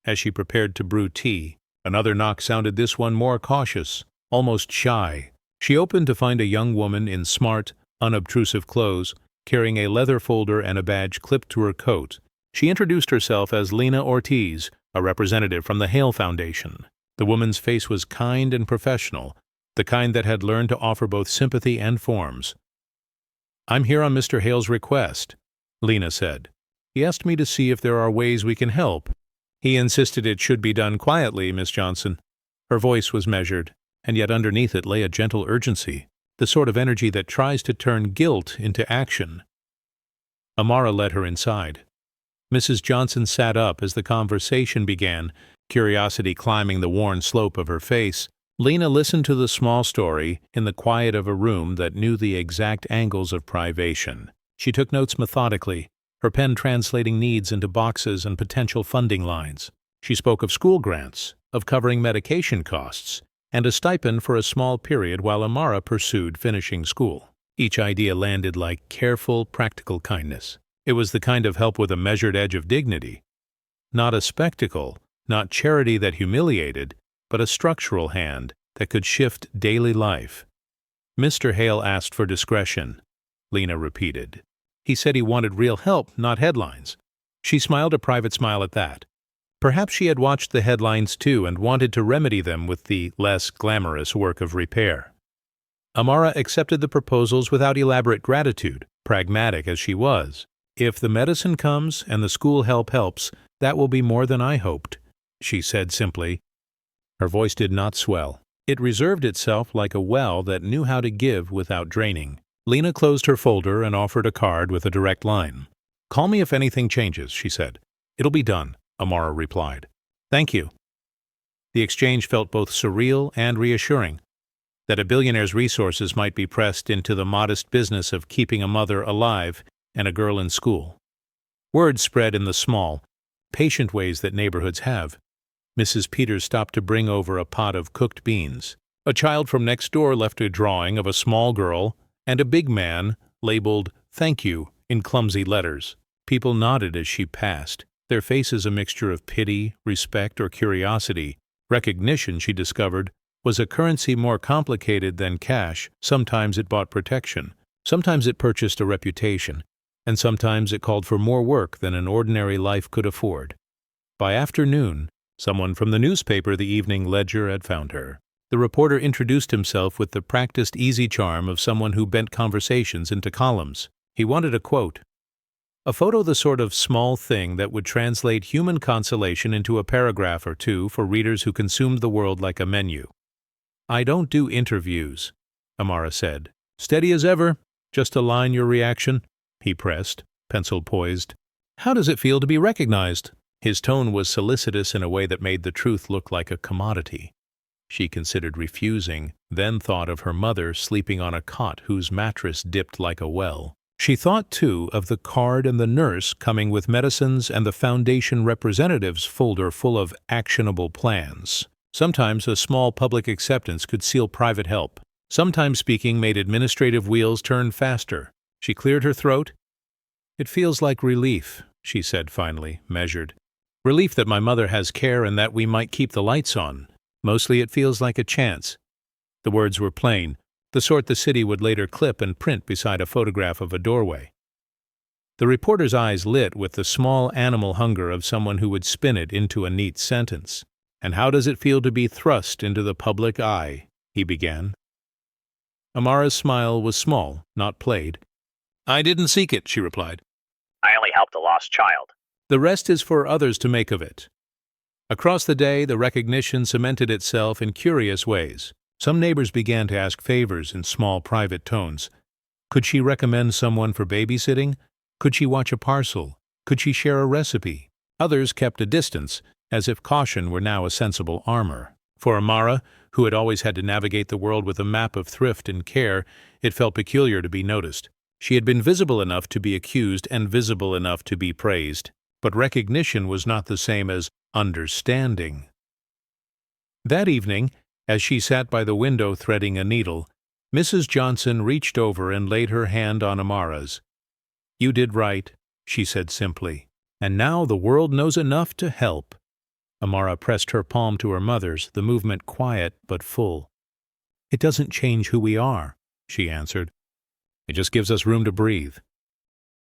As she prepared to brew tea, another knock sounded, this one more cautious, almost shy. She opened to find a young woman in smart, unobtrusive clothes, carrying a leather folder and a badge clipped to her coat. She introduced herself as Lena Ortiz, a representative from the Hale Foundation. The woman's face was kind and professional, the kind that had learned to offer both sympathy and forms. "I'm here on Mr. Hale's request," Lena said. "He asked me to see if there are ways we can help. He insisted it should be done quietly, Miss Johnson." Her voice was measured, and yet underneath it lay a gentle urgency, the sort of energy that tries to turn guilt into action. Amara led her inside. Mrs. Johnson sat up as the conversation began, curiosity climbing the worn slope of her face. Lena listened to the small story in the quiet of a room that knew the exact angles of privation. She took notes methodically, her pen translating needs into boxes and potential funding lines. She spoke of school grants, of covering medication costs, and a stipend for a small period while Amara pursued finishing school. Each idea landed like careful, practical kindness. It was the kind of help with a measured edge of dignity. Not a spectacle, not charity that humiliated, but a structural hand that could shift daily life. "Mr. Hale asked for discretion," Lena repeated. "He said he wanted real help, not headlines." She smiled a private smile at that. Perhaps she had watched the headlines too and wanted to remedy them with the less glamorous work of repair. Amara accepted the proposals without elaborate gratitude, pragmatic as she was. "If the medicine comes and the school help helps, that will be more than I hoped," she said simply. Her voice did not swell. It reserved itself like a well that knew how to give without draining. Lena closed her folder and offered a card with a direct line. "Call me if anything changes," she said. "It'll be done," Amara replied. "Thank you." The exchange felt both surreal and reassuring, that a billionaire's resources might be pressed into the modest business of keeping a mother alive and a girl in school. Word spread in the small, patient ways that neighborhoods have. Mrs. Peters stopped to bring over a pot of cooked beans. A child from next door left a drawing of a small girl and a big man labeled "Thank you" in clumsy letters. People nodded as she passed, their faces a mixture of pity, respect, or curiosity. Recognition, she discovered, was a currency more complicated than cash. Sometimes it bought protection, sometimes it purchased a reputation, and sometimes it called for more work than an ordinary life could afford. By afternoon, someone from the newspaper the Evening Ledger had found her. The reporter introduced himself with the practiced easy charm of someone who bent conversations into columns. He wanted a quote. A photo, the sort of small thing that would translate human consolation into a paragraph or two for readers who consumed the world like a menu. "I don't do interviews," Amara said. "Steady as ever. Just align your reaction," he pressed, pencil poised. "How does it feel to be recognized?" His tone was solicitous in a way that made the truth look like a commodity. She considered refusing, then thought of her mother sleeping on a cot whose mattress dipped like a well. She thought, too, of the card and the nurse coming with medicines and the foundation representative's folder full of actionable plans. Sometimes a small public acceptance could seal private help. Sometimes speaking made administrative wheels turn faster. She cleared her throat. "It feels like relief," she said finally, measured. "Relief that my mother has care and that we might keep the lights on. Mostly it feels like a chance." The words were plain, the sort the city would later clip and print beside a photograph of a doorway. The reporter's eyes lit with the small animal hunger of someone who would spin it into a neat sentence. "And how does it feel to be thrust into the public eye?" he began. Amara's smile was small, not played. "I didn't seek it," she replied. "I only helped a lost child." "The rest is for others to make of it." Across the day, the recognition cemented itself in curious ways. Some neighbors began to ask favors in small, private tones. Could she recommend someone for babysitting? Could she watch a parcel? Could she share a recipe? Others kept a distance, as if caution were now a sensible armor. For Amara, who had always had to navigate the world with a map of thrift and care, it felt peculiar to be noticed. She had been visible enough to be accused and visible enough to be praised, but recognition was not the same as understanding. That evening, as she sat by the window threading a needle, Mrs. Johnson reached over and laid her hand on Amara's. "You did right," she said simply, "and now the world knows enough to help." Amara pressed her palm to her mother's, the movement quiet but full. "It doesn't change who we are," she answered. It just gives us room to breathe.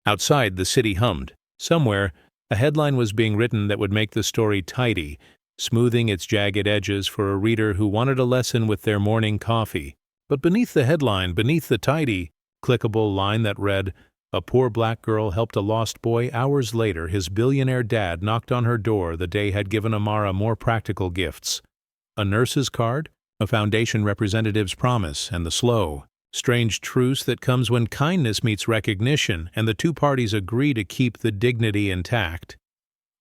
Outside, the city hummed. Somewhere, a headline was being written that would make the story tidy, smoothing its jagged edges for a reader who wanted a lesson with their morning coffee. But beneath the headline, beneath the tidy, clickable line that read, "A poor black girl helped a lost boy. Hours later, his billionaire dad knocked on her door. The day had given Amara more practical gifts. A nurse's card, a foundation representative's promise, and the slow, strange truce that comes when kindness meets recognition and the two parties agree to keep the dignity intact.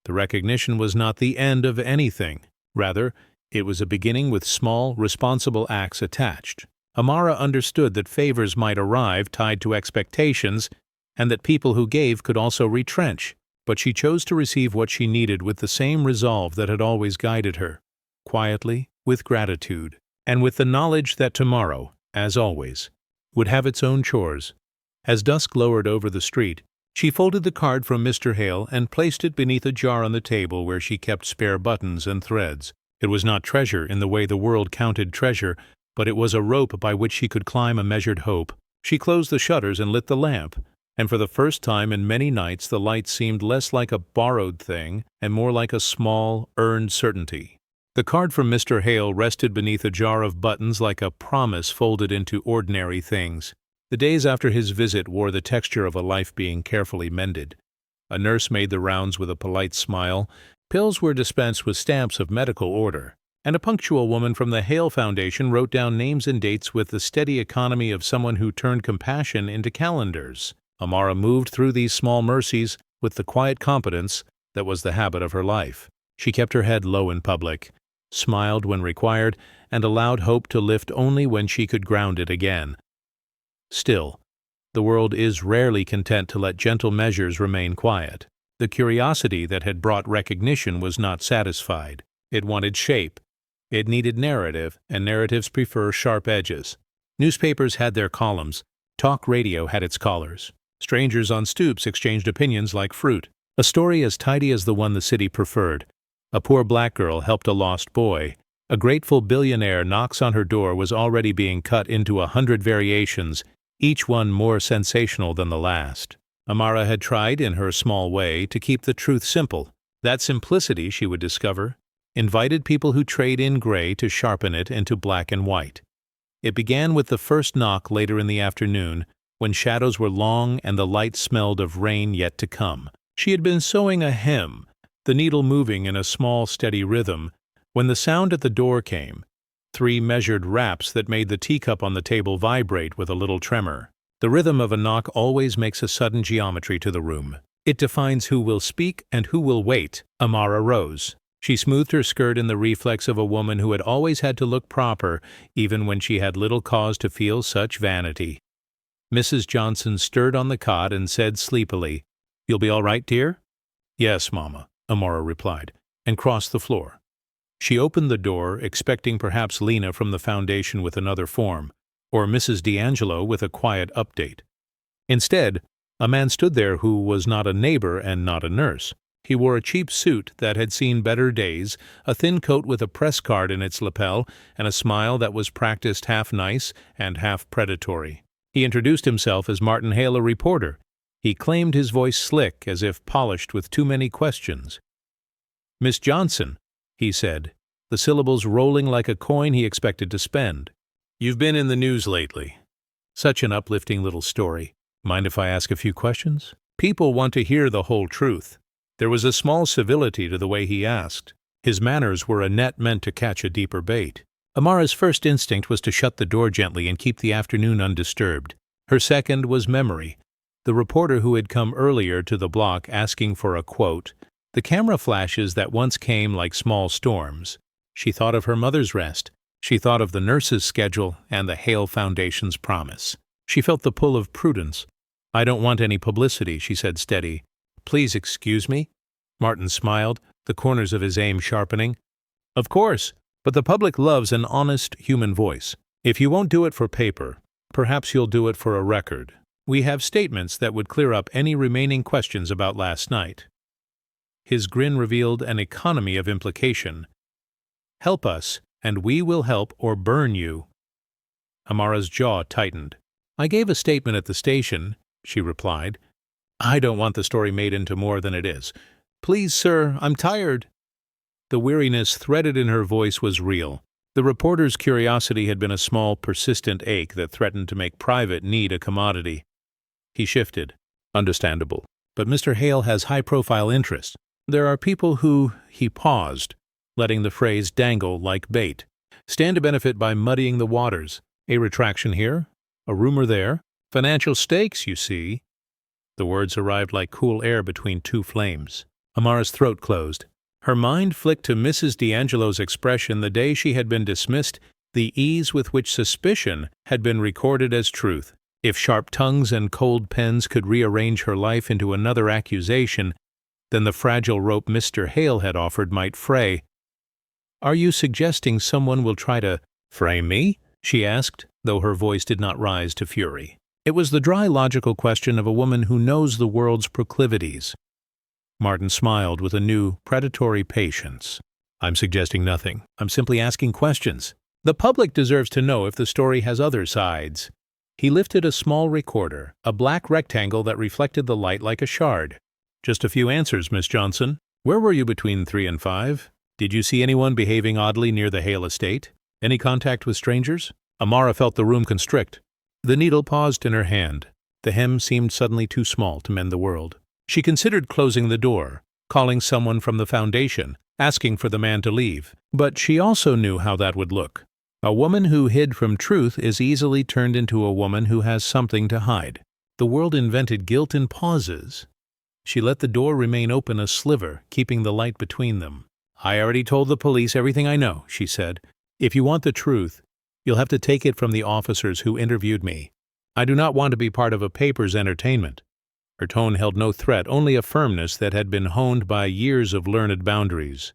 The recognition was not the end of anything. Rather, it was a beginning with small, responsible acts attached. Amara understood that favors might arrive tied to expectations and that people who gave could also retrench, but she chose to receive what she needed with the same resolve that had always guided her, quietly, with gratitude, and with the knowledge that tomorrow, as always, would have its own chores. As dusk lowered over the street, she folded the card from Mr. Hale and placed it beneath a jar on the table where she kept spare buttons and threads. It was not treasure in the way the world counted treasure, but it was a rope by which she could climb a measured hope. She closed the shutters and lit the lamp, and for the first time in many nights the light seemed less like a borrowed thing and more like a small, earned certainty. The card from Mr. Hale rested beneath a jar of buttons like a promise folded into ordinary things. The days after his visit wore the texture of a life being carefully mended. A nurse made the rounds with a polite smile, pills were dispensed with stamps of medical order, and a punctual woman from the Hale Foundation wrote down names and dates with the steady economy of someone who turned compassion into calendars. Amara moved through these small mercies with the quiet competence that was the habit of her life. She kept her head low in public, smiled when required, and allowed hope to lift only when she could ground it again. Still, the world is rarely content to let gentle measures remain quiet. The curiosity that had brought recognition was not satisfied. It wanted shape. It needed narrative, and narratives prefer sharp edges. Newspapers had their columns. Talk radio had its callers. Strangers on stoops exchanged opinions like fruit. A story as tidy as the one the city preferred. A poor black girl helped a lost boy. A grateful billionaire knocks on her door was already being cut into 100 variations, each one more sensational than the last. Amara had tried, in her small way, to keep the truth simple. That simplicity, she would discover, invited people who trade in gray to sharpen it into black and white. It began with the first knock later in the afternoon, when shadows were long and the light smelled of rain yet to come. She had been sewing a hem, the needle moving in a small, steady rhythm, when the sound at the door came, 3 measured raps that made the teacup on the table vibrate with a little tremor. The rhythm of a knock always makes a sudden geometry to the room. It defines who will speak and who will wait. Amara rose. She smoothed her skirt in the reflex of a woman who had always had to look proper, even when she had little cause to feel such vanity. Mrs. Johnson stirred on the cot and said sleepily, "You'll be all right, dear?" "Yes, Mama," Amara replied, and crossed the floor. She opened the door, expecting perhaps Lena from the foundation with another form, or Mrs. D'Angelo with a quiet update. Instead, a man stood there who was not a neighbor and not a nurse. He wore a cheap suit that had seen better days, a thin coat with a press card in its lapel, and a smile that was practiced half nice and half predatory. He introduced himself as Martin Hale, a reporter. He claimed his voice slick, as if polished with too many questions. "Miss Johnson," he said, the syllables rolling like a coin he expected to spend. "You've been in the news lately. Such an uplifting little story. Mind if I ask a few questions? People want to hear the whole truth." There was a small civility to the way he asked. His manners were a net meant to catch a deeper bait. Amara's first instinct was to shut the door gently and keep the afternoon undisturbed. Her second was memory. The reporter who had come earlier to the block asking for a quote, the camera flashes that once came like small storms. She thought of her mother's rest. She thought of the nurse's schedule and the Hale Foundation's promise. She felt the pull of prudence. "I don't want any publicity," she said steady. "Please excuse me." Martin smiled, the corners of his aim sharpening. "Of course, but the public loves an honest human voice. If you won't do it for paper, perhaps you'll do it for a record. We have statements that would clear up any remaining questions about last night." His grin revealed an economy of implication. "Help us, and we will help or burn you." Amara's jaw tightened. "I gave a statement at the station," she replied. "I don't want the story made into more than it is. Please, sir, I'm tired." The weariness threaded in her voice was real. The reporter's curiosity had been a small, persistent ache that threatened to make private need a commodity. He shifted. "Understandable. But Mr. Hale has high-profile interests. There are people who—" He paused, letting the phrase dangle like bait. "Stand to benefit by muddying the waters. A retraction here, a rumor there. Financial stakes, you see." The words arrived like cool air between two flames. Amara's throat closed. Her mind flicked to Mrs. D'Angelo's expression the day she had been dismissed, the ease with which suspicion had been recorded as truth. If sharp tongues and cold pens could rearrange her life into another accusation, then the fragile rope Mr. Hale had offered might fray. "Are you suggesting someone will try to frame me?" she asked, though her voice did not rise to fury. It was the dry, logical question of a woman who knows the world's proclivities. Martin smiled with a new, predatory patience. "I'm suggesting nothing. I'm simply asking questions. The public deserves to know if the story has other sides." He lifted a small recorder, a black rectangle that reflected the light like a shard. "Just a few answers, Miss Johnson. Where were you between 3 and 5? Did you see anyone behaving oddly near the Hale estate? Any contact with strangers?" Amara felt the room constrict. The needle paused in her hand. The hem seemed suddenly too small to mend the world. She considered closing the door, calling someone from the foundation, asking for the man to leave. But she also knew how that would look. A woman who hid from truth is easily turned into a woman who has something to hide. The world invented guilt in pauses. She let the door remain open a sliver, keeping the light between them. "I already told the police everything I know," she said. "If you want the truth, you'll have to take it from the officers who interviewed me. I do not want to be part of a paper's entertainment." Her tone held no threat, only a firmness that had been honed by years of learned boundaries.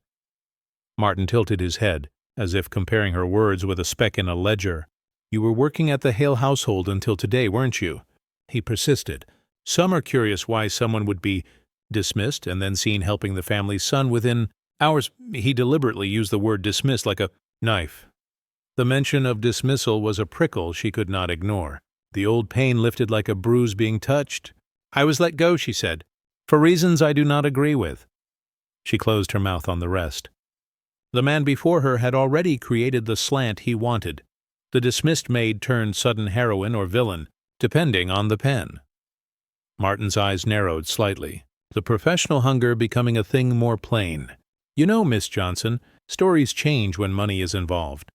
Martin tilted his head, as if comparing her words with a speck in a ledger. "You were working at the Hale household until today, weren't you?" He persisted. "Some are curious why someone would be dismissed and then seen helping the family's son within hours." He deliberately used the word dismissed like a knife. The mention of dismissal was a prickle she could not ignore. The old pain lifted like a bruise being touched. "I was let go," she said, "for reasons I do not agree with." She closed her mouth on the rest. The man before her had already created the slant he wanted. The dismissed maid turned sudden heroine or villain, depending on the pen. Martin's eyes narrowed slightly, the professional hunger becoming a thing more plain. "You know, Miss Johnson, stories change when money is involved.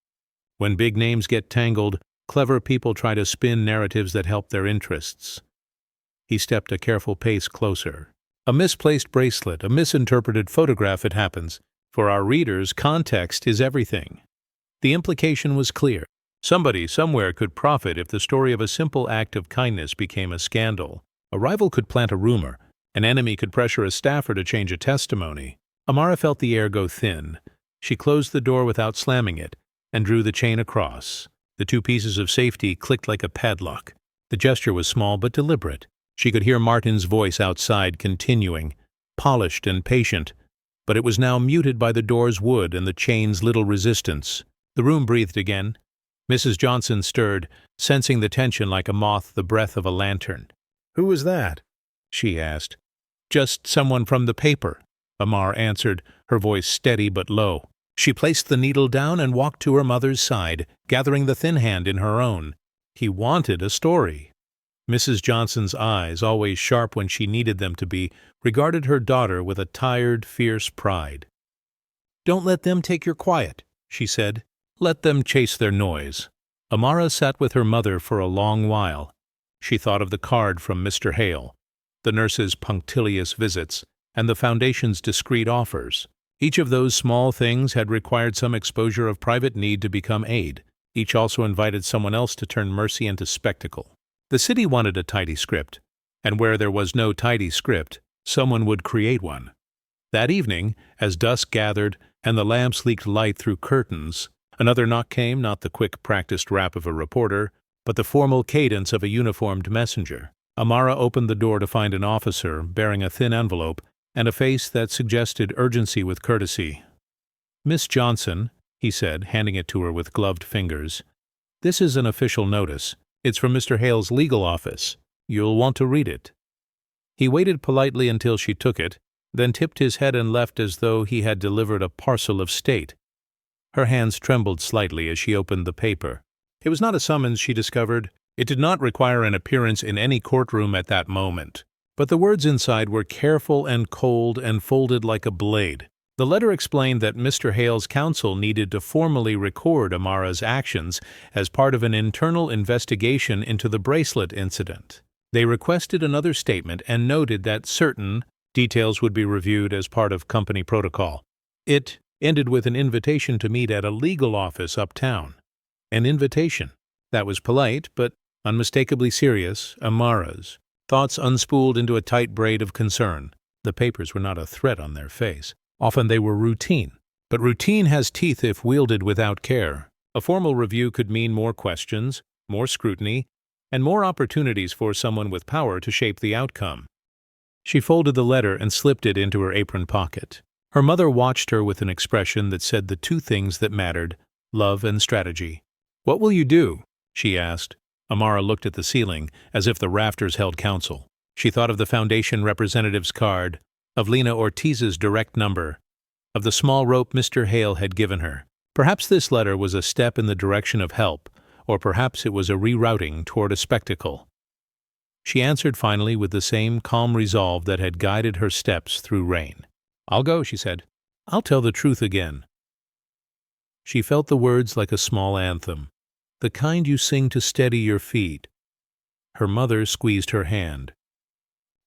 When big names get tangled, clever people try to spin narratives that help their interests." He stepped a careful pace closer. "A misplaced bracelet, a misinterpreted photograph, it happens. For our readers, context is everything." The implication was clear. Somebody, somewhere could profit if the story of a simple act of kindness became a scandal. A rival could plant a rumor. An enemy could pressure a staffer to change a testimony. Amara felt the air go thin. She closed the door without slamming it, and drew the chain across. The two pieces of safety clicked like a padlock. The gesture was small but deliberate. She could hear Martin's voice outside continuing, polished and patient, but it was now muted by the door's wood and the chain's little resistance. The room breathed again. Mrs. Johnson stirred, sensing the tension like a moth the breath of a lantern. "Who was that?" she asked. "Just someone from the paper," Amara answered, her voice steady but low. She placed the needle down and walked to her mother's side, gathering the thin hand in her own. He wanted a story. Mrs. Johnson's eyes, always sharp when she needed them to be, regarded her daughter with a tired, fierce pride. "Don't let them take your quiet," she said. "Let them chase their noise." Amara sat with her mother for a long while. She thought of the card from Mr. Hale, the nurse's punctilious visits, and the foundation's discreet offers. Each of those small things had required some exposure of private need to become aid. Each also invited someone else to turn mercy into spectacle. The city wanted a tidy script, and where there was no tidy script, someone would create one. That evening, as dusk gathered and the lamps leaked light through curtains, another knock came, not the quick, practiced rap of a reporter, but the formal cadence of a uniformed messenger. Amara opened the door to find an officer bearing a thin envelope and a face that suggested urgency with courtesy. "Miss Johnson," he said, handing it to her with gloved fingers, "this is an official notice. It's from Mr. Hale's legal office. You'll want to read it." He waited politely until she took it, then tipped his head and left as though he had delivered a parcel of state. Her hands trembled slightly as she opened the paper. It was not a summons, she discovered. It did not require an appearance in any courtroom at that moment. But the words inside were careful and cold and folded like a blade. The letter explained that Mr. Hale's counsel needed to formally record Amara's actions as part of an internal investigation into the bracelet incident. They requested another statement and noted that certain details would be reviewed as part of company protocol. It ended with an invitation to meet at a legal office uptown. An invitation. That was polite, but unmistakably serious, Amara's. Thoughts unspooled into a tight braid of concern. The papers were not a threat on their face. Often they were routine. But routine has teeth if wielded without care. A formal review could mean more questions, more scrutiny, and more opportunities for someone with power to shape the outcome. She folded the letter and slipped it into her apron pocket. Her mother watched her with an expression that said the two things that mattered, love and strategy. "What will you do?" she asked. Amara looked at the ceiling, as if the rafters held counsel. She thought of the foundation representative's card, of Lena Ortiz's direct number, of the small rope Mr. Hale had given her. Perhaps this letter was a step in the direction of help, or perhaps it was a rerouting toward a spectacle. She answered finally with the same calm resolve that had guided her steps through rain. "I'll go," she said. "I'll tell the truth again." She felt the words like a small anthem, the kind you sing to steady your feet. Her mother squeezed her hand.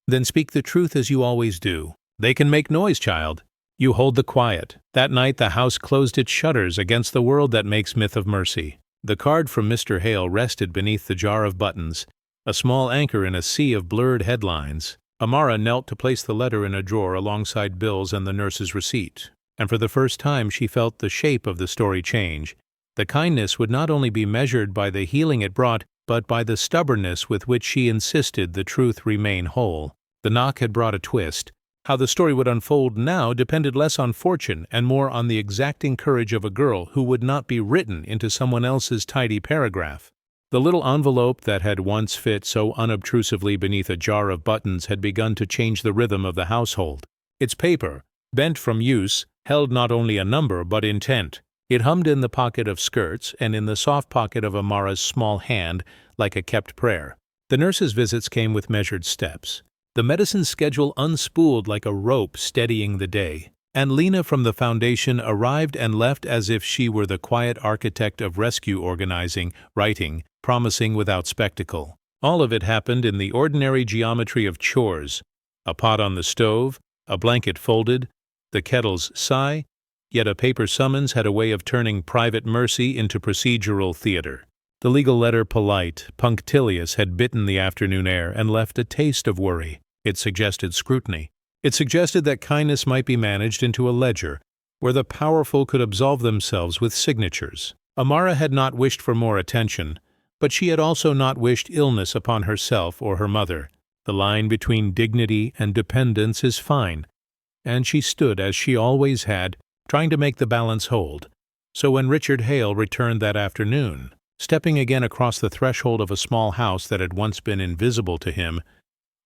"Then speak the truth as you always do. They can make noise, child. You hold the quiet." That night the house closed its shutters against the world that makes myth of mercy. The card from Mr. Hale rested beneath the jar of buttons, a small anchor in a sea of blurred headlines. Amara knelt to place the letter in a drawer alongside Bill's and the nurse's receipt, and for the first time she felt the shape of the story change. The kindness would not only be measured by the healing it brought, but by the stubbornness with which she insisted the truth remain whole. The knock had brought a twist. How the story would unfold now depended less on fortune and more on the exacting courage of a girl who would not be written into someone else's tidy paragraph. The little envelope that had once fit so unobtrusively beneath a jar of buttons had begun to change the rhythm of the household. Its paper, bent from use, held not only a number but intent. It hummed in the pocket of skirts and in the soft pocket of Amara's small hand like a kept prayer. The nurse's visits came with measured steps. The medicine schedule unspooled like a rope steadying the day, and Lena from the foundation arrived and left as if she were the quiet architect of rescue organizing, writing, promising without spectacle. All of it happened in the ordinary geometry of chores: a pot on the stove, a blanket folded, the kettle's sigh, yet a paper summons had a way of turning private mercy into procedural theater. The legal letter, polite, punctilious, had bitten the afternoon air and left a taste of worry. It suggested scrutiny. It suggested that kindness might be managed into a ledger, where the powerful could absolve themselves with signatures. Amara had not wished for more attention, but she had also not wished illness upon herself or her mother. The line between dignity and dependence is fine, and she stood as she always had, trying to make the balance hold. So when Richard Hale returned that afternoon, stepping again across the threshold of a small house that had once been invisible to him,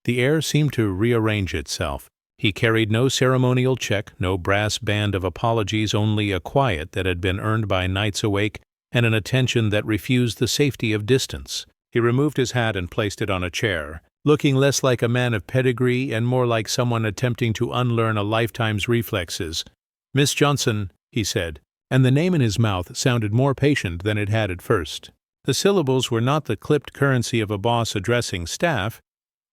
the air seemed to rearrange itself. He carried no ceremonial check, no brass band of apologies, only a quiet that had been earned by nights awake and an attention that refused the safety of distance. He removed his hat and placed it on a chair, looking less like a man of pedigree and more like someone attempting to unlearn a lifetime's reflexes. "Miss Johnson," he said, and the name in his mouth sounded more patient than it had at first. The syllables were not the clipped currency of a boss addressing staff,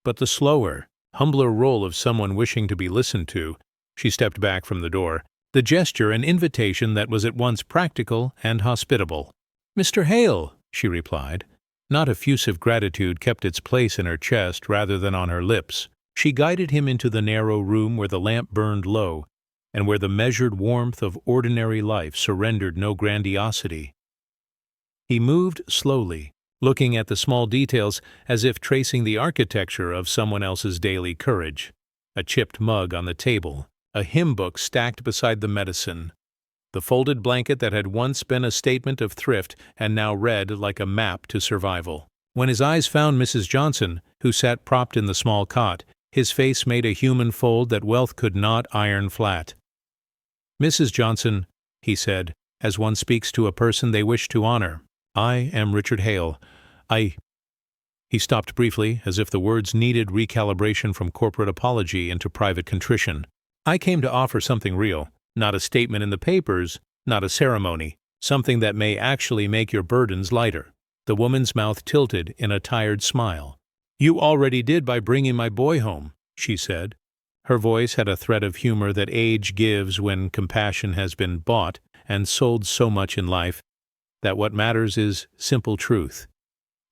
but the slower, humbler roll of someone wishing to be listened to. She stepped back from the door, the gesture an invitation that was at once practical and hospitable. "Mr. Hale," she replied. Not effusive gratitude kept its place in her chest rather than on her lips. She guided him into the narrow room where the lamp burned low, and where the measured warmth of ordinary life surrendered no grandiosity. He moved slowly, looking at the small details as if tracing the architecture of someone else's daily courage. A chipped mug on the table, a hymn book stacked beside the medicine, the folded blanket that had once been a statement of thrift and now read like a map to survival. When his eyes found Mrs. Johnson, who sat propped in the small cot, his face made a human fold that wealth could not iron flat. "Mrs. Johnson," he said, as one speaks to a person they wish to honor, "I am Richard Hale. He stopped briefly, as if the words needed recalibration from corporate apology into private contrition. "I came to offer something real, not a statement in the papers, not a ceremony, something that may actually make your burdens lighter." The woman's mouth tilted in a tired smile. "You already did by bringing my boy home," she said. Her voice had a thread of humor that age gives when compassion has been bought and sold so much in life that what matters is simple truth.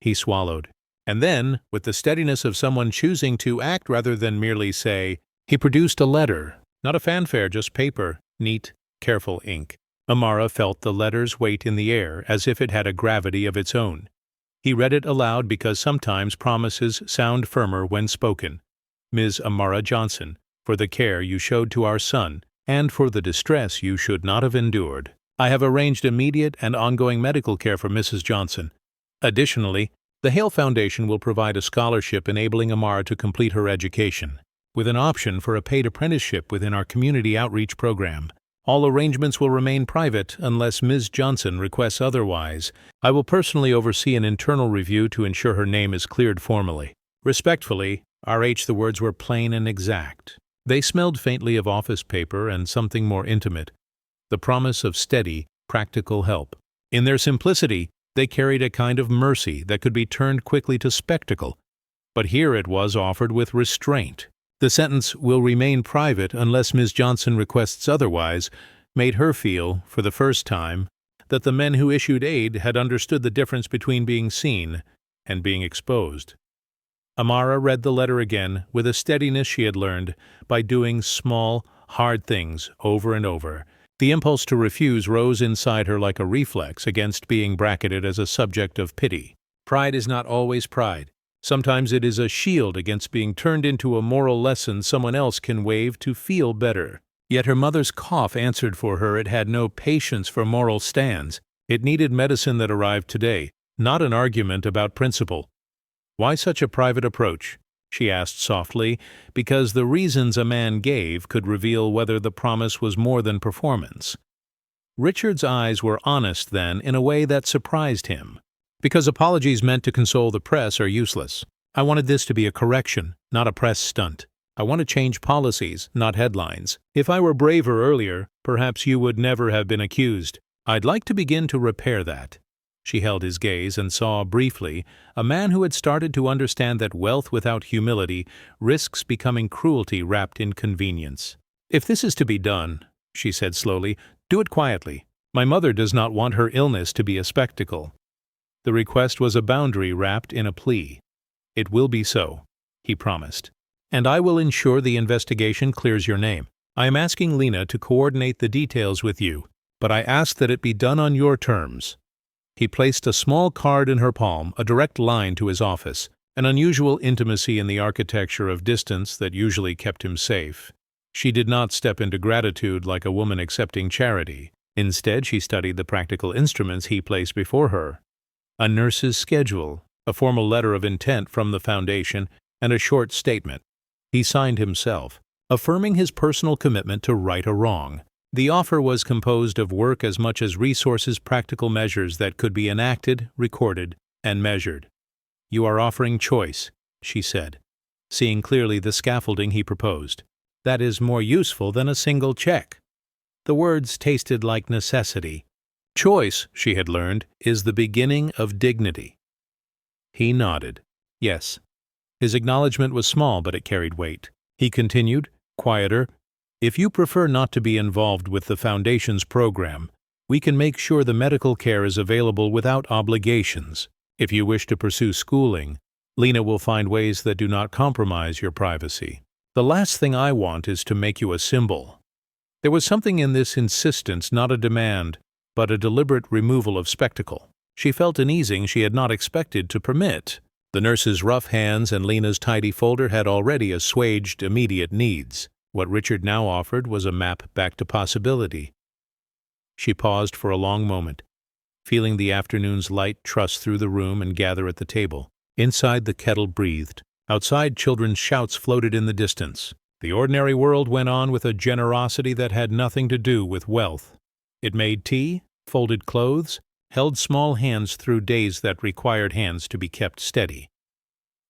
He swallowed. And then, with the steadiness of someone choosing to act rather than merely say, he produced a letter. Not a fanfare, just paper, neat, careful ink. Amara felt the letter's weight in the air, as if it had a gravity of its own. He read it aloud because sometimes promises sound firmer when spoken. "Ms. Amara Johnson, for the care you showed to our son, and for the distress you should not have endured, I have arranged immediate and ongoing medical care for Mrs. Johnson. Additionally, the Hale Foundation will provide a scholarship enabling Amara to complete her education, with an option for a paid apprenticeship within our community outreach program. All arrangements will remain private unless Ms. Johnson requests otherwise. I will personally oversee an internal review to ensure her name is cleared formally. Respectfully, R.H. The words were plain and exact. They smelled faintly of office paper and something more intimate, the promise of steady, practical help. In their simplicity, they carried a kind of mercy that could be turned quickly to spectacle, but here it was offered with restraint. The sentence, "will remain private unless Ms. Johnson requests otherwise," made her feel, for the first time, that the men who issued aid had understood the difference between being seen and being exposed. Amara read the letter again with a steadiness she had learned by doing small, hard things over and over. The impulse to refuse rose inside her like a reflex against being bracketed as a subject of pity. Pride is not always pride. Sometimes it is a shield against being turned into a moral lesson someone else can wave to feel better. Yet her mother's cough answered for her. It had no patience for moral stands. It needed medicine that arrived today, not an argument about principle. "Why such a private approach?" she asked softly, because the reasons a man gave could reveal whether the promise was more than performance. Richard's eyes were honest then in a way that surprised him. "Because apologies meant to console the press are useless. I wanted this to be a correction, not a press stunt. I want to change policies, not headlines. If I were braver earlier, perhaps you would never have been accused. I'd like to begin to repair that." She held his gaze and saw, briefly, a man who had started to understand that wealth without humility risks becoming cruelty wrapped in convenience. "If this is to be done," she said slowly, "do it quietly. My mother does not want her illness to be a spectacle." The request was a boundary wrapped in a plea. "It will be so," he promised. "And I will ensure the investigation clears your name. I am asking Lena to coordinate the details with you, but I ask that it be done on your terms." He placed a small card in her palm, a direct line to his office, an unusual intimacy in the architecture of distance that usually kept him safe. She did not step into gratitude like a woman accepting charity. Instead, she studied the practical instruments he placed before her. A nurse's schedule, a formal letter of intent from the foundation, and a short statement. He signed himself, affirming his personal commitment to right a wrong. The offer was composed of work as much as resources, practical measures that could be enacted, recorded, and measured. "You are offering choice," she said, seeing clearly the scaffolding he proposed. "That is more useful than a single check." The words tasted like necessity. Choice, she had learned, is the beginning of dignity. He nodded. Yes. His acknowledgement was small, but it carried weight. He continued, quieter, "If you prefer not to be involved with the Foundation's program, we can make sure the medical care is available without obligations. If you wish to pursue schooling, Lena will find ways that do not compromise your privacy. The last thing I want is to make you a symbol." There was something in this insistence, not a demand, but a deliberate removal of spectacle. She felt an easing she had not expected to permit. The nurse's rough hands and Lena's tidy folder had already assuaged immediate needs. What Richard now offered was a map back to possibility. She paused for a long moment, feeling the afternoon's light truss through the room and gather at the table. Inside, the kettle breathed. Outside, children's shouts floated in the distance. The ordinary world went on with a generosity that had nothing to do with wealth. It made tea, folded clothes, held small hands through days that required hands to be kept steady.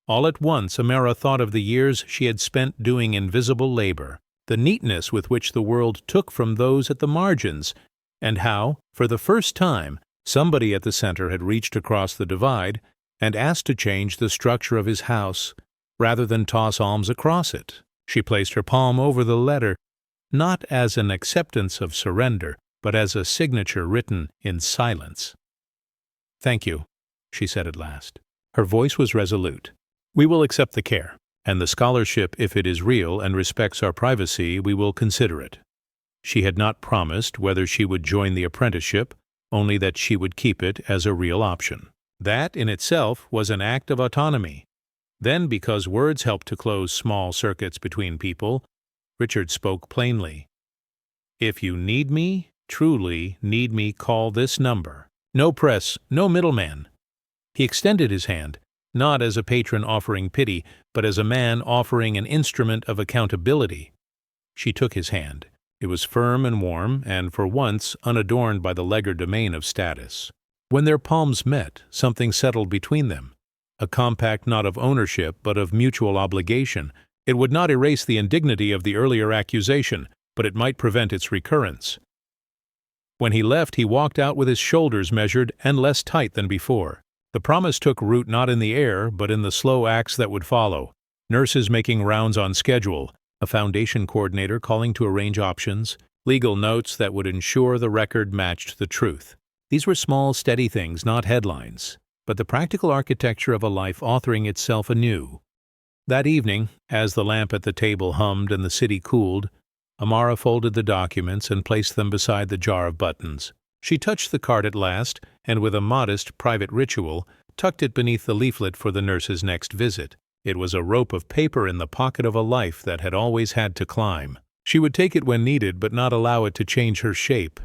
All at once, Amara thought of the years she had spent doing invisible labor, the neatness with which the world took from those at the margins, and how, for the first time, somebody at the center had reached across the divide and asked to change the structure of his house, rather than toss alms across it. She placed her palm over the letter, not as an acceptance of surrender, but as a signature written in silence. "Thank you," she said at last. Her voice was resolute. "We will accept the care, and the scholarship, if it is real and respects our privacy, we will consider it." She had not promised whether she would join the apprenticeship, only that she would keep it as a real option. That, in itself, was an act of autonomy. Then, because words help to close small circuits between people, Richard spoke plainly. "If you need me, truly need me, call this number. No press, no middleman." He extended his hand, not as a patron offering pity, but as a man offering an instrument of accountability. She took his hand. It was firm and warm, and for once unadorned by the legerdemain of status. When their palms met, something settled between them. A compact not of ownership, but of mutual obligation. It would not erase the indignity of the earlier accusation, but it might prevent its recurrence. When he left, he walked out with his shoulders measured and less tight than before. The promise took root not in the air, but in the slow acts that would follow. Nurses making rounds on schedule, a foundation coordinator calling to arrange options, legal notes that would ensure the record matched the truth. These were small, steady things, not headlines, but the practical architecture of a life authoring itself anew. That evening, as the lamp at the table hummed and the city cooled, Amara folded the documents and placed them beside the jar of buttons. She touched the card at last, and with a modest, private ritual, tucked it beneath the leaflet for the nurse's next visit. It was a rope of paper in the pocket of a life that had always had to climb. She would take it when needed, but not allow it to change her shape.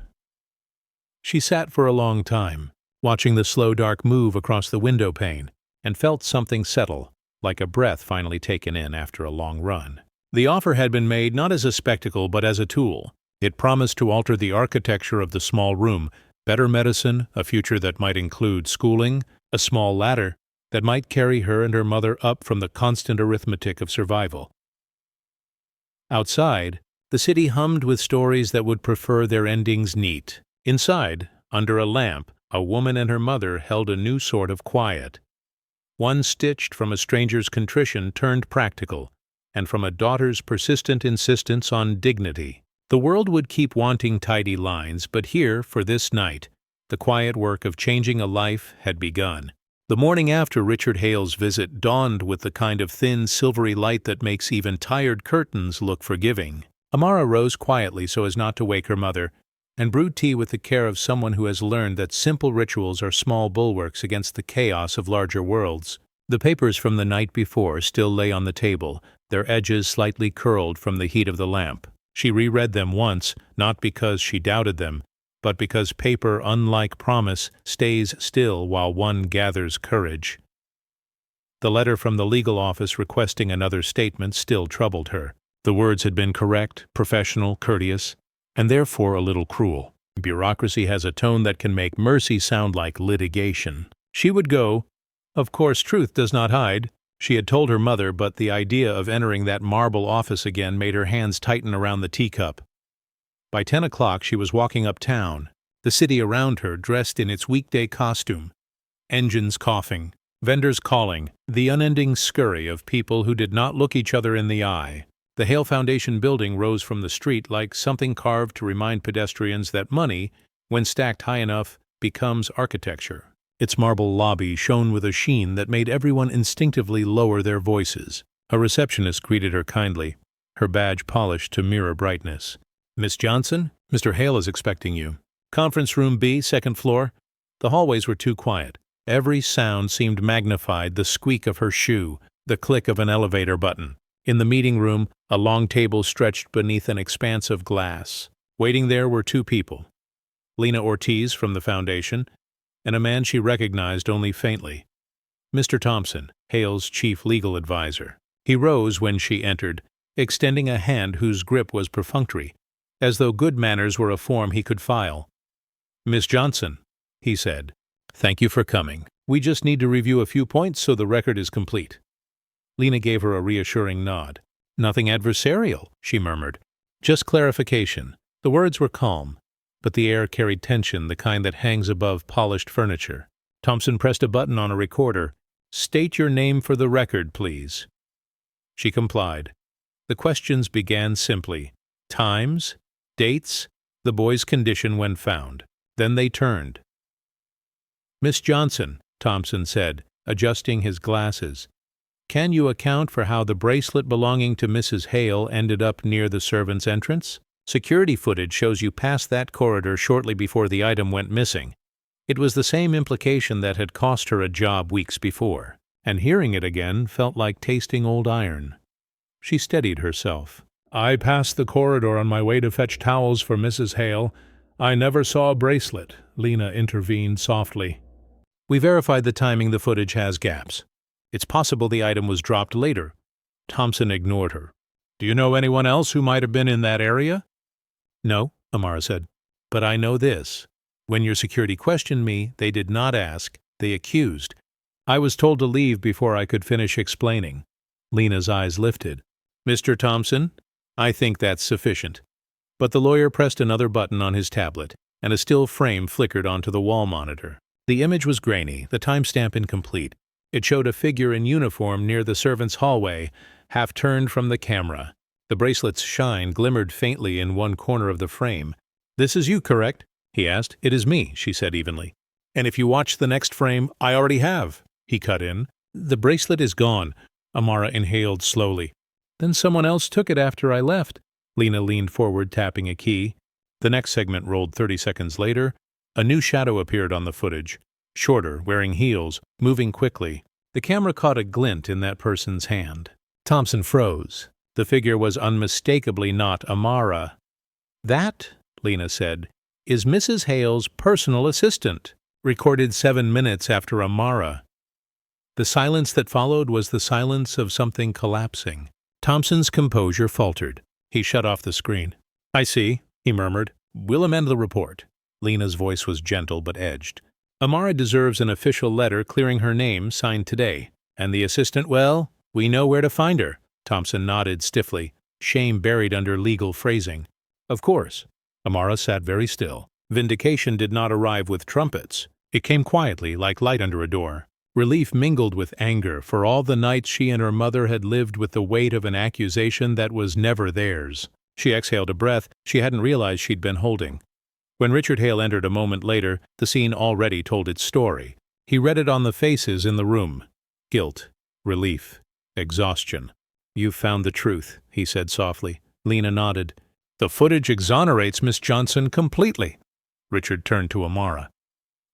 She sat for a long time, watching the slow dark move across the window pane, and felt something settle, like a breath finally taken in after a long run. The offer had been made not as a spectacle but as a tool. It promised to alter the architecture of the small room, better medicine, a future that might include schooling, a small ladder that might carry her and her mother up from the constant arithmetic of survival. Outside, the city hummed with stories that would prefer their endings neat. Inside, under a lamp, a woman and her mother held a new sort of quiet. One stitched from a stranger's contrition turned practical, and from a daughter's persistent insistence on dignity. The world would keep wanting tidy lines, but here, for this night, the quiet work of changing a life had begun. The morning after Richard Hale's visit dawned with the kind of thin, silvery light that makes even tired curtains look forgiving. Amara rose quietly so as not to wake her mother, and brewed tea with the care of someone who has learned that simple rituals are small bulwarks against the chaos of larger worlds. The papers from the night before still lay on the table, their edges slightly curled from the heat of the lamp. She reread them once, not because she doubted them, but because paper, unlike promise, stays still while one gathers courage. The letter from the legal office requesting another statement still troubled her. The words had been correct, professional, courteous, and therefore a little cruel. Bureaucracy has a tone that can make mercy sound like litigation. She would go. Of course, truth does not hide. She had told her mother, but the idea of entering that marble office again made her hands tighten around the teacup. By 10 o'clock she was walking uptown, the city around her dressed in its weekday costume. Engines coughing, vendors calling, the unending scurry of people who did not look each other in the eye. The Hale Foundation building rose from the street like something carved to remind pedestrians that money, when stacked high enough, becomes architecture. Its marble lobby shone with a sheen that made everyone instinctively lower their voices. A receptionist greeted her kindly, her badge polished to mirror brightness. "Miss Johnson, Mr. Hale is expecting you. Conference room B, second floor." The hallways were too quiet. Every sound seemed magnified, the squeak of her shoe, the click of an elevator button. In the meeting room, a long table stretched beneath an expanse of glass. Waiting there were two people. Lena Ortiz from the foundation, and a man she recognized only faintly. Mr. Thompson, Hale's chief legal advisor. He rose when she entered, extending a hand whose grip was perfunctory, as though good manners were a form he could file. "Miss Johnson," he said, "thank you for coming. We just need to review a few points so the record is complete." Lena gave her a reassuring nod. "Nothing adversarial," she murmured. "Just clarification." The words were calm, but the air carried tension, the kind that hangs above polished furniture. Thompson pressed a button on a recorder. "State your name for the record, please." She complied. The questions began simply. Times, dates, the boy's condition when found. Then they turned. "Miss Johnson," Thompson said, adjusting his glasses, "can you account for how the bracelet belonging to Mrs. Hale ended up near the servants' entrance? Security footage shows you passed that corridor shortly before the item went missing. It was the same implication that had cost her a job weeks before, and hearing it again felt like tasting old iron. She steadied herself. "I passed the corridor on my way to fetch towels for Mrs. Hale. I never saw a bracelet," Lena intervened softly. "We verified the timing. The footage has gaps. It's possible the item was dropped later." Thompson ignored her. "Do you know anyone else who might have been in that area?" "No," Amara said. "But I know this. When your security questioned me, they did not ask, they accused. I was told to leave before I could finish explaining." Lena's eyes lifted. "Mr. Thompson, I think that's sufficient." But the lawyer pressed another button on his tablet, and a still frame flickered onto the wall monitor. The image was grainy, the timestamp incomplete. It showed a figure in uniform near the servants' hallway, half turned from the camera. The bracelet's shine glimmered faintly in one corner of the frame. "This is you, correct?" he asked. "It is me," she said evenly. "And if you watch the next frame, I already have," he cut in. "The bracelet is gone," Amara inhaled slowly. "Then someone else took it after I left." Lena leaned forward, tapping a key. The next segment rolled 30 seconds later. A new shadow appeared on the footage. Shorter, wearing heels, moving quickly. The camera caught a glint in that person's hand. Thompson froze. The figure was unmistakably not Amara. "That," Lena said, "is Mrs. Hale's personal assistant, recorded 7 minutes after Amara." The silence that followed was the silence of something collapsing. Thompson's composure faltered. He shut off the screen. "I see," he murmured. "We'll amend the report." Lena's voice was gentle but edged. "Amara deserves an official letter clearing her name, signed today. And the assistant, well, we know where to find her." Thompson nodded stiffly, shame buried under legal phrasing. "Of course." Amara sat very still. Vindication did not arrive with trumpets. It came quietly, like light under a door. Relief mingled with anger for all the nights she and her mother had lived with the weight of an accusation that was never theirs. She exhaled a breath she hadn't realized she'd been holding. When Richard Hale entered a moment later, the scene already told its story. He read it on the faces in the room. Guilt, relief, exhaustion. "You've found the truth," he said softly. Lena nodded. "The footage exonerates Miss Johnson completely." Richard turned to Amara.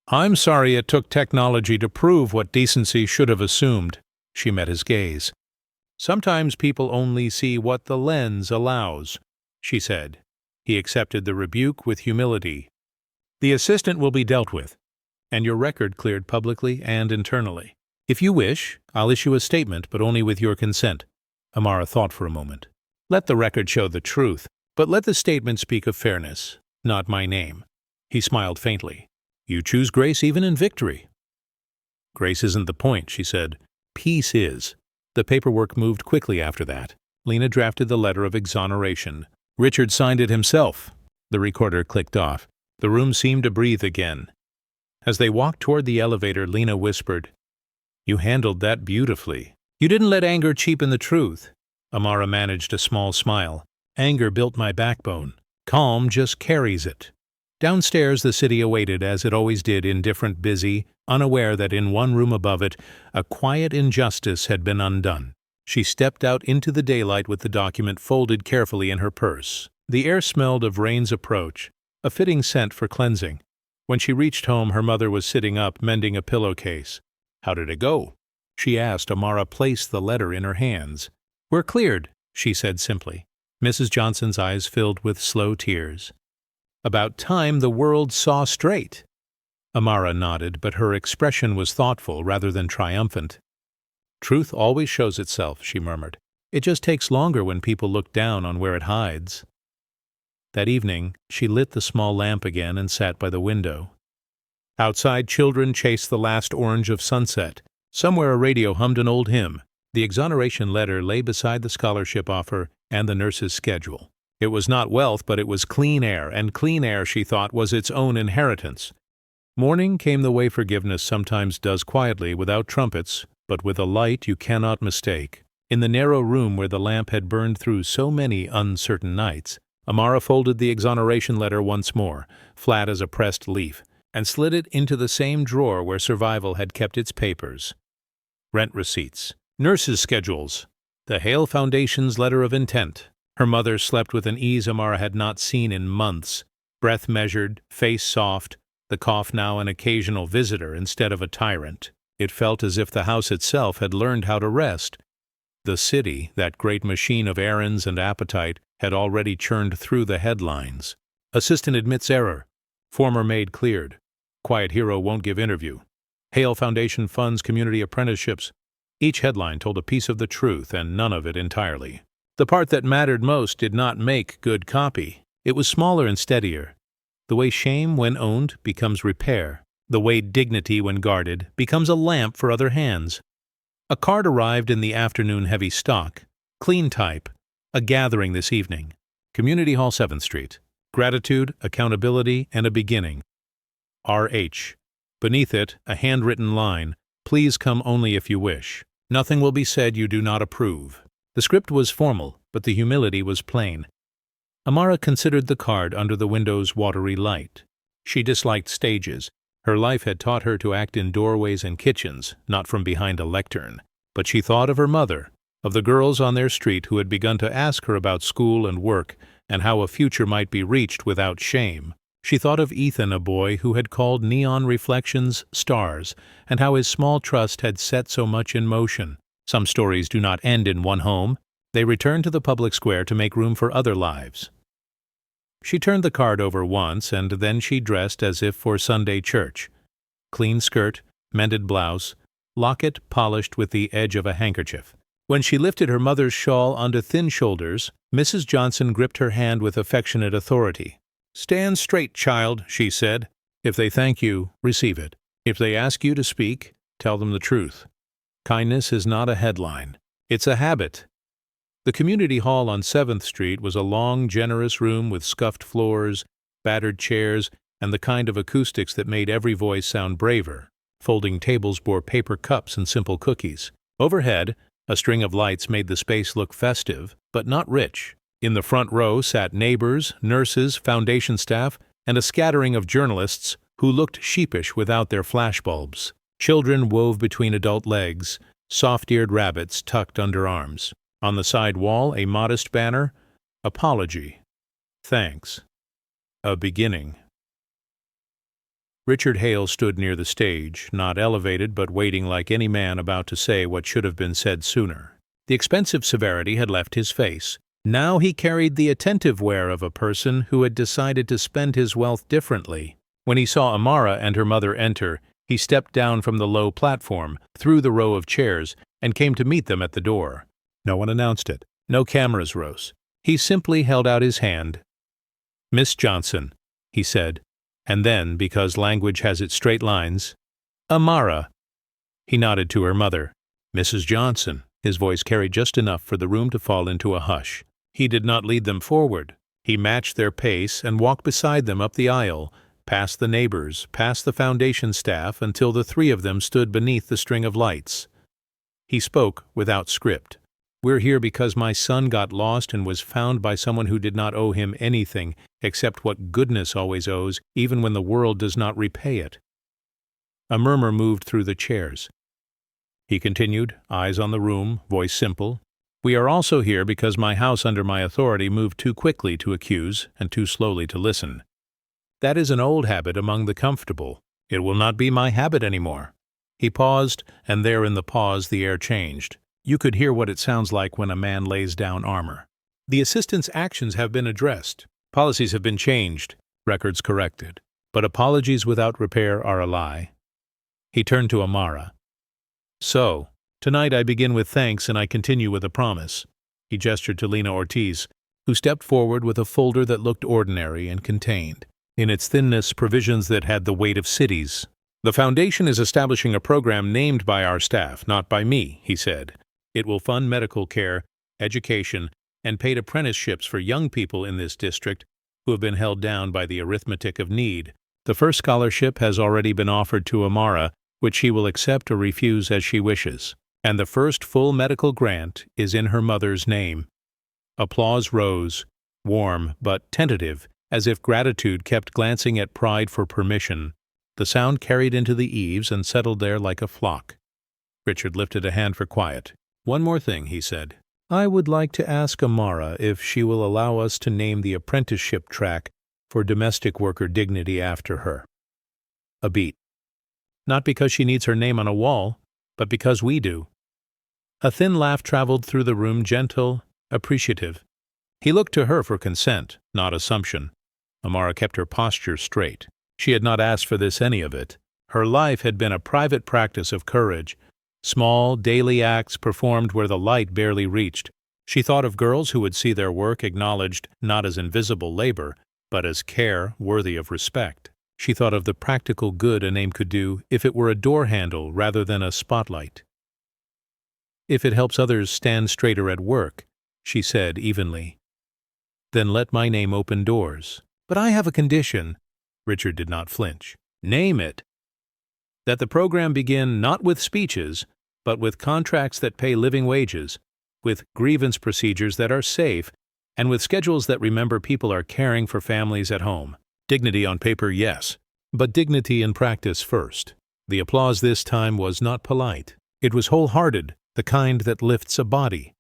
"I'm sorry it took technology to prove what decency should have assumed." She met his gaze. "Sometimes people only see what the lens allows," she said. He accepted the rebuke with humility. "The assistant will be dealt with, and your record cleared publicly and internally. If you wish, I'll issue a statement, but only with your consent." Amara thought for a moment. "Let the record show the truth, but let the statement speak of fairness, not my name." He smiled faintly. "You choose grace even in victory." "Grace isn't the point," she said. "Peace is." The paperwork moved quickly after that. Lena drafted the letter of exoneration. Richard signed it himself. The recorder clicked off. The room seemed to breathe again. As they walked toward the elevator, Lena whispered, "You handled that beautifully. You didn't let anger cheapen the truth." Amara managed a small smile. "Anger built my backbone. Calm just carries it." Downstairs the city awaited as it always did, indifferent, busy, unaware that in one room above it a quiet injustice had been undone. She stepped out into the daylight with the document folded carefully in her purse. The air smelled of rain's approach, a fitting scent for cleansing. When she reached home, her mother was sitting up, mending a pillowcase. "How did it go?" she asked. Amara placed the letter in her hands. "We're cleared," she said simply. Mrs. Johnson's eyes filled with slow tears. "About time the world saw straight." Amara nodded, but her expression was thoughtful rather than triumphant. "Truth always shows itself," she murmured. "It just takes longer when people look down on where it hides." That evening, she lit the small lamp again and sat by the window. Outside, children chased the last orange of sunset. Somewhere a radio hummed an old hymn. The exoneration letter lay beside the scholarship offer and the nurse's schedule. It was not wealth, but it was clean air, and clean air, she thought, was its own inheritance. Morning came the way forgiveness sometimes does quietly, without trumpets, but with a light you cannot mistake. In the narrow room where the lamp had burned through so many uncertain nights, Amara folded the exoneration letter once more, flat as a pressed leaf, and slid it into the same drawer where survival had kept its papers. Rent receipts, nurses' schedules, the Hale Foundation's letter of intent. Her mother slept with an ease Amara had not seen in months, breath measured, face soft, the cough now an occasional visitor instead of a tyrant. It felt as if the house itself had learned how to rest. The city, that great machine of errands and appetite, had already churned through the headlines. Assistant admits error. Former maid cleared. Quiet hero won't give interview. Hale Foundation funds community apprenticeships. Each headline told a piece of the truth, and none of it entirely. The part that mattered most did not make good copy. It was smaller and steadier. The way shame, when owned, becomes repair. The way dignity, when guarded, becomes a lamp for other hands. A card arrived in the afternoon heavy stock. Clean type. A gathering this evening. Community Hall, 7th Street. Gratitude, accountability, and a beginning. R.H. Beneath it, a handwritten line. Please come only if you wish. Nothing will be said you do not approve. The script was formal, but the humility was plain. Amara considered the card under the window's watery light. She disliked stages. Her life had taught her to act in doorways and kitchens, not from behind a lectern. But she thought of her mother, of the girls on their street who had begun to ask her about school and work, and how a future might be reached without shame. She thought of Ethan, a boy who had called neon reflections stars, and how his small trust had set so much in motion. Some stories do not end in one home. They return to the public square to make room for other lives. She turned the card over once, and then she dressed as if for Sunday church. Clean skirt, mended blouse, locket polished with the edge of a handkerchief. When she lifted her mother's shawl onto thin shoulders, Mrs. Johnson gripped her hand with affectionate authority. "Stand straight, child," she said. "If they thank you, receive it. If they ask you to speak, tell them the truth. Kindness is not a headline. It's a habit." The community hall on 7th Street was a long, generous room with scuffed floors, battered chairs, and the kind of acoustics that made every voice sound braver. Folding tables bore paper cups and simple cookies. Overhead, a string of lights made the space look festive, but not rich. In the front row sat neighbors, nurses, foundation staff, and a scattering of journalists who looked sheepish without their flashbulbs. Children wove between adult legs, soft-eared rabbits tucked under arms. On the side wall, a modest banner, "Apology. Thanks. A beginning." Richard Hale stood near the stage, not elevated but waiting like any man about to say what should have been said sooner. The expensive severity had left his face. Now he carried the attentive wear of a person who had decided to spend his wealth differently. When he saw Amara and her mother enter, he stepped down from the low platform, through the row of chairs, and came to meet them at the door. No one announced it. No cameras rose. He simply held out his hand. "Miss Johnson," he said, and then, because language has its straight lines, "Amara." He nodded to her mother. "Mrs. Johnson." His voice carried just enough for the room to fall into a hush. He did not lead them forward. He matched their pace and walked beside them up the aisle, past the neighbors, past the foundation staff, until the three of them stood beneath the string of lights. He spoke without script. "We're here because my son got lost and was found by someone who did not owe him anything except what goodness always owes, even when the world does not repay it." A murmur moved through the chairs. He continued, eyes on the room, voice simple. "We are also here because my house under my authority moved too quickly to accuse and too slowly to listen. That is an old habit among the comfortable. It will not be my habit anymore." He paused, and there in the pause the air changed. You could hear what it sounds like when a man lays down armor. "The assistant's actions have been addressed. Policies have been changed. Records corrected. but apologies without repair are a lie. He turned to Amara. So, tonight I begin with thanks and I continue with a promise. He gestured to Lena Ortiz, who stepped forward with a folder that looked ordinary and contained, in its thinness, provisions that had the weight of cities. The foundation is establishing a program named by our staff, not by me, he said. It will fund medical care, education, and paid apprenticeships for young people in this district who have been held down by the arithmetic of need. The first scholarship has already been offered to Amara, which she will accept or refuse as she wishes, and the first full medical grant is in her mother's name. Applause rose, warm but tentative, as if gratitude kept glancing at pride for permission. The sound carried into the eaves and settled there like a flock. Richard lifted a hand for quiet. One more thing, he said. I would like to ask Amara if she will allow us to name the apprenticeship track for domestic worker dignity after her. A beat. Not because she needs her name on a wall, but because we do. A thin laugh traveled through the room, gentle, appreciative. He looked to her for consent, not assumption. Amara kept her posture straight. She had not asked for this, any of it. Her life had been a private practice of courage. Small, daily acts performed where the light barely reached. She thought of girls who would see their work acknowledged not as invisible labor, but as care worthy of respect. She thought of the practical good a name could do if it were a door handle rather than a spotlight. If it helps others stand straighter at work, she said evenly. Then let my name open doors. But I have a condition. Richard did not flinch. Name it. That the program begin not with speeches, but with contracts that pay living wages, with grievance procedures that are safe, and with schedules that remember people are caring for families at home. Dignity on paper, yes, but dignity in practice first. The applause this time was not polite. It was wholehearted, the kind that lifts a body.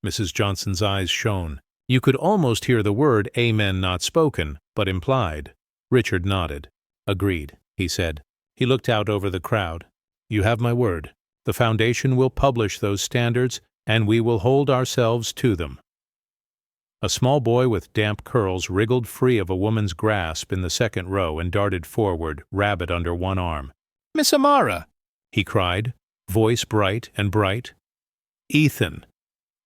Mrs. Johnson's eyes shone. You could almost hear the word amen not spoken, but implied. Richard nodded. Agreed, he said. He looked out over the crowd. You have my word. The foundation will publish those standards, and we will hold ourselves to them. A small boy with damp curls wriggled free of a woman's grasp in the second row and darted forward, rabbit under one arm. Miss Amara, he cried, voice bright and bright. Ethan.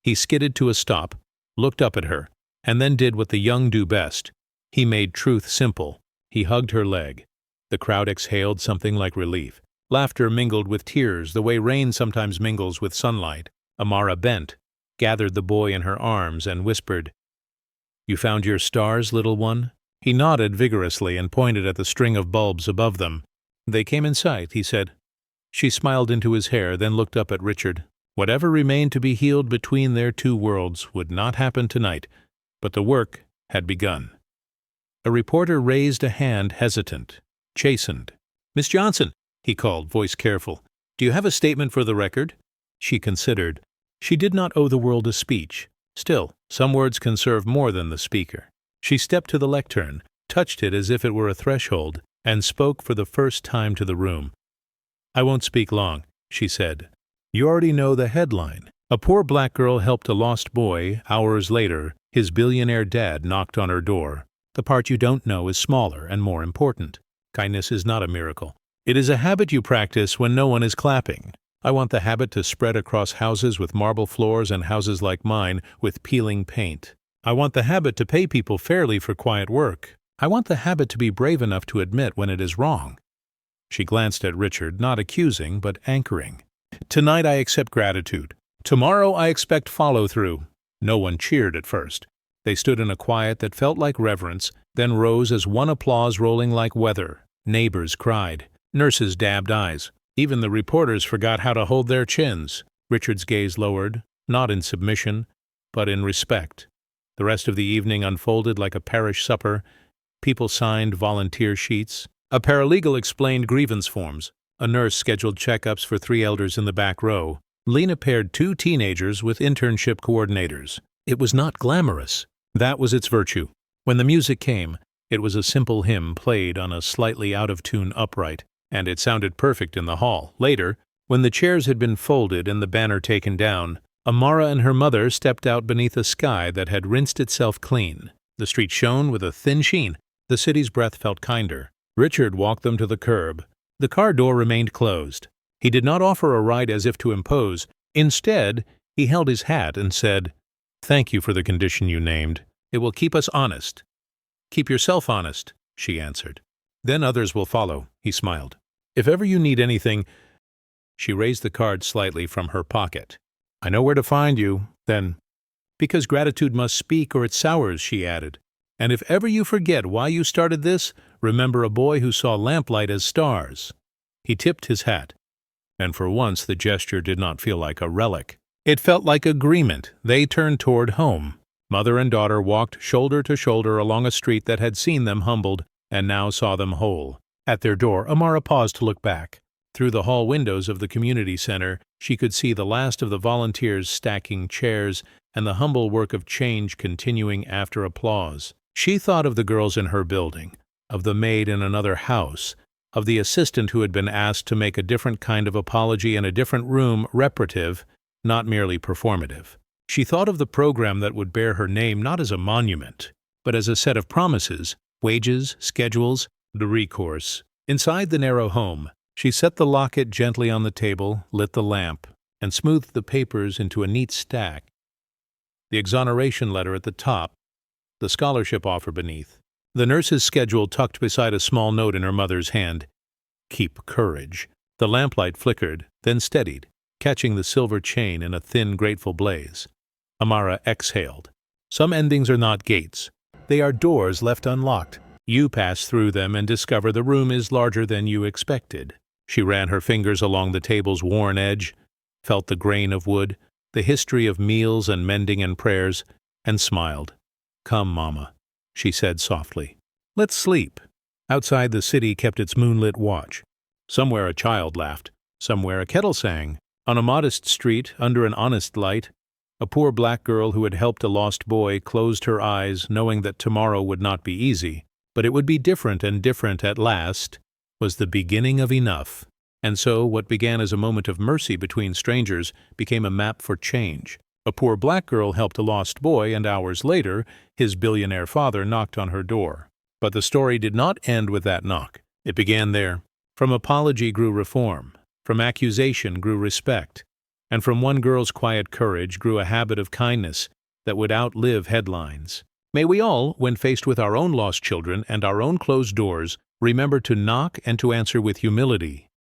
He skidded to a stop, looked up at her, and then did what the young do best. He made truth simple. He hugged her leg. The crowd exhaled something like relief. Laughter mingled with tears, the way rain sometimes mingles with sunlight. Amara bent, gathered the boy in her arms, and whispered, You found your stars, little one? He nodded vigorously and pointed at the string of bulbs above them. They came in sight, he said. She smiled into his hair, then looked up at Richard. Whatever remained to be healed between their two worlds would not happen tonight, but the work had begun. A reporter raised a hand, hesitant, chastened. Miss Johnson, he called, voice careful. Do you have a statement for the record? She considered. She did not owe the world a speech. Still, some words can serve more than the speaker. She stepped to the lectern, touched it as if it were a threshold, and spoke for the first time to the room. I won't speak long, she said. You already know the headline. A poor black girl helped a lost boy. Hours later, his billionaire dad knocked on her door. The part you don't know is smaller and more important. Kindness is not a miracle. It is a habit you practice when no one is clapping. I want the habit to spread across houses with marble floors and houses like mine with peeling paint. I want the habit to pay people fairly for quiet work. I want the habit to be brave enough to admit when it is wrong. She glanced at Richard, not accusing, but anchoring. Tonight I accept gratitude. Tomorrow I expect follow-through. No one cheered at first. They stood in a quiet that felt like reverence, then rose as one applause rolling like weather. Neighbors cried. Nurses dabbed eyes. Even the reporters forgot how to hold their chins. Richard's gaze lowered, not in submission, but in respect. The rest of the evening unfolded like a parish supper. People signed volunteer sheets. A paralegal explained grievance forms. A nurse scheduled checkups for 3 elders in the back row. Lena paired 2 teenagers with internship coordinators. It was not glamorous. That was its virtue. When the music came, it was a simple hymn played on a slightly out-of-tune upright, and it sounded perfect in the hall. Later, when the chairs had been folded and the banner taken down, Amara and her mother stepped out beneath a sky that had rinsed itself clean. The street shone with a thin sheen. The city's breath felt kinder. Richard walked them to the curb. The car door remained closed. He did not offer a ride as if to impose. Instead, he held his hat and said, "Thank you for the condition you named. It will keep us honest." "Keep yourself honest," she answered. "Then others will follow," he smiled. "If ever you need anything—" She raised the card slightly from her pocket. "I know where to find you." Then, "Because gratitude must speak or it sours," she added. "And if ever you forget why you started this, remember a boy who saw lamplight as stars." He tipped his hat, and for once the gesture did not feel like a relic. It felt like agreement. They turned toward home. Mother and daughter walked shoulder to shoulder along a street that had seen them humbled and now saw them whole. At their door, Amara paused to look back. Through the hall windows of the community center, she could see the last of the volunteers stacking chairs and the humble work of change continuing after applause. She thought of the girls in her building, of the maid in another house, of the assistant who had been asked to make a different kind of apology in a different room, reparative, not merely performative. She thought of the program that would bear her name not as a monument, but as a set of promises, wages, schedules, the recourse. Inside the narrow home, she set the locket gently on the table, lit the lamp, and smoothed the papers into a neat stack. The exoneration letter at the top, the scholarship offer beneath, the nurse's schedule tucked beside a small note in her mother's hand. Keep courage. The lamplight flickered, then steadied, catching the silver chain in a thin, grateful blaze. Amara exhaled. Some endings are not gates. They are doors left unlocked. You pass through them and discover the room is larger than you expected. She ran her fingers along the table's worn edge, felt the grain of wood, the history of meals and mending and prayers, and smiled. "Come, Mama," she said softly. "Let's sleep." Outside the city kept its moonlit watch. Somewhere a child laughed. Somewhere a kettle sang. On a modest street, under an honest light, a poor black girl who had helped a lost boy closed her eyes, knowing that tomorrow would not be easy, but it would be different, and different at last was the beginning of enough. And so what began as a moment of mercy between strangers became a map for change. A poor black girl helped a lost boy, and hours later, his billionaire father knocked on her door. But the story did not end with that knock. It began there. From apology grew reform. From accusation grew respect. And from one girl's quiet courage grew a habit of kindness that would outlive headlines. May we all, when faced with our own lost children and our own closed doors, remember to knock and to answer with humility.